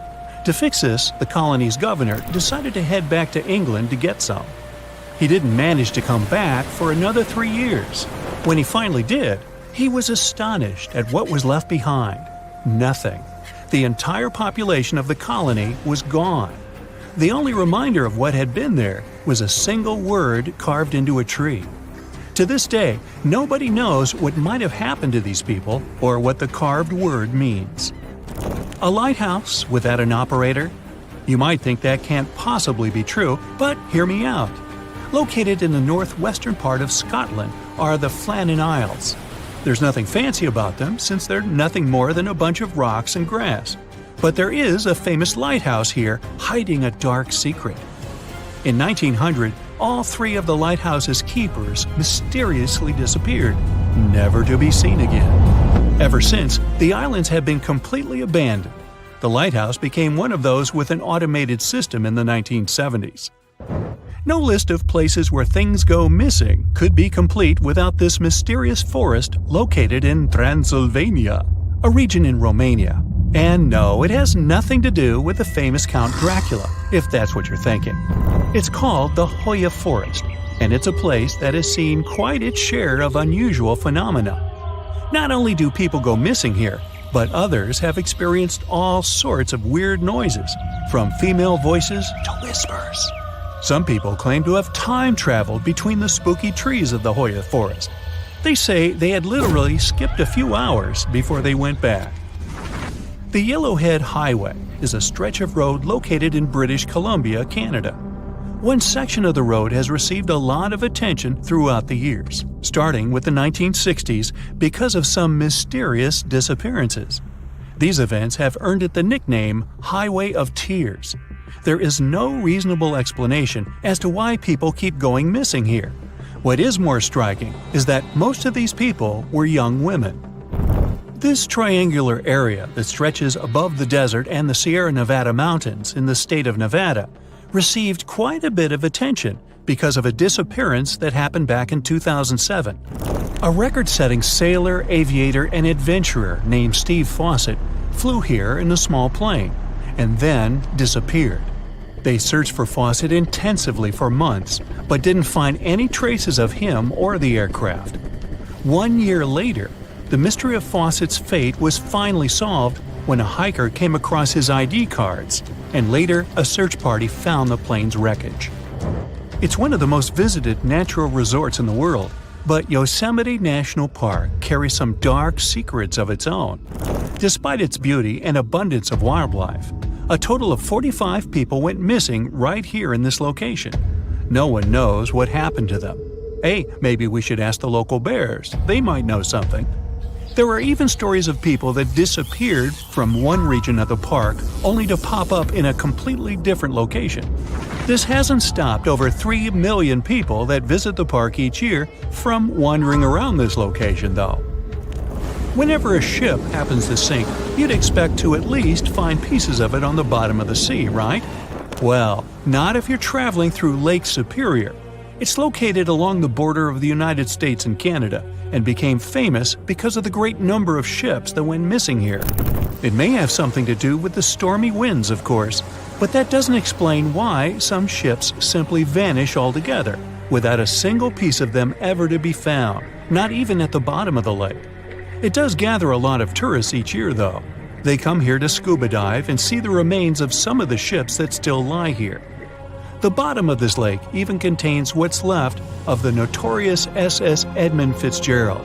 Speaker 4: To fix this, the colony's governor decided to head back to England to get some. He didn't manage to come back for another 3 years. When he finally did, he was astonished at what was left behind. Nothing. The entire population of the colony was gone. The only reminder of what had been there was a single word carved into a tree. To this day, nobody knows what might have happened to these people or what the carved word means. A lighthouse without an operator? You might think that can't possibly be true, but hear me out. Located in the northwestern part of Scotland are the Flannan Isles. There's nothing fancy about them since they're nothing more than a bunch of rocks and grass. But there is a famous lighthouse here hiding a dark secret. In 1900, all 3 of the lighthouse's keepers mysteriously disappeared, never to be seen again. Ever since, the islands have been completely abandoned. The lighthouse became one of those with an automated system in the 1970s. No list of places where things go missing could be complete without this mysterious forest located in Transylvania, a region in Romania. And no, it has nothing to do with the famous Count Dracula, if that's what you're thinking. It's called the Hoya Forest, and it's a place that has seen quite its share of unusual phenomena. Not only do people go missing here, but others have experienced all sorts of weird noises, from female voices to whispers. Some people claim to have time traveled between the spooky trees of the Hoya Forest. They say they had literally skipped a few hours before they went back. The Yellowhead Highway is a stretch of road located in British Columbia, Canada. One section of the road has received a lot of attention throughout the years, starting with the 1960s because of some mysterious disappearances. These events have earned it the nickname Highway of Tears. There is no reasonable explanation as to why people keep going missing here. What is more striking is that most of these people were young women. This triangular area that stretches above the desert and the Sierra Nevada mountains in the state of Nevada received quite a bit of attention because of a disappearance that happened back in 2007. A record-setting sailor, aviator, and adventurer named Steve Fawcett flew here in a small plane and then disappeared. They searched for Fawcett intensively for months, but didn't find any traces of him or the aircraft. 1 year later, the mystery of Fawcett's fate was finally solved when a hiker came across his ID cards, and later a search party found the plane's wreckage. It's one of the most visited natural resorts in the world, but Yosemite National Park carries some dark secrets of its own. Despite its beauty and abundance of wildlife, a total of 45 people went missing right here in this location. No one knows what happened to them. Hey, maybe we should ask the local bears. They might know something. There are even stories of people that disappeared from one region of the park only to pop up in a completely different location. This hasn't stopped over 3 million people that visit the park each year from wandering around this location, though. Whenever a ship happens to sink, you'd expect to at least find pieces of it on the bottom of the sea, right? Well, not if you're traveling through Lake Superior. It's located along the border of the United States and Canada, and became famous because of the great number of ships that went missing here. It may have something to do with the stormy winds, of course, but that doesn't explain why some ships simply vanish altogether, without a single piece of them ever to be found, not even at the bottom of the lake. It does gather a lot of tourists each year, though. They come here to scuba dive and see the remains of some of the ships that still lie here. The bottom of this lake even contains what's left of the notorious SS Edmund Fitzgerald.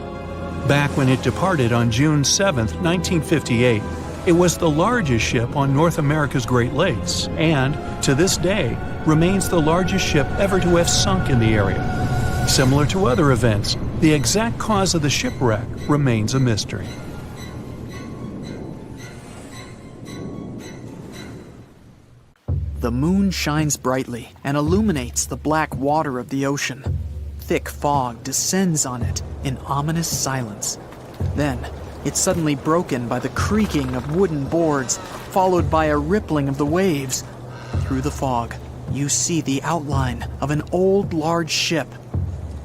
Speaker 4: Back when it departed on June 7, 1958, it was the largest ship on North America's Great Lakes and, to this day, remains the largest ship ever to have sunk in the area. Similar to other events, the exact cause of the shipwreck remains a mystery.
Speaker 1: The moon shines brightly and illuminates the black water of the ocean. Thick fog descends on it in ominous silence. Then, it's suddenly broken by the creaking of wooden boards, followed by a rippling of the waves. Through the fog, you see the outline of an old, large ship.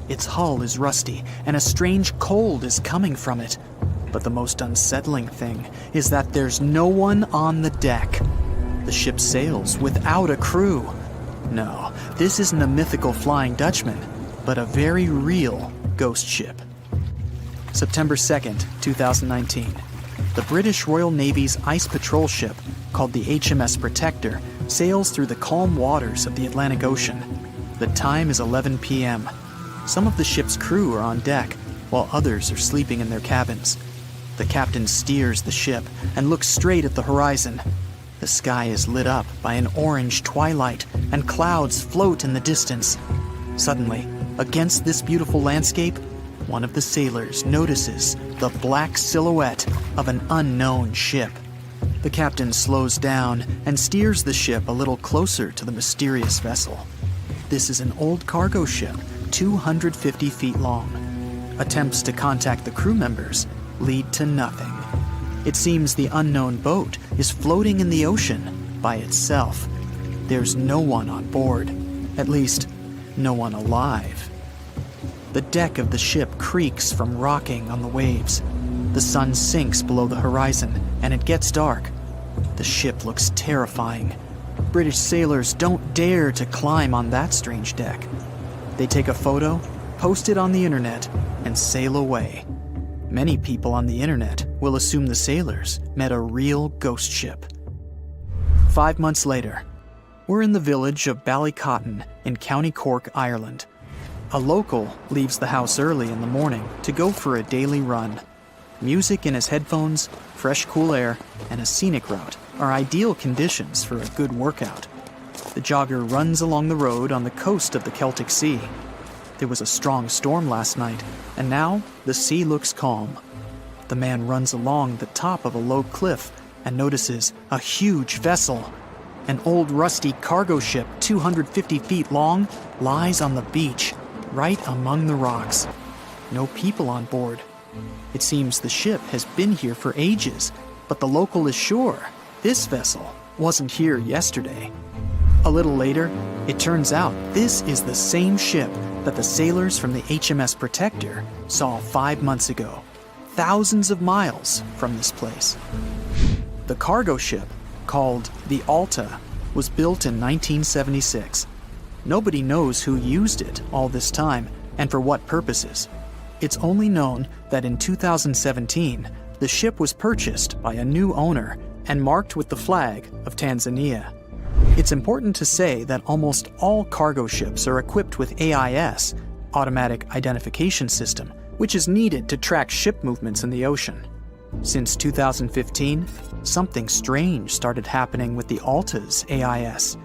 Speaker 1: Its hull is rusty, and a strange cold is coming from it. But the most unsettling thing is that there's no one on the deck. The ship sails without a crew. No, this isn't a mythical Flying Dutchman, but a very real ghost ship. September 2nd, 2019. The British Royal Navy's ice patrol ship, called the HMS Protector, sails through the calm waters of the Atlantic Ocean. The time is 11 p.m. Some of the ship's crew are on deck, while others are sleeping in their cabins. The captain steers the ship and looks straight at the horizon. The sky is lit up by an orange twilight, and clouds float in the distance. Suddenly, against this beautiful landscape, one of the sailors notices the black silhouette of an unknown ship. The captain slows down and steers the ship a little closer to the mysterious vessel. This is an old cargo ship, 250 feet long. Attempts to contact the crew members lead to nothing. It seems the unknown boat is floating in the ocean by itself. There's no one on board, at least, no one alive. The deck of the ship creaks from rocking on the waves. The sun sinks below the horizon, and it gets dark. The ship looks terrifying. British sailors don't dare to climb on that strange deck. They take a photo, post it on the internet, and sail away. Many people on the internet will assume the sailors met a real ghost ship. 5 months later, we're in the village of Ballycotton in County Cork, Ireland. A local leaves the house early in the morning to go for a daily run. Music in his headphones, fresh cool air, and a scenic route are ideal conditions for a good workout. The jogger runs along the road on the coast of the Celtic Sea. There was a strong storm last night, and now the sea looks calm. The man runs along the top of a low cliff and notices a huge vessel. An old rusty cargo ship 250 feet long lies on the beach, right among the rocks. No people on board. It seems the ship has been here for ages, but the local is sure this vessel wasn't here yesterday. A little later, it turns out this is the same ship that the sailors from the HMS Protector saw 5 months ago, thousands of miles from this place. The cargo ship, called the Alta, was built in 1976. Nobody knows who used it all this time and for what purposes. It's only known that in 2017, the ship was purchased by a new owner and marked with the flag of Tanzania. It's important to say that almost all cargo ships are equipped with AIS, Automatic Identification System, which is needed to track ship movements in the ocean. Since 2015, something strange started happening with the Alta's AIS.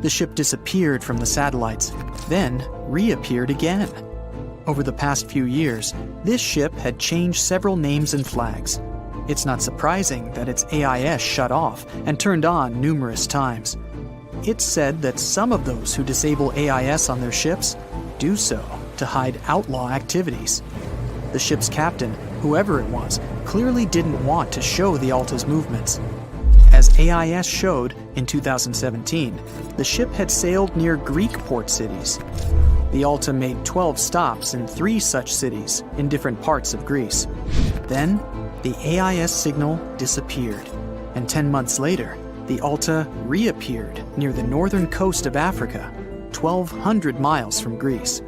Speaker 1: The ship disappeared from the satellites, then reappeared again. Over the past few years, this ship had changed several names and flags. It's not surprising that its AIS shut off and turned on numerous times. It's said that some of those who disable AIS on their ships do so to hide outlaw activities. The ship's captain, whoever it was, clearly didn't want to show the Alta's movements. As AIS showed in 2017, the ship had sailed near Greek port cities. The Alta made 12 stops in 3 such cities in different parts of Greece. Then, the AIS signal disappeared, and 10 months later, the Alta reappeared near the northern coast of Africa, 1,200 miles from Greece.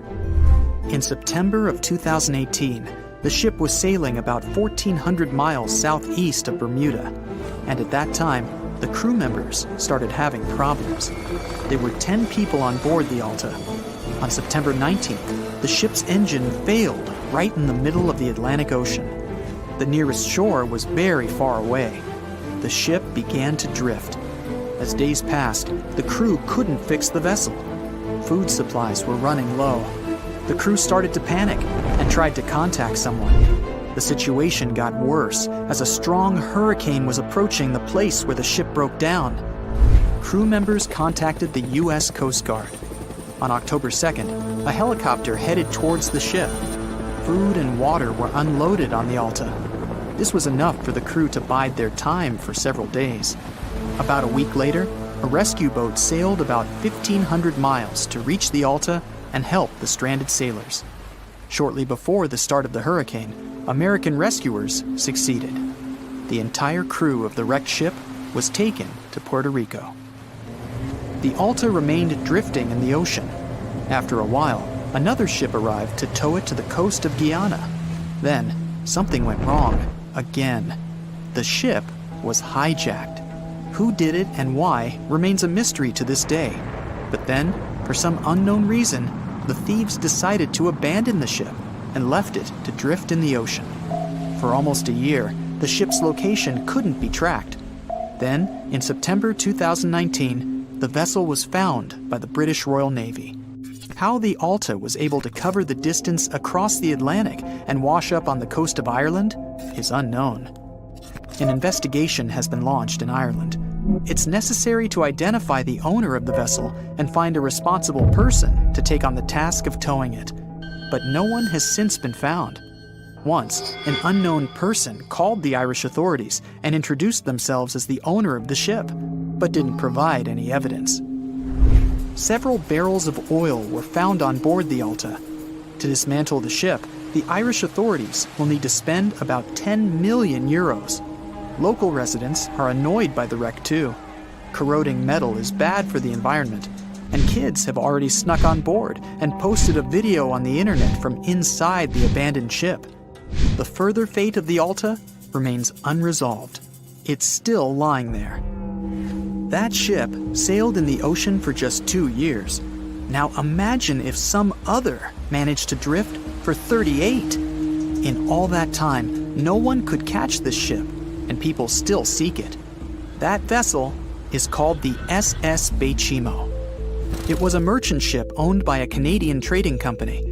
Speaker 1: In September of 2018, the ship was sailing about 1,400 miles southeast of Bermuda, and at that time, the crew members started having problems. There were 10 people on board the Alta. On September 19th, the ship's engine failed right in the middle of the Atlantic Ocean. The nearest shore was very far away. The ship began to drift. As days passed, the crew couldn't fix the vessel. Food supplies were running low. The crew started to panic and tried to contact someone. The situation got worse as a strong hurricane was approaching the place where the ship broke down. Crew members contacted the U.S. Coast Guard. On October 2nd, a helicopter headed towards the ship. Food and water were unloaded on the Alta. This was enough for the crew to bide their time for several days. About a week later, a rescue boat sailed about 1,500 miles to reach the Alta and help the stranded sailors. Shortly before the start of the hurricane, American rescuers succeeded. The entire crew of the wrecked ship was taken to Puerto Rico. The Alta remained drifting in the ocean. After a while, another ship arrived to tow it to the coast of Guyana. Then, something went wrong again. The ship was hijacked. Who did it and why remains a mystery to this day. But then, for some unknown reason, the thieves decided to abandon the ship and left it to drift in the ocean. For almost a year, the ship's location couldn't be tracked. Then, in September 2019, the vessel was found by the British Royal Navy. How the Alta was able to cover the distance across the Atlantic and wash up on the coast of Ireland is unknown. An investigation has been launched in Ireland. It's necessary to identify the owner of the vessel and find a responsible person to take on the task of towing it. But no one has since been found. Once, an unknown person called the Irish authorities and introduced themselves as the owner of the ship, but didn't provide any evidence. Several barrels of oil were found on board the Alta. To dismantle the ship, the Irish authorities will need to spend about 10 million euros. Local residents are annoyed by the wreck too. Corroding metal is bad for the environment, and kids have already snuck on board and posted a video on the internet from inside the abandoned ship. The further fate of the Alta remains unresolved. It's still lying there. That ship sailed in the ocean for just 2 years. Now imagine if some other managed to drift for 38. In all that time, no one could catch this ship, and people still seek it. That vessel is called the SS Bechimo. It was a merchant ship owned by a Canadian trading company.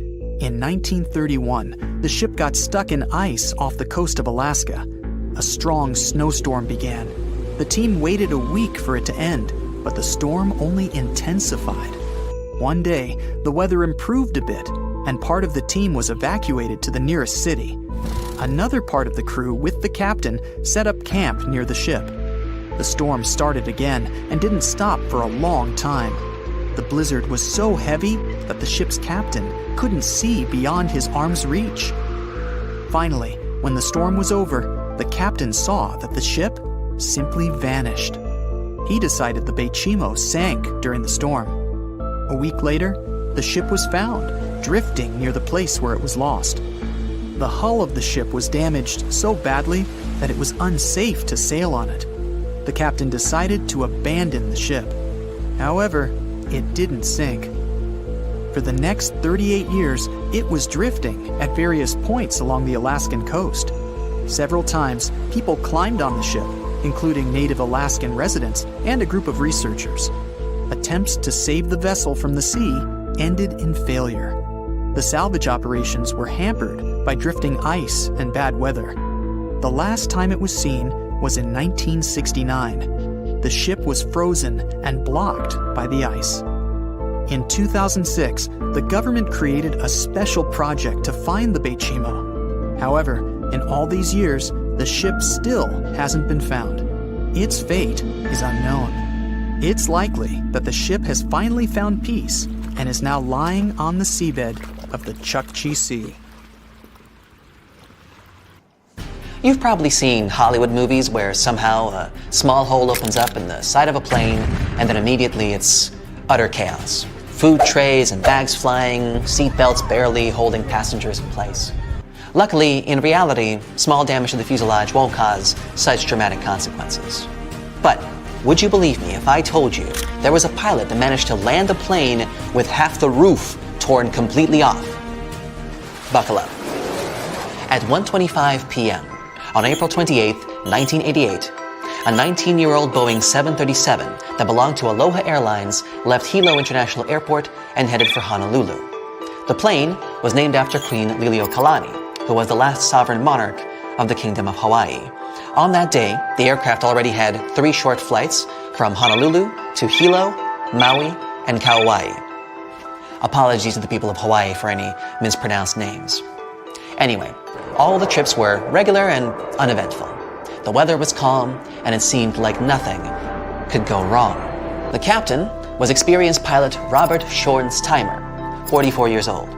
Speaker 1: In 1931, the ship got stuck in ice off the coast of Alaska. A strong snowstorm began. The team waited a week for it to end, but the storm only intensified. One day, the weather improved a bit, and part of the team was evacuated to the nearest city. Another part of the crew, with the captain, set up camp near the ship. The storm started again and didn't stop for a long time. The blizzard was so heavy that the ship's captain couldn't see beyond his arm's reach. Finally, when the storm was over, the captain saw that the ship simply vanished. He decided the Bechimo sank during the storm. A week later, the ship was found, drifting near the place where it was lost. The hull of the ship was damaged so badly that it was unsafe to sail on it. The captain decided to abandon the ship. However, it didn't sink. For the next 38 years, it was drifting at various points along the Alaskan coast. Several times, people climbed on the ship, including native Alaskan residents and a group of researchers. Attempts to save the vessel from the sea ended in failure. The salvage operations were hampered by drifting ice and bad weather. The last time it was seen was in 1969. The ship was frozen and blocked by the ice. In 2006, the government created a special project to find the Bechimo. However, in all these years, the ship still hasn't been found. Its fate is unknown. It's likely that the ship has finally found peace and is now lying on the seabed of the Chukchi Sea.
Speaker 7: You've probably seen Hollywood movies where somehow a small hole opens up in the side of a plane and then immediately it's utter chaos. Food trays and bags flying, seatbelts barely holding passengers in place. Luckily, in reality, small damage to the fuselage won't cause such dramatic consequences. But would you believe me if I told you there was a pilot that managed to land a plane with half the roof torn completely off? Buckle up. At 1:25 p.m. on April 28, 1988, a 19-year-old Boeing 737 that belonged to Aloha Airlines left Hilo International Airport and headed for Honolulu. The plane was named after Queen Liliuokalani, who was the last sovereign monarch of the Kingdom of Hawaii. On that day, the aircraft already had 3 short flights from Honolulu to Hilo, Maui, and Kauai. Apologies to the people of Hawaii for any mispronounced names. Anyway, all the trips were regular and uneventful. The weather was calm, and it seemed like nothing could go wrong. The captain was experienced pilot Robert Schornsteimer, 44 years old,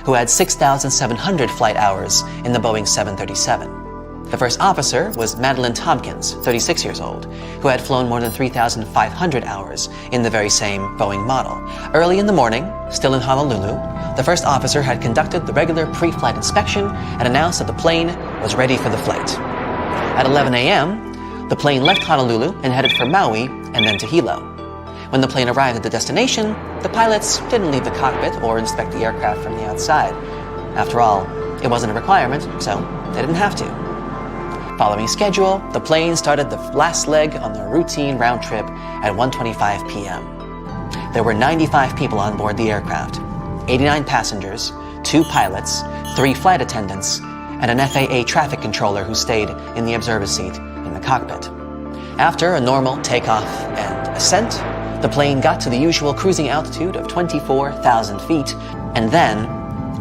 Speaker 7: who had 6,700 flight hours in the Boeing 737. The first officer was Madeline Tompkins, 36 years old, who had flown more than 3,500 hours in the very same Boeing model. Early in the morning, still in Honolulu, the first officer had conducted the regular pre-flight inspection and announced that the plane was ready for the flight. At 11 a.m., the plane left Honolulu and headed for Maui and then to Hilo. When the plane arrived at the destination, the pilots didn't leave the cockpit or inspect the aircraft from the outside. After all, it wasn't a requirement, so they didn't have to. Following schedule, the plane started the last leg on the routine round trip at 1:25 p.m. There were 95 people on board the aircraft, 89 passengers, 2 pilots, 3 flight attendants, and an FAA traffic controller who stayed in the observer seat in the cockpit. After a normal takeoff and ascent, the plane got to the usual cruising altitude of 24,000 feet, and then,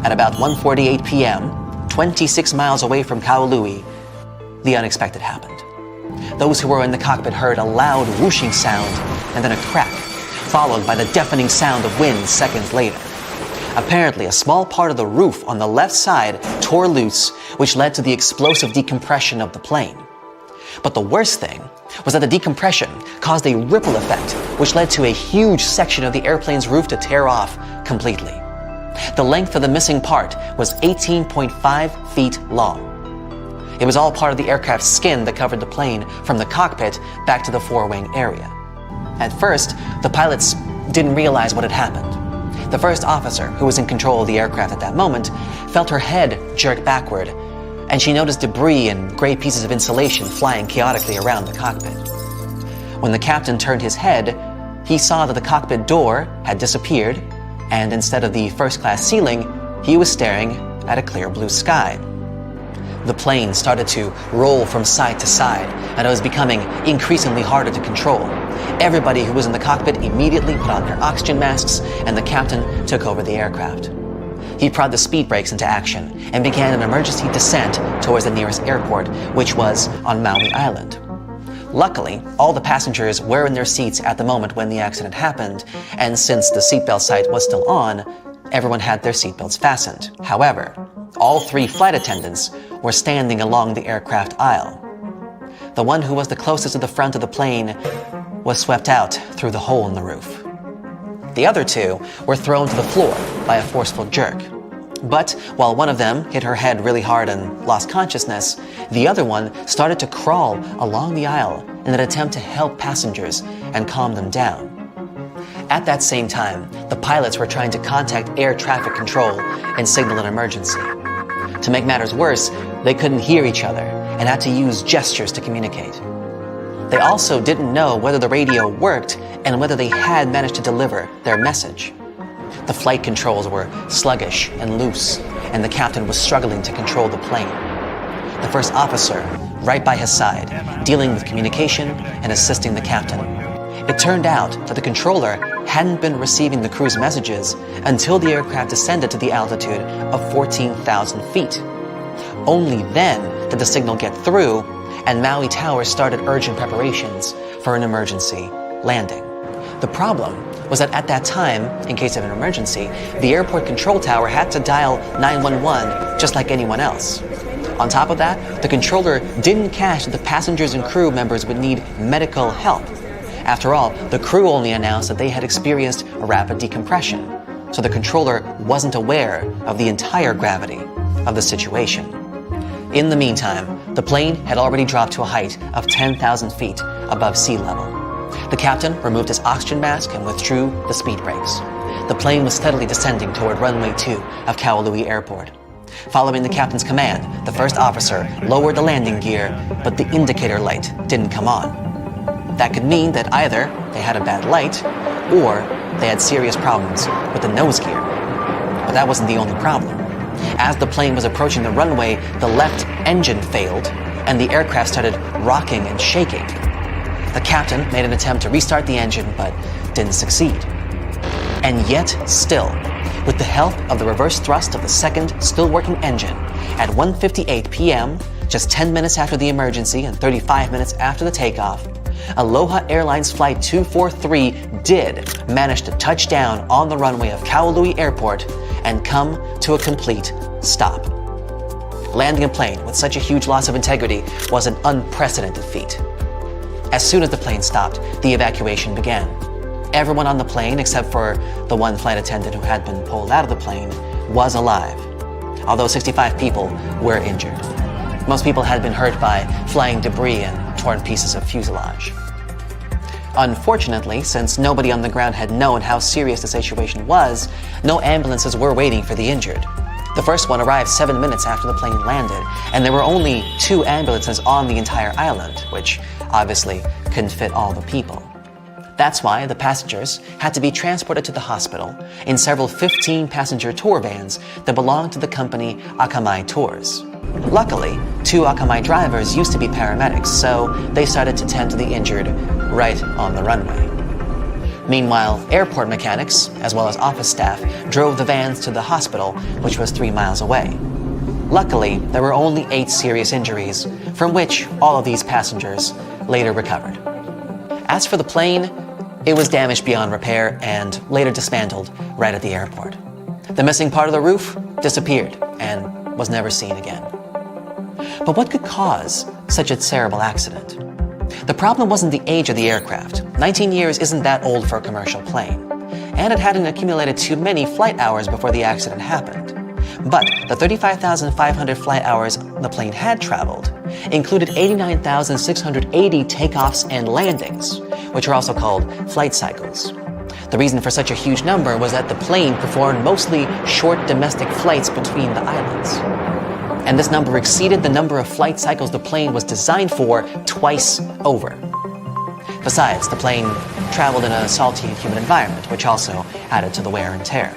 Speaker 7: at about 1:48 p.m., 26 miles away from Kaului, the unexpected happened. Those who were in the cockpit heard a loud whooshing sound and then a crack, followed by the deafening sound of wind seconds later. Apparently, a small part of the roof on the left side tore loose, which led to the explosive decompression of the plane. But the worst thing was that the decompression caused a ripple effect, which led to a huge section of the airplane's roof to tear off completely. The length of the missing part was 18.5 feet long. It was all part of the aircraft's skin that covered the plane from the cockpit back to the forewing area. At first, the pilots didn't realize what had happened. The first officer, who was in control of the aircraft at that moment, felt her head jerk backward, and she noticed debris and gray pieces of insulation flying chaotically around the cockpit. When the captain turned his head, he saw that the cockpit door had disappeared, and instead of the first-class ceiling, he was staring at a clear blue sky. The plane started to roll from side to side, and it was becoming increasingly harder to control. Everybody who was in the cockpit immediately put on their oxygen masks, and the captain took over the aircraft. He prodded the speed brakes into action and began an emergency descent towards the nearest airport, which was on Maui Island. Luckily, all the passengers were in their seats at the moment when the accident happened, and since the seatbelt sight was still on, everyone had their seatbelts fastened. However, all 3 flight attendants were standing along the aircraft aisle. The one who was the closest to the front of the plane was swept out through the hole in the roof. The other 2 were thrown to the floor by a forceful jerk. But while one of them hit her head really hard and lost consciousness, the other one started to crawl along the aisle in an attempt to help passengers and calm them down. At that same time, the pilots were trying to contact air traffic control and signal an emergency. To make matters worse, they couldn't hear each other and had to use gestures to communicate. They also didn't know whether the radio worked and whether they had managed to deliver their message. The flight controls were sluggish and loose, and the captain was struggling to control the plane. The first officer, right by his side, dealing with communication and assisting the captain. It turned out that the controller hadn't been receiving the crew's messages until the aircraft descended to the altitude of 14,000 feet. Only then did the signal get through, and Maui Tower started urgent preparations for an emergency landing. The problem was that at that time, in case of an emergency, the airport control tower had to dial 911 just like anyone else. On top of that, the controller didn't catch that the passengers and crew members would need medical help. After all, the crew only announced that they had experienced a rapid decompression, so the controller wasn't aware of the entire gravity of the situation. In the meantime, the plane had already dropped to a height of 10,000 feet above sea level. The captain removed his oxygen mask and withdrew the speed brakes. The plane was steadily descending toward runway 2 of Kahului Airport. Following the captain's command, the first officer lowered the landing gear, but the indicator light didn't come on. That could mean that either they had a bad light, or they had serious problems with the nose gear. But that wasn't the only problem. As the plane was approaching the runway, the left engine failed, and the aircraft started rocking and shaking. The captain made an attempt to restart the engine, but didn't succeed. And yet, still, with the help of the reverse thrust of the second, still working engine, at 1:58 p.m., just 10 minutes after the emergency and 35 minutes after the takeoff, Aloha Airlines Flight 243 did manage to touch down on the runway of Kahului Airport and come to a complete stop. Landing a plane with such a huge loss of integrity was an unprecedented feat. As soon as the plane stopped, the evacuation began. Everyone on the plane, except for the one flight attendant who had been pulled out of the plane, was alive, although 65 people were injured. Most people had been hurt by flying debris and torn pieces of fuselage. Unfortunately, since nobody on the ground had known how serious the situation was, no ambulances were waiting for the injured. The first one arrived 7 minutes after the plane landed, and there were only 2 ambulances on the entire island, which obviously couldn't fit all the people. That's why the passengers had to be transported to the hospital in several 15-passenger tour vans that belonged to the company Akamai Tours. Luckily, 2 Akamai drivers used to be paramedics, so they started to tend to the injured right on the runway. Meanwhile, airport mechanics, as well as office staff, drove the vans to the hospital, which was 3 miles away. Luckily, there were only 8 serious injuries, from which all of these passengers later recovered. As for the plane, it was damaged beyond repair and later dismantled right at the airport. The missing part of the roof disappeared and was never seen again. But what could cause such a terrible accident? The problem wasn't the age of the aircraft. 19 years isn't that old for a commercial plane, and it hadn't accumulated too many flight hours before the accident happened. But the 35,500 flight hours the plane had traveled included 89,680 takeoffs and landings, which are also called flight cycles. The reason for such a huge number was that the plane performed mostly short domestic flights between the islands. And this number exceeded the number of flight cycles the plane was designed for twice over. Besides, the plane traveled in a salty and humid environment, which also added to the wear and tear.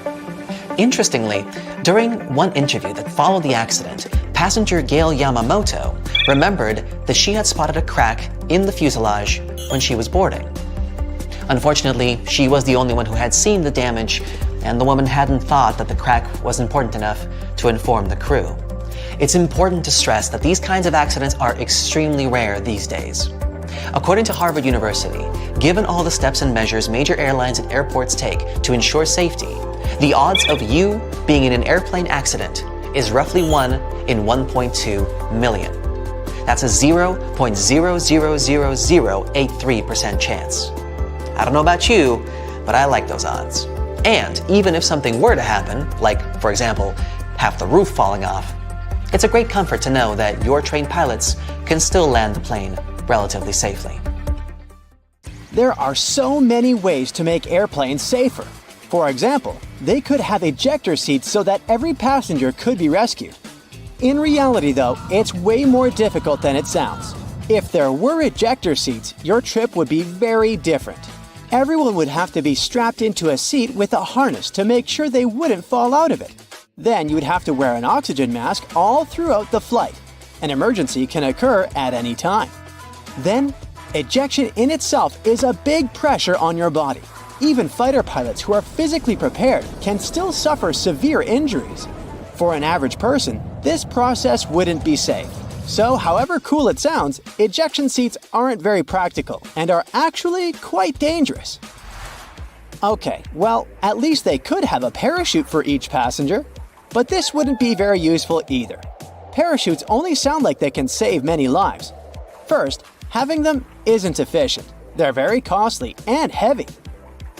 Speaker 7: Interestingly, during one interview that followed the accident, passenger Gail Yamamoto remembered that she had spotted a crack in the fuselage when she was boarding. Unfortunately, she was the only one who had seen the damage, and the woman hadn't thought that the crack was important enough to inform the crew. It's important to stress that these kinds of accidents are extremely rare these days. According to Harvard University, given all the steps and measures major airlines and airports take to ensure safety, the odds of you being in an airplane accident is roughly 1 in 1.2 million. That's a 0.0000083% chance. I don't know about you, but I like those odds. And even if something were to happen, like, for example, half the roof falling off, it's a great comfort to know that your trained pilots can still land the plane relatively safely.
Speaker 6: There are so many ways to make airplanes safer. For example, they could have ejector seats so that every passenger could be rescued. In reality, though, it's way more difficult than it sounds. If there were ejector seats, your trip would be very different. Everyone would have to be strapped into a seat with a harness to make sure they wouldn't fall out of it. Then you would have to wear an oxygen mask all throughout the flight. An emergency can occur at any time. Then, ejection in itself is a big pressure on your body. Even fighter pilots who are physically prepared can still suffer severe injuries. For an average person, this process wouldn't be safe. So, however cool it sounds, ejection seats aren't very practical and are actually quite dangerous. Okay, well, at least they could have a parachute for each passenger, but this wouldn't be very useful either. Parachutes only sound like they can save many lives. First, having them isn't efficient. They're very costly and heavy.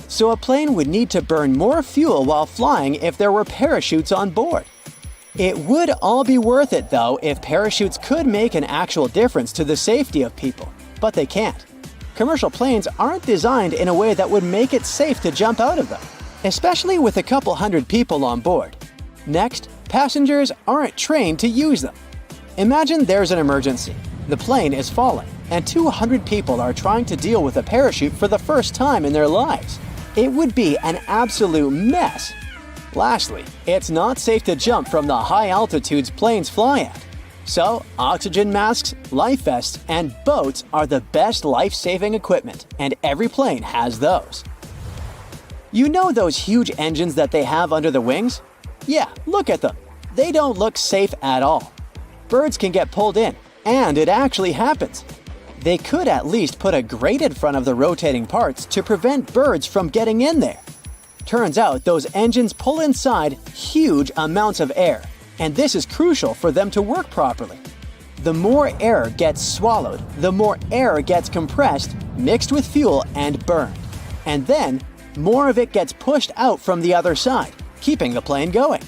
Speaker 6: So a plane would need to burn more fuel while flying if there were parachutes on board. It would all be worth it though if parachutes could make an actual difference to the safety of people, but they can't. Commercial planes aren't designed in a way that would make it safe to jump out of them, especially with a couple hundred people on board. Next, passengers aren't trained to use them. Imagine there's an emergency. The plane is falling, and 200 people are trying to deal with a parachute for the first time in their lives. It would be an absolute mess. Lastly, it's not safe to jump from the high altitudes planes fly at. So, oxygen masks, life vests, and boats are the best life-saving equipment, and every plane has those. You know those huge engines that they have under the wings? Yeah, look at them. They don't look safe at all. Birds can get pulled in, and it actually happens. They could at least put a grate in front of the rotating parts to prevent birds from getting in there. Turns out those engines pull inside huge amounts of air, and this is crucial for them to work properly. The more air gets swallowed, the more air gets compressed, mixed with fuel, and burned. And then, more of it gets pushed out from the other side, keeping the plane going.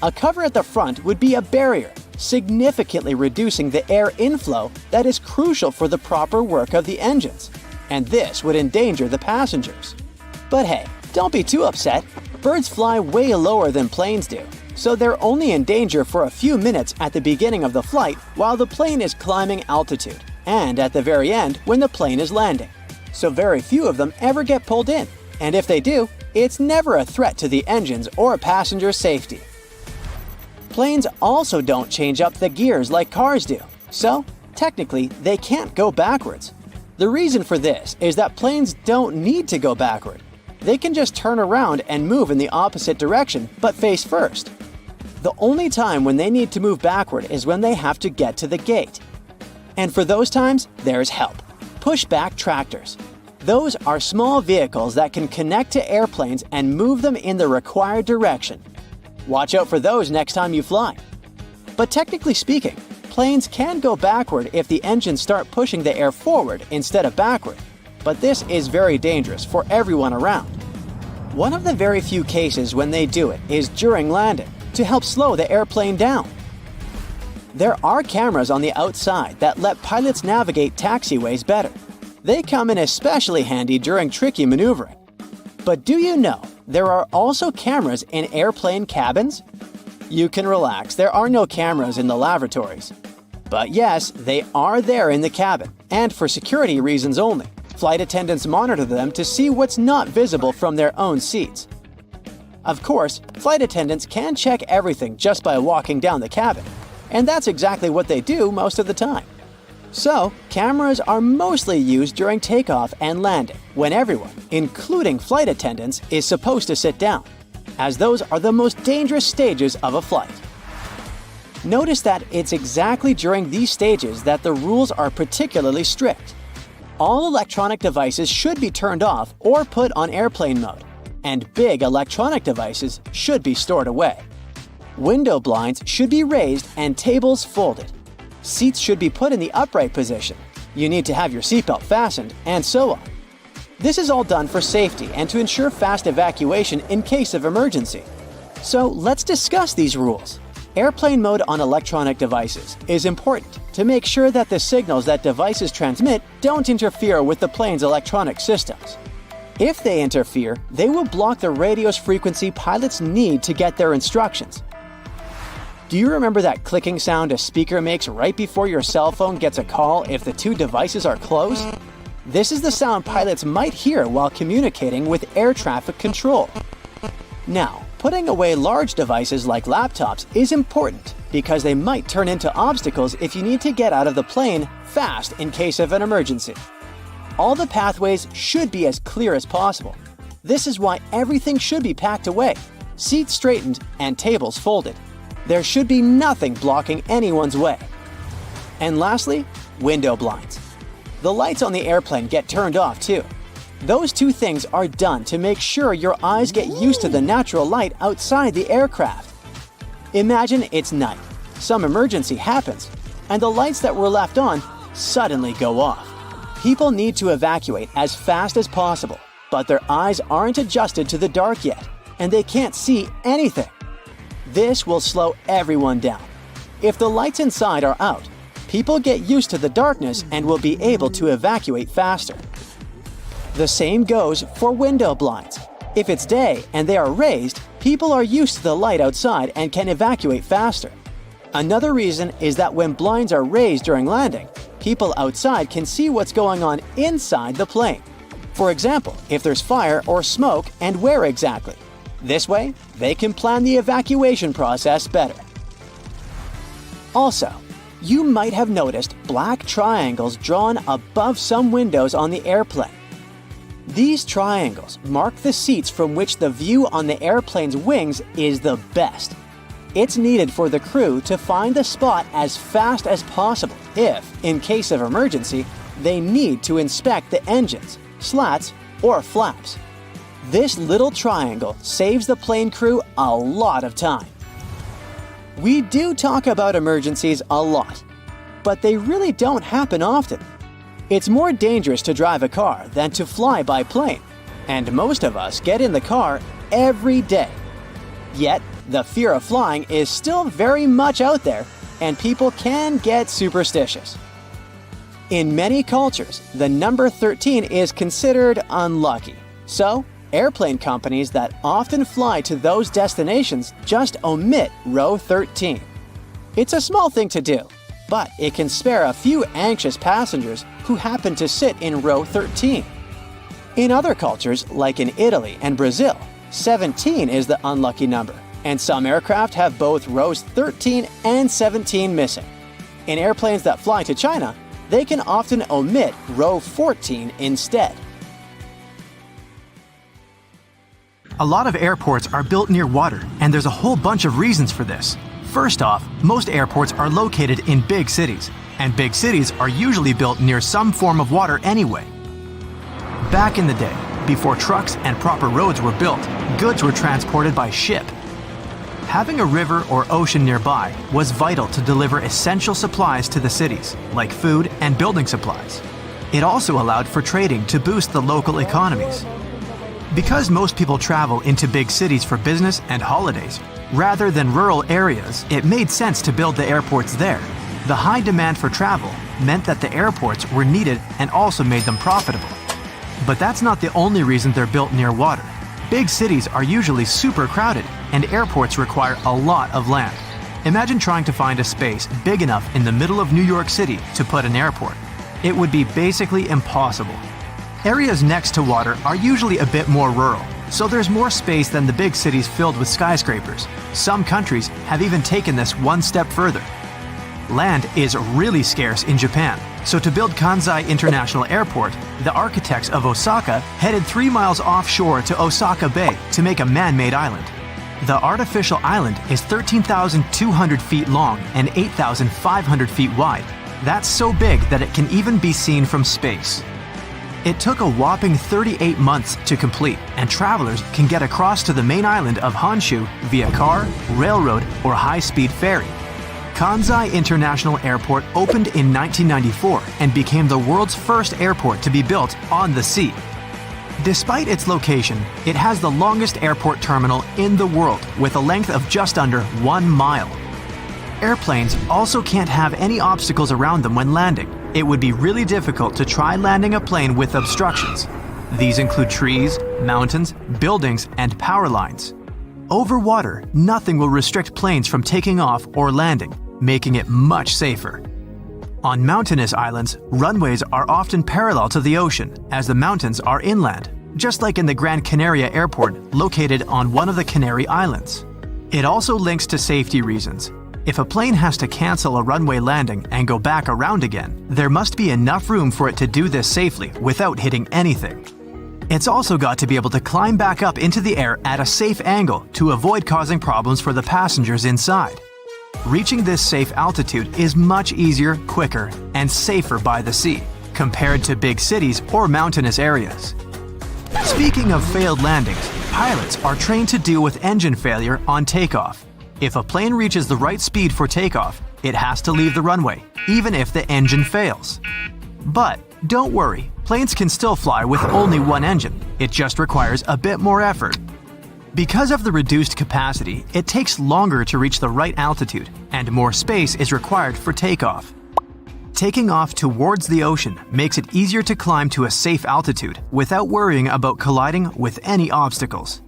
Speaker 6: A cover at the front would be a barrier, significantly reducing the air inflow that is crucial for the proper work of the engines, and this would endanger the passengers. But hey, don't be too upset. Birds fly way lower than planes do, so they're only in danger for a few minutes at the beginning of the flight while the plane is climbing altitude, and at the very end when the plane is landing. So very few of them ever get pulled in, and if they do, it's never a threat to the engines or passenger safety. Planes also don't change up the gears like cars do, so technically they can't go backwards. The reason for this is that planes don't need to go backward. They can just turn around and move in the opposite direction, but face first. The only time when they need to move backward is when they have to get to the gate. And for those times, there's help. Pushback tractors. Those are small vehicles that can connect to airplanes and move them in the required direction. Watch out for those next time you fly. But technically speaking, planes can go backward if the engines start pushing the air forward instead of backward. But this is very dangerous for everyone around. One of the very few cases when they do it is during landing, to help slow the airplane down. There are cameras on the outside that let pilots navigate taxiways better. They come in especially handy during tricky maneuvering. But do you know there are also cameras in airplane cabins? You can relax, there are no cameras in the lavatories. But yes, they are there in the cabin, and for security reasons only. Flight attendants monitor them to see what's not visible from their own seats. Of course, flight attendants can check everything just by walking down the cabin, and that's exactly what they do most of the time. So, cameras are mostly used during takeoff and landing, when everyone, including flight attendants, is supposed to sit down, as those are the most dangerous stages of a flight. Notice that it's exactly during these stages that the rules are particularly strict. All electronic devices should be turned off or put on airplane mode, and big electronic devices should be stored away. Window blinds should be raised and tables folded. Seats should be put in the upright position. You need to have your seatbelt fastened, and so on. This is all done for safety and to ensure fast evacuation in case of emergency. So let's discuss these rules. Airplane mode on electronic devices is important to make sure that the signals that devices transmit don't interfere with the plane's electronic systems. If they interfere, they will block the radio's frequency pilots need to get their instructions. Do you remember that clicking sound a speaker makes right before your cell phone gets a call if the two devices are close? This is the sound pilots might hear while communicating with air traffic control. Now, putting away large devices like laptops is important because they might turn into obstacles if you need to get out of the plane fast in case of an emergency. All the pathways should be as clear as possible. This is why everything should be packed away, seats straightened, and tables folded. There should be nothing blocking anyone's way. And lastly, window blinds. The lights on the airplane get turned off too. Those two things are done to make sure your eyes get used to the natural light outside the aircraft. Imagine it's night, some emergency happens, and the lights that were left on suddenly go off. People need to evacuate as fast as possible, but their eyes aren't adjusted to the dark yet, and they can't see anything. This will slow everyone down. If the lights inside are out, people get used to the darkness and will be able to evacuate faster. The same goes for window blinds. If it's day and they are raised, people are used to the light outside and can evacuate faster. Another reason is that when blinds are raised during landing, people outside can see what's going on inside the plane. For example, if there's fire or smoke and where exactly. This way, they can plan the evacuation process better. Also, you might have noticed black triangles drawn above some windows on the airplane. These triangles mark the seats from which the view on the airplane's wings is the best. It's needed for the crew to find the spot as fast as possible if, in case of emergency, they need to inspect the engines, slats, or flaps. This little triangle saves the plane crew a lot of time. We do talk about emergencies a lot, but they really don't happen often. It's more dangerous to drive a car than to fly by plane, and most of us get in the car every day. Yet, the fear of flying is still very much out there, and people can get superstitious. In many cultures, the number 13 is considered unlucky. So, airplane companies that often fly to those destinations just omit row 13. It's a small thing to do, but it can spare a few anxious passengers who happen to sit in row 13. In other cultures, like in Italy and Brazil, 17 is the unlucky number, and some aircraft have both rows 13 and 17 missing. In airplanes that fly to China, they can often omit row 14 instead.
Speaker 8: A lot of airports are built near water, and there's a whole bunch of reasons for this. First off, most airports are located in big cities, and big cities are usually built near some form of water anyway. Back in the day, before trucks and proper roads were built, goods were transported by ship. Having a river or ocean nearby was vital to deliver essential supplies to the cities, like food and building supplies. It also allowed for trading to boost the local economies. Because most people travel into big cities for business and holidays, rather than rural areas, it made sense to build the airports there. The high demand for travel meant that the airports were needed and also made them profitable. But that's not the only reason they're built near water. Big cities are usually super crowded, and airports require a lot of land. Imagine trying to find a space big enough in the middle of New York City to put an airport. It would be basically impossible. Areas next to water are usually a bit more rural, so there's more space than the big cities filled with skyscrapers. Some countries have even taken this one step further. Land is really scarce in Japan, so to build Kansai International Airport, the architects of Osaka headed 3 miles offshore to Osaka Bay to make a man-made island. The artificial island is 13,200 feet long and 8,500 feet wide. That's so big that it can even be seen from space. It took a whopping 38 months to complete, and travelers can get across to the main island of Honshu via car, railroad, or high-speed ferry. Kansai International Airport opened in 1994 and became the world's first airport to be built on the sea. Despite its location, it has the longest airport terminal in the world with a length of just under 1 mile. Airplanes also can't have any obstacles around them when landing. It would be really difficult to try landing a plane with obstructions. These include trees, mountains, buildings, and power lines. Over water, nothing will restrict planes from taking off or landing, making it much safer. On mountainous islands, runways are often parallel to the ocean, as the mountains are inland, just like in the Gran Canaria Airport located on one of the Canary Islands. It also links to safety reasons. If a plane has to cancel a runway landing and go back around again, there must be enough room for it to do this safely without hitting anything. It's also got to be able to climb back up into the air at a safe angle to avoid causing problems for the passengers inside. Reaching this safe altitude is much easier, quicker, and safer by the sea, compared to big cities or mountainous areas. Speaking of failed landings, pilots are trained to deal with engine failure on takeoff. If a plane reaches the right speed for takeoff, it has to leave the runway, even if the engine fails. But don't worry, planes can still fly with only one engine. It just requires a bit more effort. Because of the reduced capacity, it takes longer to reach the right altitude, and more space is required for takeoff. Taking off towards the ocean makes it easier to climb to a safe altitude without worrying about colliding with any obstacles.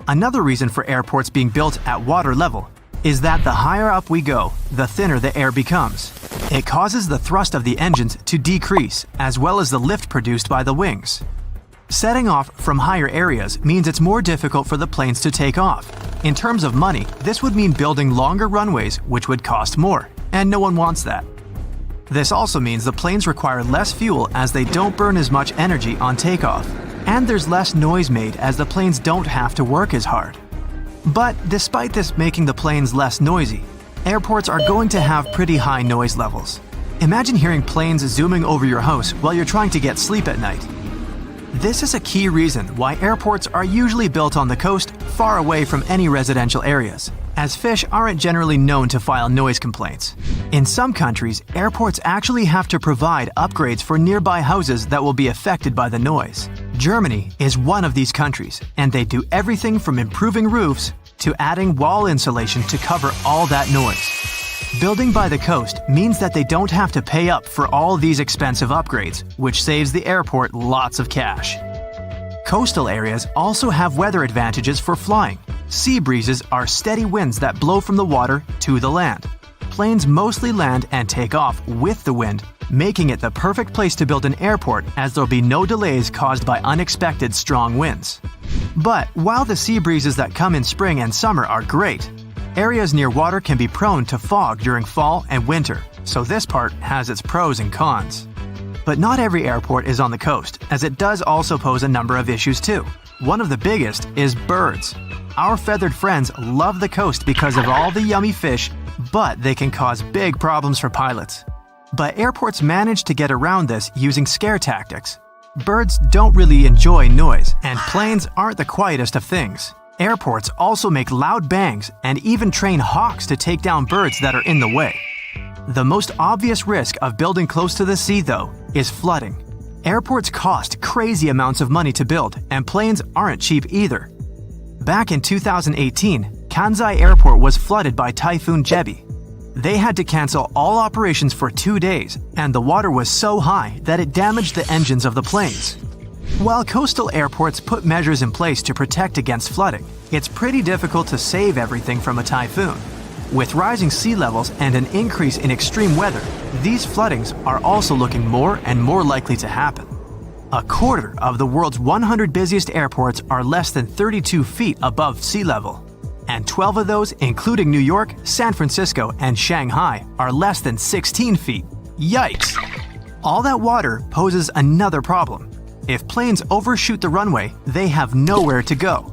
Speaker 8: Another reason for airports being built at water level is that the higher up we go, the thinner the air becomes. It causes the thrust of the engines to decrease, as well as the lift produced by the wings. Setting off from higher areas means it's more difficult for the planes to take off. In terms of money, this would mean building longer runways, which would cost more, and no one wants that. This also means the planes require less fuel as they don't burn as much energy on takeoff, and there's less noise made as the planes don't have to work as hard. But despite this making the planes less noisy, airports are going to have pretty high noise levels. Imagine hearing planes zooming over your house while you're trying to get sleep at night. This is a key reason why airports are usually built on the coast, far away from any residential areas, as fish aren't generally known to file noise complaints. In some countries, airports actually have to provide upgrades for nearby houses that will be affected by the noise. Germany is one of these countries, and they do everything from improving roofs to adding wall insulation to cover all that noise. Building by the coast means that they don't have to pay up for all these expensive upgrades, which saves the airport lots of cash. Coastal areas also have weather advantages for flying. Sea breezes are steady winds that blow from the water to the land. Planes mostly land and take off with the wind, making it the perfect place to build an airport as there'll be no delays caused by unexpected strong winds. But while the sea breezes that come in spring and summer are great, areas near water can be prone to fog during fall and winter, so this part has its pros and cons. But not every airport is on the coast, as it does also pose a number of issues too. One of the biggest is birds. Our feathered friends love the coast because of all the yummy fish, but they can cause big problems for pilots. But airports manage to get around this using scare tactics. Birds don't really enjoy noise, and planes aren't the quietest of things. Airports also make loud bangs and even train hawks to take down birds that are in the way. The most obvious risk of building close to the sea, though, is flooding. Airports cost crazy amounts of money to build, and planes aren't cheap either. Back in 2018, Kansai Airport was flooded by Typhoon Jebi. They had to cancel all operations for 2 days, and the water was so high that it damaged the engines of the planes. While coastal airports put measures in place to protect against flooding, it's pretty difficult to save everything from a typhoon. With rising sea levels and an increase in extreme weather, these floodings are also looking more and more likely to happen. A quarter of the world's 100 busiest airports are less than 32 feet above sea level, and 12 of those, including New York, San Francisco, and Shanghai, are less than 16 feet. Yikes! All that water poses another problem. If planes overshoot the runway, they have nowhere to go.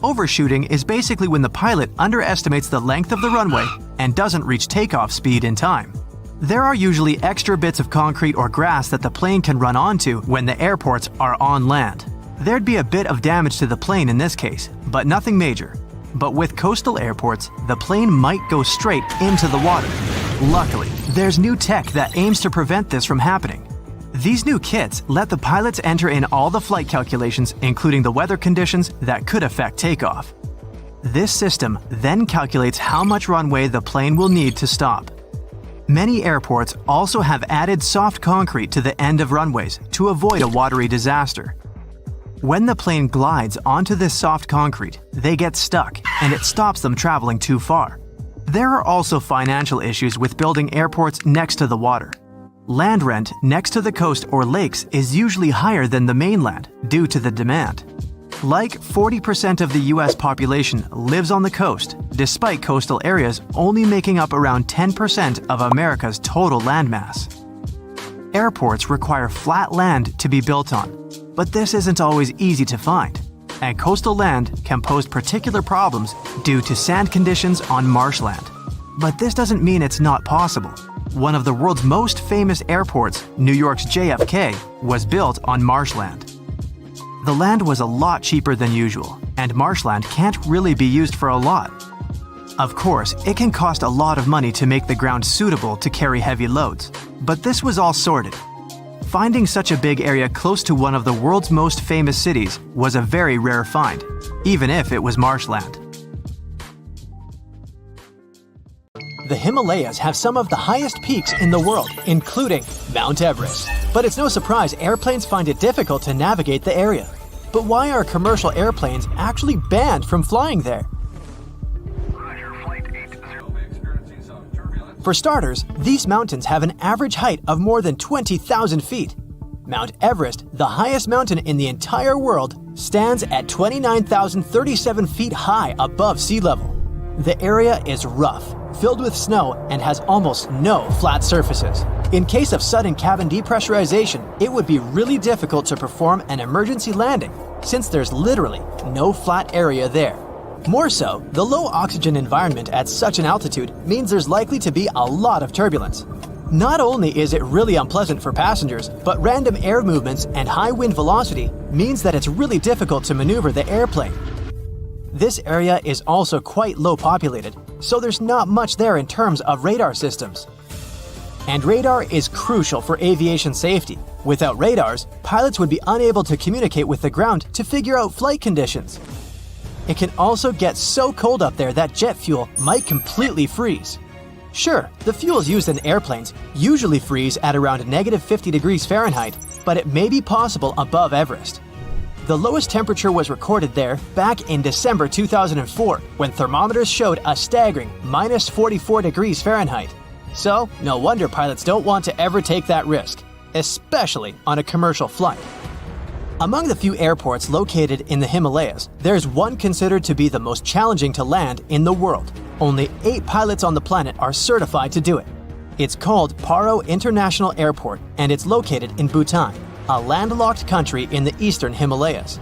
Speaker 8: Overshooting is basically when the pilot underestimates the length of the runway and doesn't reach takeoff speed in time. There are usually extra bits of concrete or grass that the plane can run onto when the airports are on land. There'd be a bit of damage to the plane in this case, but nothing major. But with coastal airports, the plane might go straight into the water. Luckily, there's new tech that aims to prevent this from happening. These new kits let the pilots enter in all the flight calculations, including the weather conditions that could affect takeoff. This system then calculates how much runway the plane will need to stop. Many airports also have added soft concrete to the end of runways to avoid a watery disaster. When the plane glides onto this soft concrete, they get stuck and it stops them traveling too far. There are also financial issues with building airports next to the water. Land rent next to the coast or lakes is usually higher than the mainland due to the demand. Like 40% of the US population lives on the coast, despite coastal areas only making up around 10% of America's total landmass. Airports require flat land to be built on, but this isn't always easy to find, and coastal land can pose particular problems due to sand conditions on marshland. But this doesn't mean it's not possible. One of the world's most famous airports, New York's JFK, was built on marshland. The land was a lot cheaper than usual, and marshland can't really be used for a lot. Of course, it can cost a lot of money to make the ground suitable to carry heavy loads, but this was all sorted. Finding such a big area close to one of the world's most famous cities was a very rare find, even if it was marshland. The Himalayas have some of the highest peaks in the world, including Mount Everest. But it's no surprise airplanes find it difficult to navigate the area. But why are commercial airplanes actually banned from flying there? For starters, these mountains have an average height of more than 20,000 feet. Mount Everest, the highest mountain in the entire world, stands at 29,037 feet high above sea level. The area is rough, filled with snow, and has almost no flat surfaces. In case of sudden cabin depressurization, it would be really difficult to perform an emergency landing, since there's literally no flat area there. More so, the low oxygen environment at such an altitude means there's likely to be a lot of turbulence. Not only is it really unpleasant for passengers, but random air movements and high wind velocity means that it's really difficult to maneuver the airplane. This area is also quite low populated, so there's not much there in terms of radar systems. And radar is crucial for aviation safety. Without radars, pilots would be unable to communicate with the ground to figure out flight conditions. It can also get so cold up there that jet fuel might completely freeze. Sure, the fuels used in airplanes usually freeze at around -50 degrees Fahrenheit, but it may be possible above Everest. The lowest temperature was recorded there back in December 2004, when thermometers showed a staggering -44 degrees Fahrenheit. So, no wonder pilots don't want to ever take that risk, especially on a commercial flight. Among the few airports located in the Himalayas, there's one considered to be the most challenging to land in the world. Only 8 pilots on the planet are certified to do it. It's called Paro International Airport, and it's located in Bhutan, a landlocked country in the eastern Himalayas.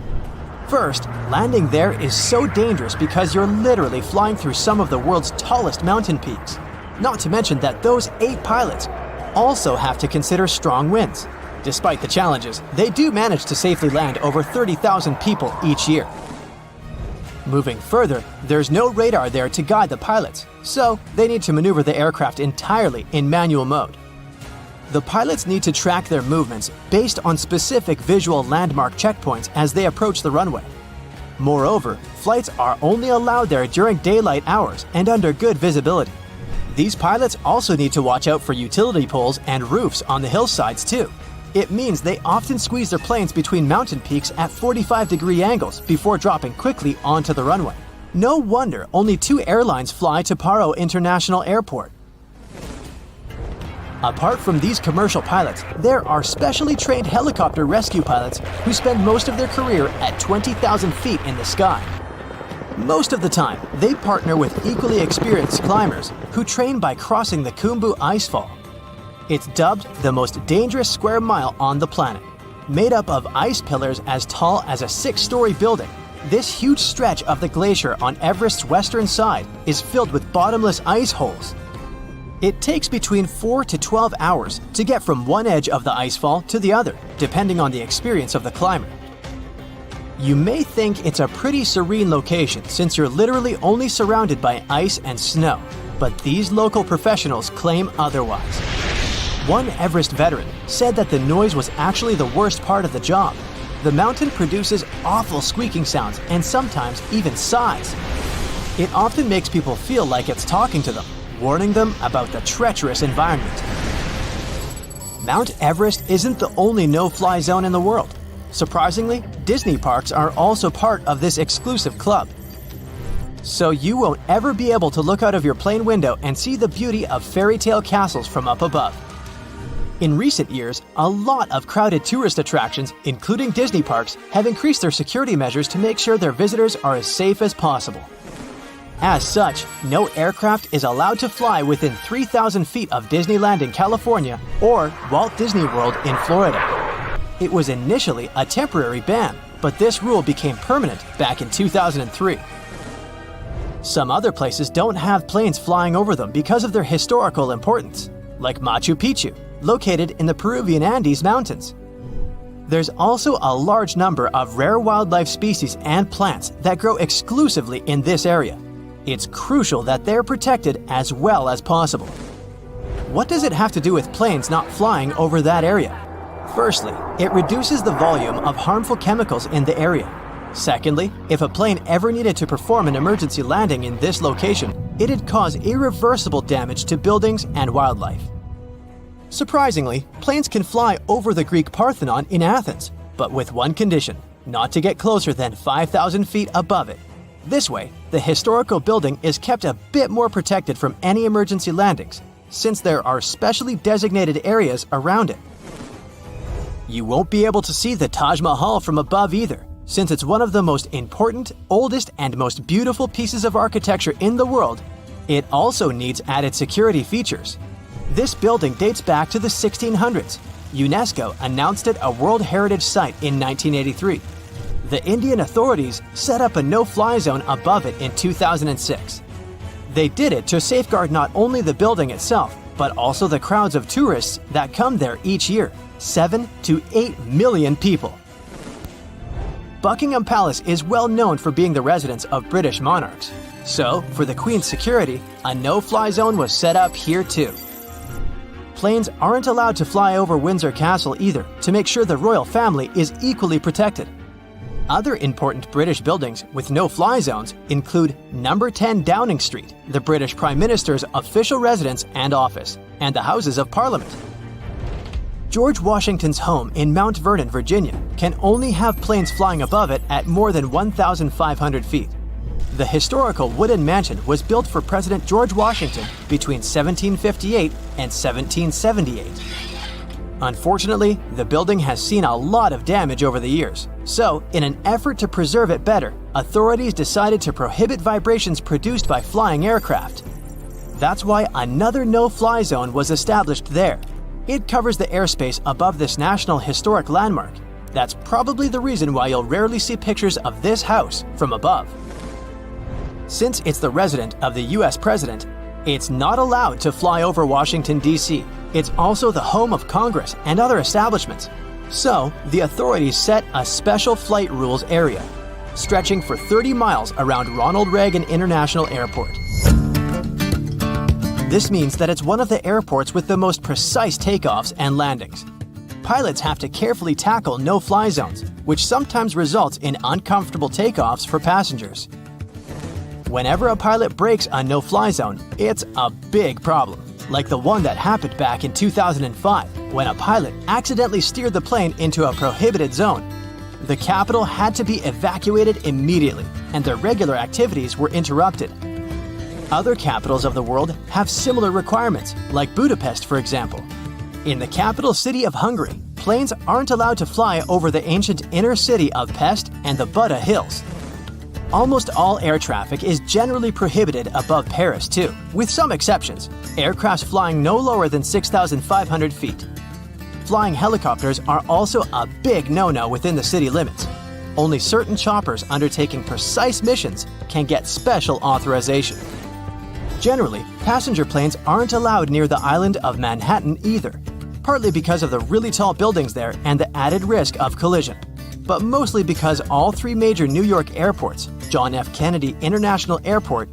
Speaker 8: First, landing there is so dangerous because you're literally flying through some of the world's tallest mountain peaks. Not to mention that those 8 pilots also have to consider strong winds. Despite the challenges, they do manage to safely land over 30,000 people each year. Moving further, there's no radar there to guide the pilots, so they need to maneuver the aircraft entirely in manual mode. The pilots need to track their movements based on specific visual landmark checkpoints as they approach the runway. Moreover, flights are only allowed there during daylight hours and under good visibility. These pilots also need to watch out for utility poles and roofs on the hillsides too. It means they often squeeze their planes between mountain peaks at 45-degree angles before dropping quickly onto the runway. No wonder only 2 airlines fly to Paro International Airport. Apart from these commercial pilots, there are specially trained helicopter rescue pilots who spend most of their career at 20,000 feet in the sky. Most of the time, they partner with equally experienced climbers who train by crossing the Khumbu Icefall. It's dubbed the most dangerous square mile on the planet. Made up of ice pillars as tall as a 6-story building, this huge stretch of the glacier on Everest's western side is filled with bottomless ice holes. It takes between 4 to 12 hours to get from one edge of the icefall to the other, depending on the experience of the climber. You may think it's a pretty serene location since you're literally only surrounded by ice and snow, but these local professionals claim otherwise. One Everest veteran said that the noise was actually the worst part of the job. The mountain produces awful squeaking sounds and sometimes even sighs. It often makes people feel like it's talking to them, warning them about the treacherous environment. Mount Everest isn't the only no-fly zone in the world. Surprisingly, Disney parks are also part of this exclusive club. So you won't ever be able to look out of your plane window and see the beauty of fairy tale castles from up above.
Speaker 6: In recent years, a lot of crowded tourist attractions, including Disney parks, have increased their security measures to make sure their visitors are as safe as possible. As such, no aircraft is allowed to fly within 3,000 feet of Disneyland in California or Walt Disney World in Florida. It was initially a temporary ban, but this rule became permanent back in 2003. Some other places don't have planes flying over them because of their historical importance, like Machu Picchu, located in the Peruvian Andes Mountains. There's also a large number of rare wildlife species and plants that grow exclusively in this area. It's crucial that they're protected as well as possible. What does it have to do with planes not flying over that area? Firstly, it reduces the volume of harmful chemicals in the area. Secondly, if a plane ever needed to perform an emergency landing in this location, it'd cause irreversible damage to buildings and wildlife. Surprisingly, planes can fly over the Greek Parthenon in Athens, but with one condition: not to get closer than 5,000 feet above it. This way, the historical building is kept a bit more protected from any emergency landings, since there are specially designated areas around it. You won't be able to see the Taj Mahal from above either, since it's one of the most important, oldest, and most beautiful pieces of architecture in the world. It also needs added security features. This building dates back to the 1600s. UNESCO announced it a World Heritage Site in 1983. The Indian authorities set up a no-fly zone above it in 2006. They did it to safeguard not only the building itself, but also the crowds of tourists that come there each year, 7 to 8 million people. Buckingham Palace is well known for being the residence of British monarchs. So, for the Queen's security, a no-fly zone was set up here too. Planes aren't allowed to fly over Windsor Castle either, to make sure the royal family is equally protected. Other important British buildings with no-fly zones include Number 10 Downing Street, the British Prime Minister's official residence and office, and the Houses of Parliament. George Washington's home in Mount Vernon, Virginia, can only have planes flying above it at more than 1,500 feet. The historical wooden mansion was built for President George Washington between 1758 and 1778. Unfortunately, the building has seen a lot of damage over the years, so in an effort to preserve it better, authorities decided to prohibit vibrations produced by flying aircraft. That's why another no-fly zone was established there. It covers the airspace above this National Historic Landmark. That's probably the reason why you'll rarely see pictures of this house from above. Since it's the residence of the US President, it's not allowed to fly over Washington, D.C. It's also the home of Congress and other establishments. So, the authorities set a special flight rules area, stretching for 30 miles around Ronald Reagan International Airport. This means that it's one of the airports with the most precise takeoffs and landings. Pilots have to carefully tackle no-fly zones, which sometimes results in uncomfortable takeoffs for passengers. Whenever a pilot breaks a no-fly zone, it's a big problem, like the one that happened back in 2005, when a pilot accidentally steered the plane into a prohibited zone. The capital had to be evacuated immediately, and their regular activities were interrupted. Other capitals of the world have similar requirements, like Budapest, for example. In the capital city of Hungary, planes aren't allowed to fly over the ancient inner city of Pest and the Buda Hills. Almost all air traffic is generally prohibited above Paris too, with some exceptions. Aircrafts flying no lower than 6,500 feet. Flying helicopters are also a big no-no within the city limits. Only certain choppers undertaking precise missions can get special authorization. Generally, passenger planes aren't allowed near the island of Manhattan either, partly because of the really tall buildings there and the added risk of collision, but mostly because all three major New York airports, John F. Kennedy International Airport,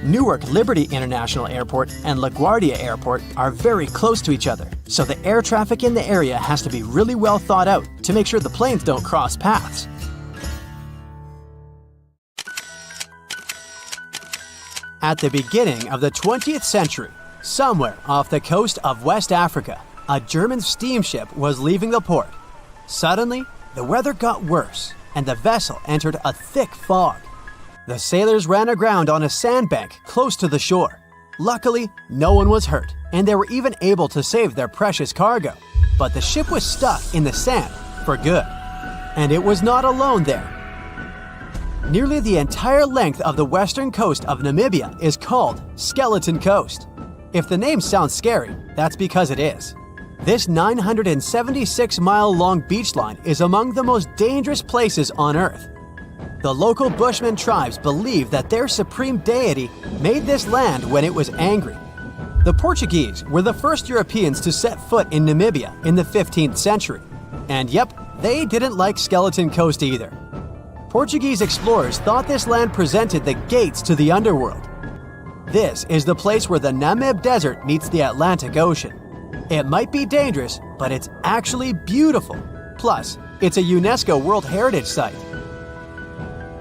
Speaker 6: Newark Liberty International Airport, and LaGuardia Airport are very close to each other, so the air traffic in the area has to be really well thought out to make sure the planes don't cross paths. At the beginning of the 20th century, somewhere off the coast of West Africa, a German steamship was leaving the port. Suddenly, the weather got worse, and the vessel entered a thick fog. The sailors ran aground on a sandbank close to the shore. Luckily, no one was hurt, and they were even able to save their precious cargo. But the ship was stuck in the sand for good. And it was not alone there. Nearly the entire length of the western coast of Namibia is called Skeleton Coast. If the name sounds scary, that's because it is. This 976-mile-long beach line is among the most dangerous places on Earth. The local Bushman tribes believe that their supreme deity made this land when it was angry. The Portuguese were the first Europeans to set foot in Namibia in the 15th century. And yep, they didn't like Skeleton Coast either. Portuguese explorers thought this land presented the gates to the underworld. This is the place where the Namib Desert meets the Atlantic Ocean. It might be dangerous, but it's actually beautiful. Plus, it's a UNESCO World Heritage Site.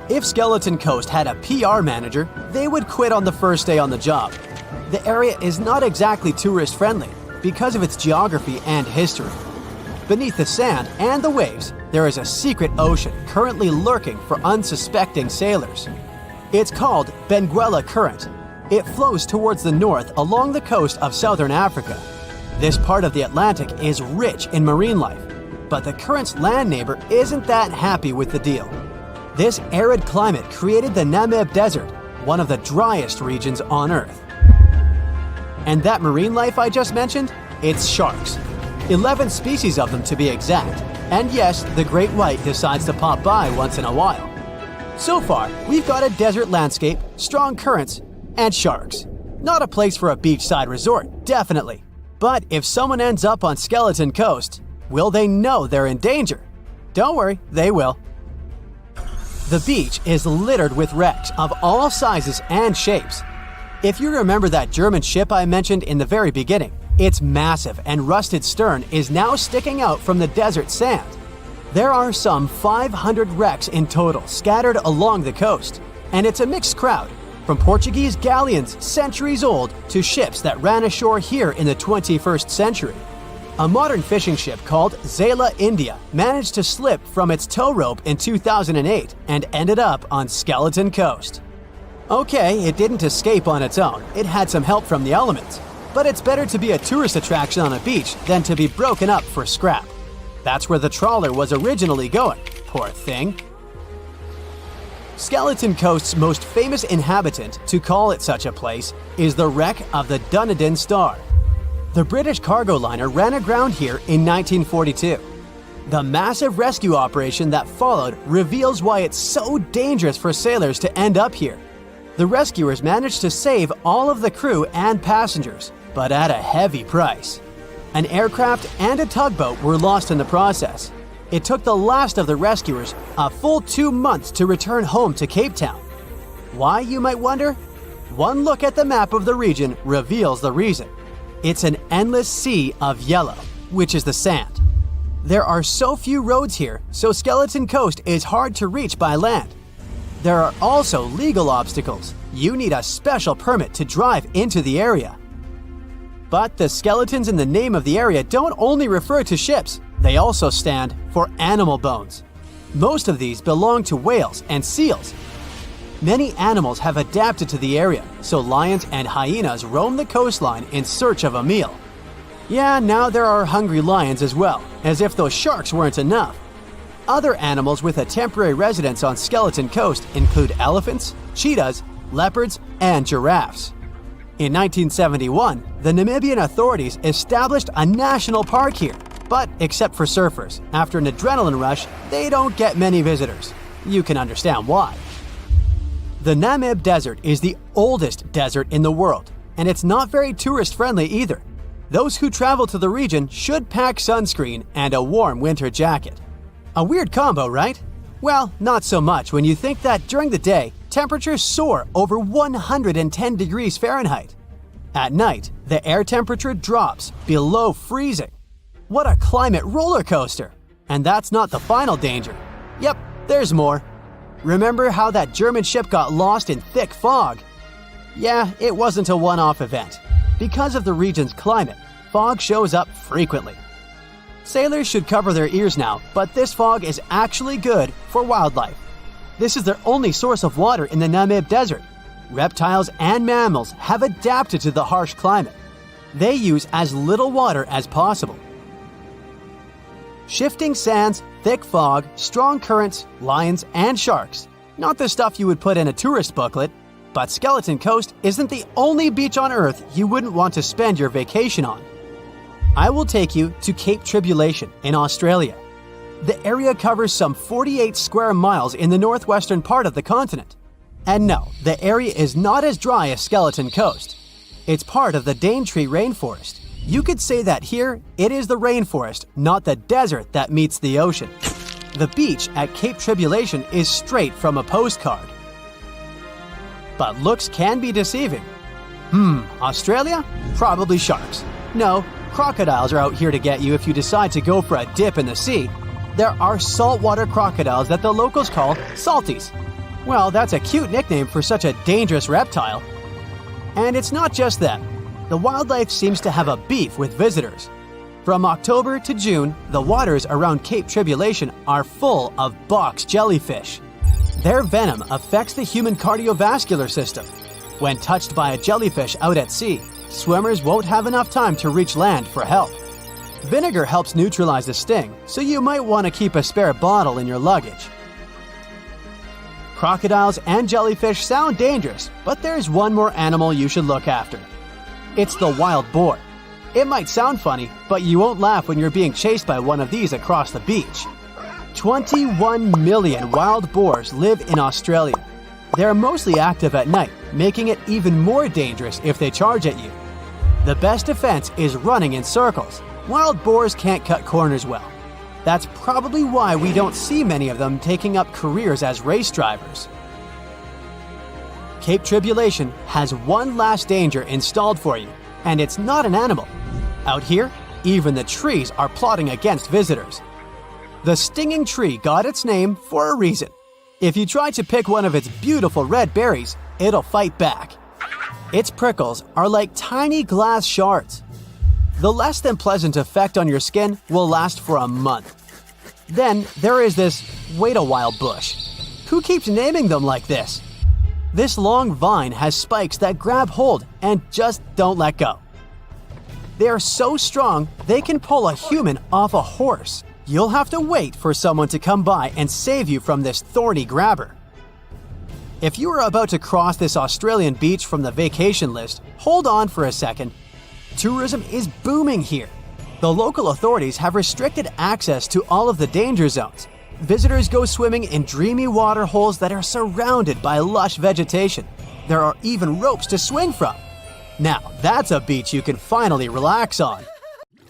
Speaker 6: If Skeleton Coast had a PR manager, they would quit on the first day on the job. The area is not exactly tourist-friendly because of its geography and history. Beneath the sand and the waves, there is a secret ocean currently lurking for unsuspecting sailors. It's called Benguela Current. It flows towards the north along the coast of southern Africa. This part of the Atlantic is rich in marine life, but the current's land neighbor isn't that happy with the deal. This arid climate created the Namib Desert, one of the driest regions on Earth. And that marine life I just mentioned? It's sharks. 11 species of them to be exact. And yes, the great white decides to pop by once in a while. So far, we've got a desert landscape, strong currents, and sharks. Not a place for a beachside resort, definitely. But if someone ends up on Skeleton Coast, will they know they're in danger? Don't worry, they will. The beach is littered with wrecks of all sizes and shapes. If you remember that German ship I mentioned in the very beginning, its massive and rusted stern is now sticking out from the desert sand. There are some 500 wrecks in total scattered along the coast, and it's a mixed crowd, from Portuguese galleons centuries old to ships that ran ashore here in the 21st century. A modern fishing ship called Zela India managed to slip from its tow rope in 2008 and ended up on Skeleton Coast. Okay, it didn't escape on its own, it had some help from the elements. But it's better to be a tourist attraction on a beach than to be broken up for scrap. That's where the trawler was originally going, poor thing. Skeleton Coast's most famous inhabitant, to call it such a place, is the wreck of the Dunedin Star. The British cargo liner ran aground here in 1942. The massive rescue operation that followed reveals why it's so dangerous for sailors to end up here. The rescuers managed to save all of the crew and passengers, but at a heavy price. An aircraft and a tugboat were lost in the process. It took the last of the rescuers a full 2 months to return home to Cape Town. Why, you might wonder? One look at the map of the region reveals the reason. It's an endless sea of yellow, which is the sand. There are so few roads here, so Skeleton Coast is hard to reach by land. There are also legal obstacles. You need a special permit to drive into the area. But the skeletons in the name of the area don't only refer to ships, they also stand for animal bones. Most of these belong to whales and seals. Many animals have adapted to the area, so lions and hyenas roam the coastline in search of a meal. Yeah, now there are hungry lions as well, as if those sharks weren't enough. Other animals with a temporary residence on Skeleton Coast include elephants, cheetahs, leopards, and giraffes. In 1971, the Namibian authorities established a national park here, but except for surfers, after an adrenaline rush, they don't get many visitors. You can understand why. The Namib Desert is the oldest desert in the world, and it's not very tourist-friendly either. Those who travel to the region should pack sunscreen and a warm winter jacket. A weird combo, right? Well, not so much when you think that during the day, temperatures soar over 110 degrees Fahrenheit. At night, the air temperature drops below freezing. What a climate roller coaster! And that's not the final danger. Yep, there's more. Remember how that German ship got lost in thick fog? Yeah, it wasn't a one-off event. Because of the region's climate, fog shows up frequently. Sailors should cover their ears now, but this fog is actually good for wildlife. This is their only source of water in the Namib Desert. reptiles and mammals have adapted to the harsh climate. They use as little water as possible. Shifting sands, thick fog, strong currents, lions, and sharks. Not the stuff you would put in a tourist booklet, but Skeleton Coast isn't the only beach on Earth you wouldn't want to spend your vacation on. I will take you to Cape Tribulation in Australia. The area covers some 48 square miles in the northwestern part of the continent. And no, the area is not as dry as Skeleton Coast. It's part of the Daintree rainforest. You could say that here, it is the rainforest, not the desert that meets the ocean. The beach at Cape Tribulation is straight from a postcard. But looks can be deceiving. Australia? Probably sharks. No, crocodiles are out here to get you if you decide to go for a dip in the sea. There are saltwater crocodiles that the locals call salties. Well, that's a cute nickname for such a dangerous reptile. And it's not just them. The wildlife seems to have a beef with visitors. From October to June, the waters around Cape Tribulation are full of box jellyfish. Their venom affects the human cardiovascular system. When touched by a jellyfish out at sea, swimmers won't have enough time to reach land for help. Vinegar helps neutralize the sting, so you might want to keep a spare bottle in your luggage. Crocodiles and jellyfish sound dangerous, but there's one more animal you should look after. It's the wild boar. It might sound funny, but you won't laugh when you're being chased by one of these across the beach. 21 million wild boars live in Australia. They're mostly active at night, making it even more dangerous if they charge at you. The best defense is running in circles. Wild boars can't cut corners well. That's probably why we don't see many of them taking up careers as race drivers. Cape Tribulation has one last danger installed for you, and it's not an animal. Out here, even the trees are plotting against visitors. The stinging tree got its name for a reason. If you try to pick one of its beautiful red berries, it'll fight back. Its prickles are like tiny glass shards. The less than pleasant effect on your skin will last for a month. Then there is this wait a while bush. Who keeps naming them like this? This long vine has spikes that grab hold and just don't let go. They are so strong they can pull a human off a horse. You'll have to wait for someone to come by and save you from this thorny grabber. If you are about to cross this Australian beach from the vacation list, hold on for a second. Tourism is booming here. The local authorities have restricted access to all of the danger zones. Visitors go swimming in dreamy water holes that are surrounded by lush vegetation. There are even ropes to swing from. Now, that's a beach you can finally relax on.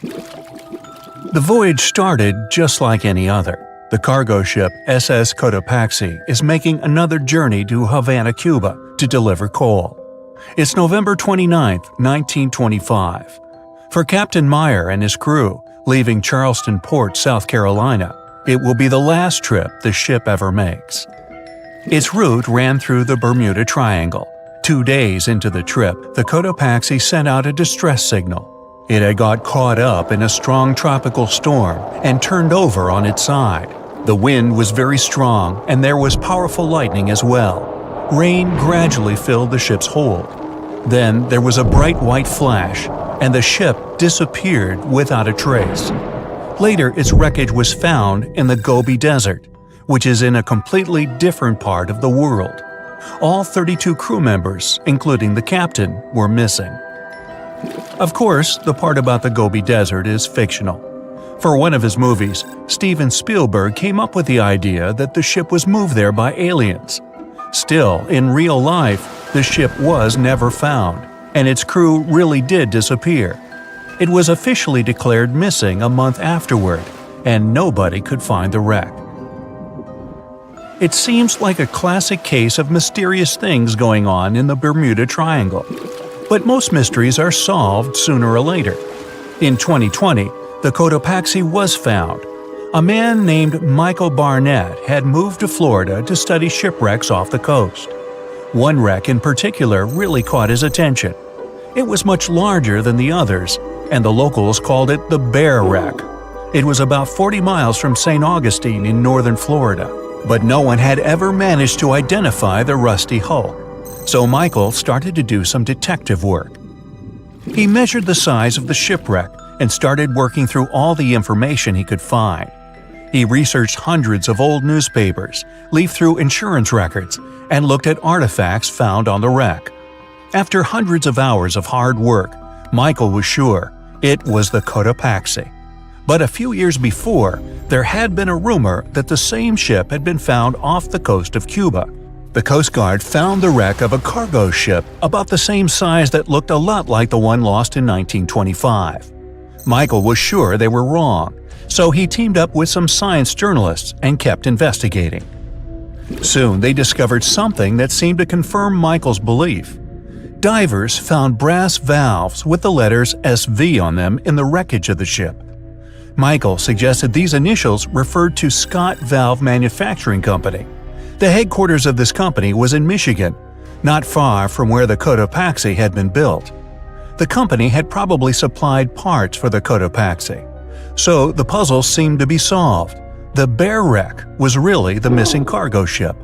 Speaker 4: The voyage started just like any other. The cargo ship SS Cotopaxi is making another journey to Havana, Cuba to deliver coal. It's November 29, 1925. For Captain Meyer and his crew, leaving Charleston Port, South Carolina, it will be the last trip the ship ever makes. Its route ran through the Bermuda Triangle. 2 days into the trip, the Cotopaxi sent out a distress signal. It had got caught up in a strong tropical storm and turned over on its side. The wind was very strong and there was powerful lightning as well. Rain gradually filled the ship's hold. Then there was a bright white flash, and the ship disappeared without a trace. Later, its wreckage was found in the Gobi Desert, which is in a completely different part of the world. All 32 crew members, including the captain, were missing. Of course, the part about the Gobi Desert is fictional. For one of his movies, Steven Spielberg came up with the idea that the ship was moved there by aliens. Still, in real life, the ship was never found, and its crew really did disappear. It was officially declared missing a month afterward, and nobody could find the wreck. It seems like a classic case of mysterious things going on in the Bermuda Triangle. But most mysteries are solved sooner or later. In 2020, the Cotopaxi was found. A man named Michael Barnett had moved to Florida to study shipwrecks off the coast. One wreck in particular really caught his attention. It was much larger than the others, and the locals called it the Bear Wreck. It was about 40 miles from St. Augustine in northern Florida, but no one had ever managed to identify the rusty hull. So Michael started to do some detective work. He measured the size of the shipwreck and started working through all the information he could find. He researched hundreds of old newspapers, leafed through insurance records, and looked at artifacts found on the wreck. After hundreds of hours of hard work, Michael was sure it was the Cotopaxi. But a few years before, there had been a rumor that the same ship had been found off the coast of Cuba. The Coast Guard found the wreck of a cargo ship about the same size that looked a lot like the one lost in 1925. Michael was sure they were wrong, so he teamed up with some science journalists and kept investigating. Soon they discovered something that seemed to confirm Michael's belief. Divers found brass valves with the letters SV on them in the wreckage of the ship. Michael suggested these initials referred to Scott Valve Manufacturing Company. The headquarters of this company was in Michigan, not far from where the Cotopaxi had been built. The company had probably supplied parts for the Cotopaxi. So the puzzle seemed to be solved. The Bear wreck was really the missing cargo ship.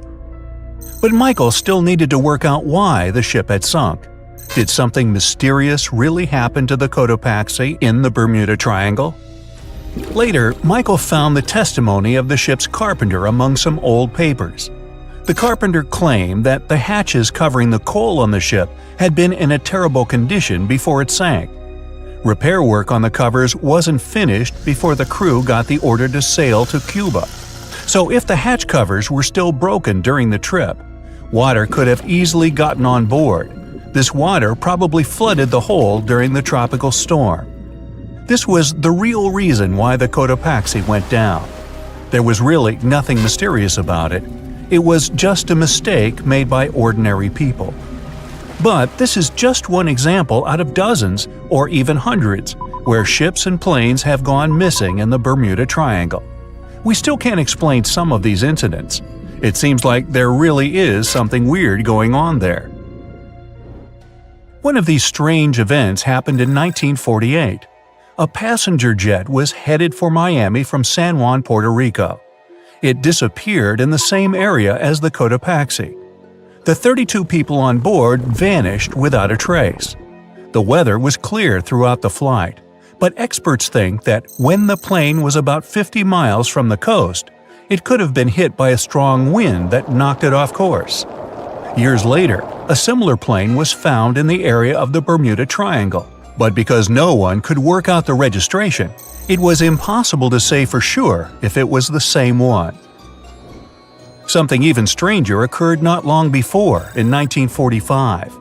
Speaker 4: But Michael still needed to work out why the ship had sunk. Did something mysterious really happen to the Cotopaxi in the Bermuda Triangle? Later, Michael found the testimony of the ship's carpenter among some old papers. The carpenter claimed that the hatches covering the coal on the ship had been in a terrible condition before it sank. Repair work on the covers wasn't finished before the crew got the order to sail to Cuba. So if the hatch covers were still broken during the trip, water could have easily gotten on board. This water probably flooded the hold during the tropical storm. This was the real reason why the Cotopaxi went down. There was really nothing mysterious about it. It was just a mistake made by ordinary people. But this is just one example out of dozens, or even hundreds, where ships and planes have gone missing in the Bermuda Triangle. We still can't explain some of these incidents. It seems like there really is something weird going on there. One of these strange events happened in 1948. A passenger jet was headed for Miami from San Juan, Puerto Rico. It disappeared in the same area as the Cotopaxi. The 32 people on board vanished without a trace. The weather was clear throughout the flight, but experts think that when the plane was about 50 miles from the coast, it could have been hit by a strong wind that knocked it off course. Years later, a similar plane was found in the area of the Bermuda Triangle, but because no one could work out the registration, it was impossible to say for sure if it was the same one. Something even stranger occurred not long before, in 1945.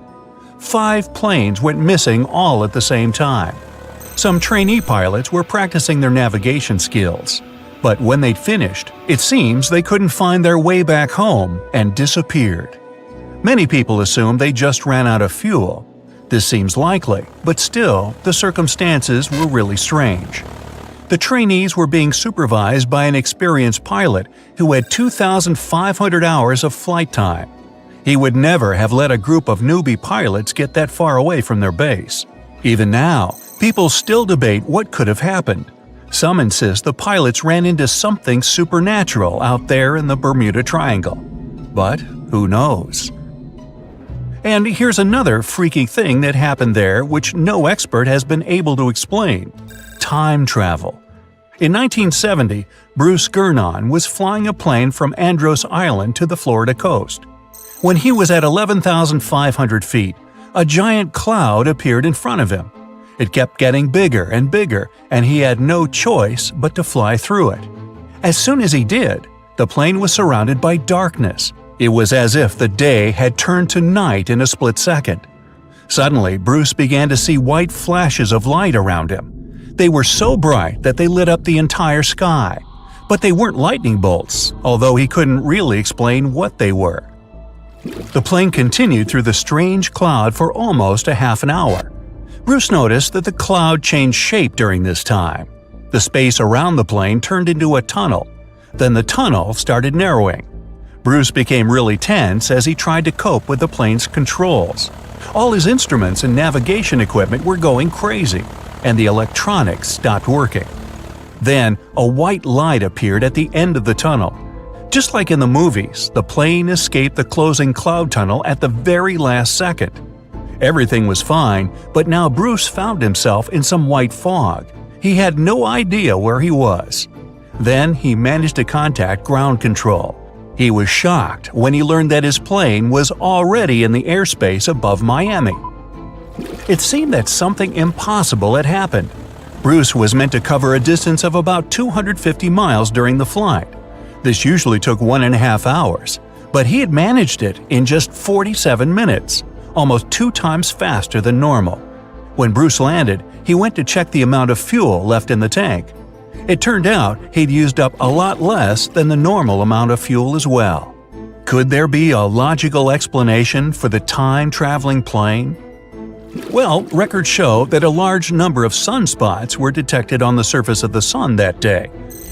Speaker 4: 5 planes went missing all at the same time. Some trainee pilots were practicing their navigation skills, but when they'd finished, it seems they couldn't find their way back home and disappeared. Many people assume they just ran out of fuel. This seems likely, but still, the circumstances were really strange. The trainees were being supervised by an experienced pilot who had 2,500 hours of flight time. He would never have let a group of newbie pilots get that far away from their base. Even now, people still debate what could have happened. Some insist the pilots ran into something supernatural out there in the Bermuda Triangle. But who knows? And here's another freaky thing that happened there which no expert has been able to explain: time travel. In 1970, Bruce Gurnon was flying a plane from Andros Island to the Florida coast. When he was at 11,500 feet, a giant cloud appeared in front of him. It kept getting bigger and bigger, and he had no choice but to fly through it. As soon as he did, the plane was surrounded by darkness. It was as if the day had turned to night in a split second. Suddenly, Bruce began to see white flashes of light around him. They were so bright that they lit up the entire sky. But they weren't lightning bolts, although he couldn't really explain what they were. The plane continued through the strange cloud for almost a half an hour. Bruce noticed that the cloud changed shape during this time. The space around the plane turned into a tunnel. Then the tunnel started narrowing. Bruce became really tense as he tried to cope with the plane's controls. All his instruments and navigation equipment were going crazy, and the electronics stopped working. Then, a white light appeared at the end of the tunnel. Just like in the movies, the plane escaped the closing cloud tunnel at the very last second. Everything was fine, but now Bruce found himself in some white fog. He had no idea where he was. Then he managed to contact ground control. He was shocked when he learned that his plane was already in the airspace above Miami. It seemed that something impossible had happened. Bruce was meant to cover a distance of about 250 miles during the flight. This usually took 1.5 hours, but he had managed it in just 47 minutes, almost 2 times faster than normal. When Bruce landed, he went to check the amount of fuel left in the tank. It turned out he'd used up a lot less than the normal amount of fuel as well. Could there be a logical explanation for the time-traveling plane? Well, records show that a large number of sunspots were detected on the surface of the sun that day,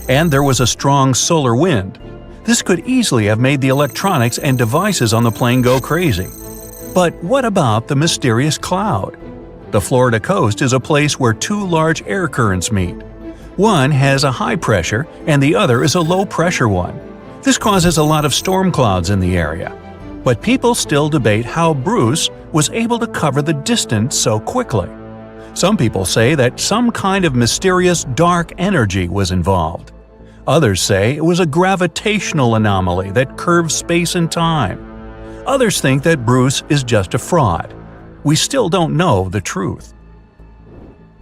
Speaker 4: and there was a strong solar wind. This could easily have made the electronics and devices on the plane go crazy. But what about the mysterious cloud? The Florida coast is a place where 2 large air currents meet. One has a high pressure and the other is a low pressure one. This causes a lot of storm clouds in the area. But people still debate how Bruce was able to cover the distance so quickly. Some people say that some kind of mysterious dark energy was involved. Others say it was a gravitational anomaly that curves space and time. Others think that Bruce is just a fraud. We still don't know the truth.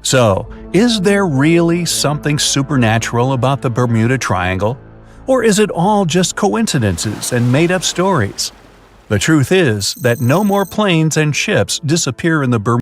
Speaker 4: So, is there really something supernatural about the Bermuda Triangle? Or is it all just coincidences and made-up stories? The truth is that no more planes and ships disappear in the Bermuda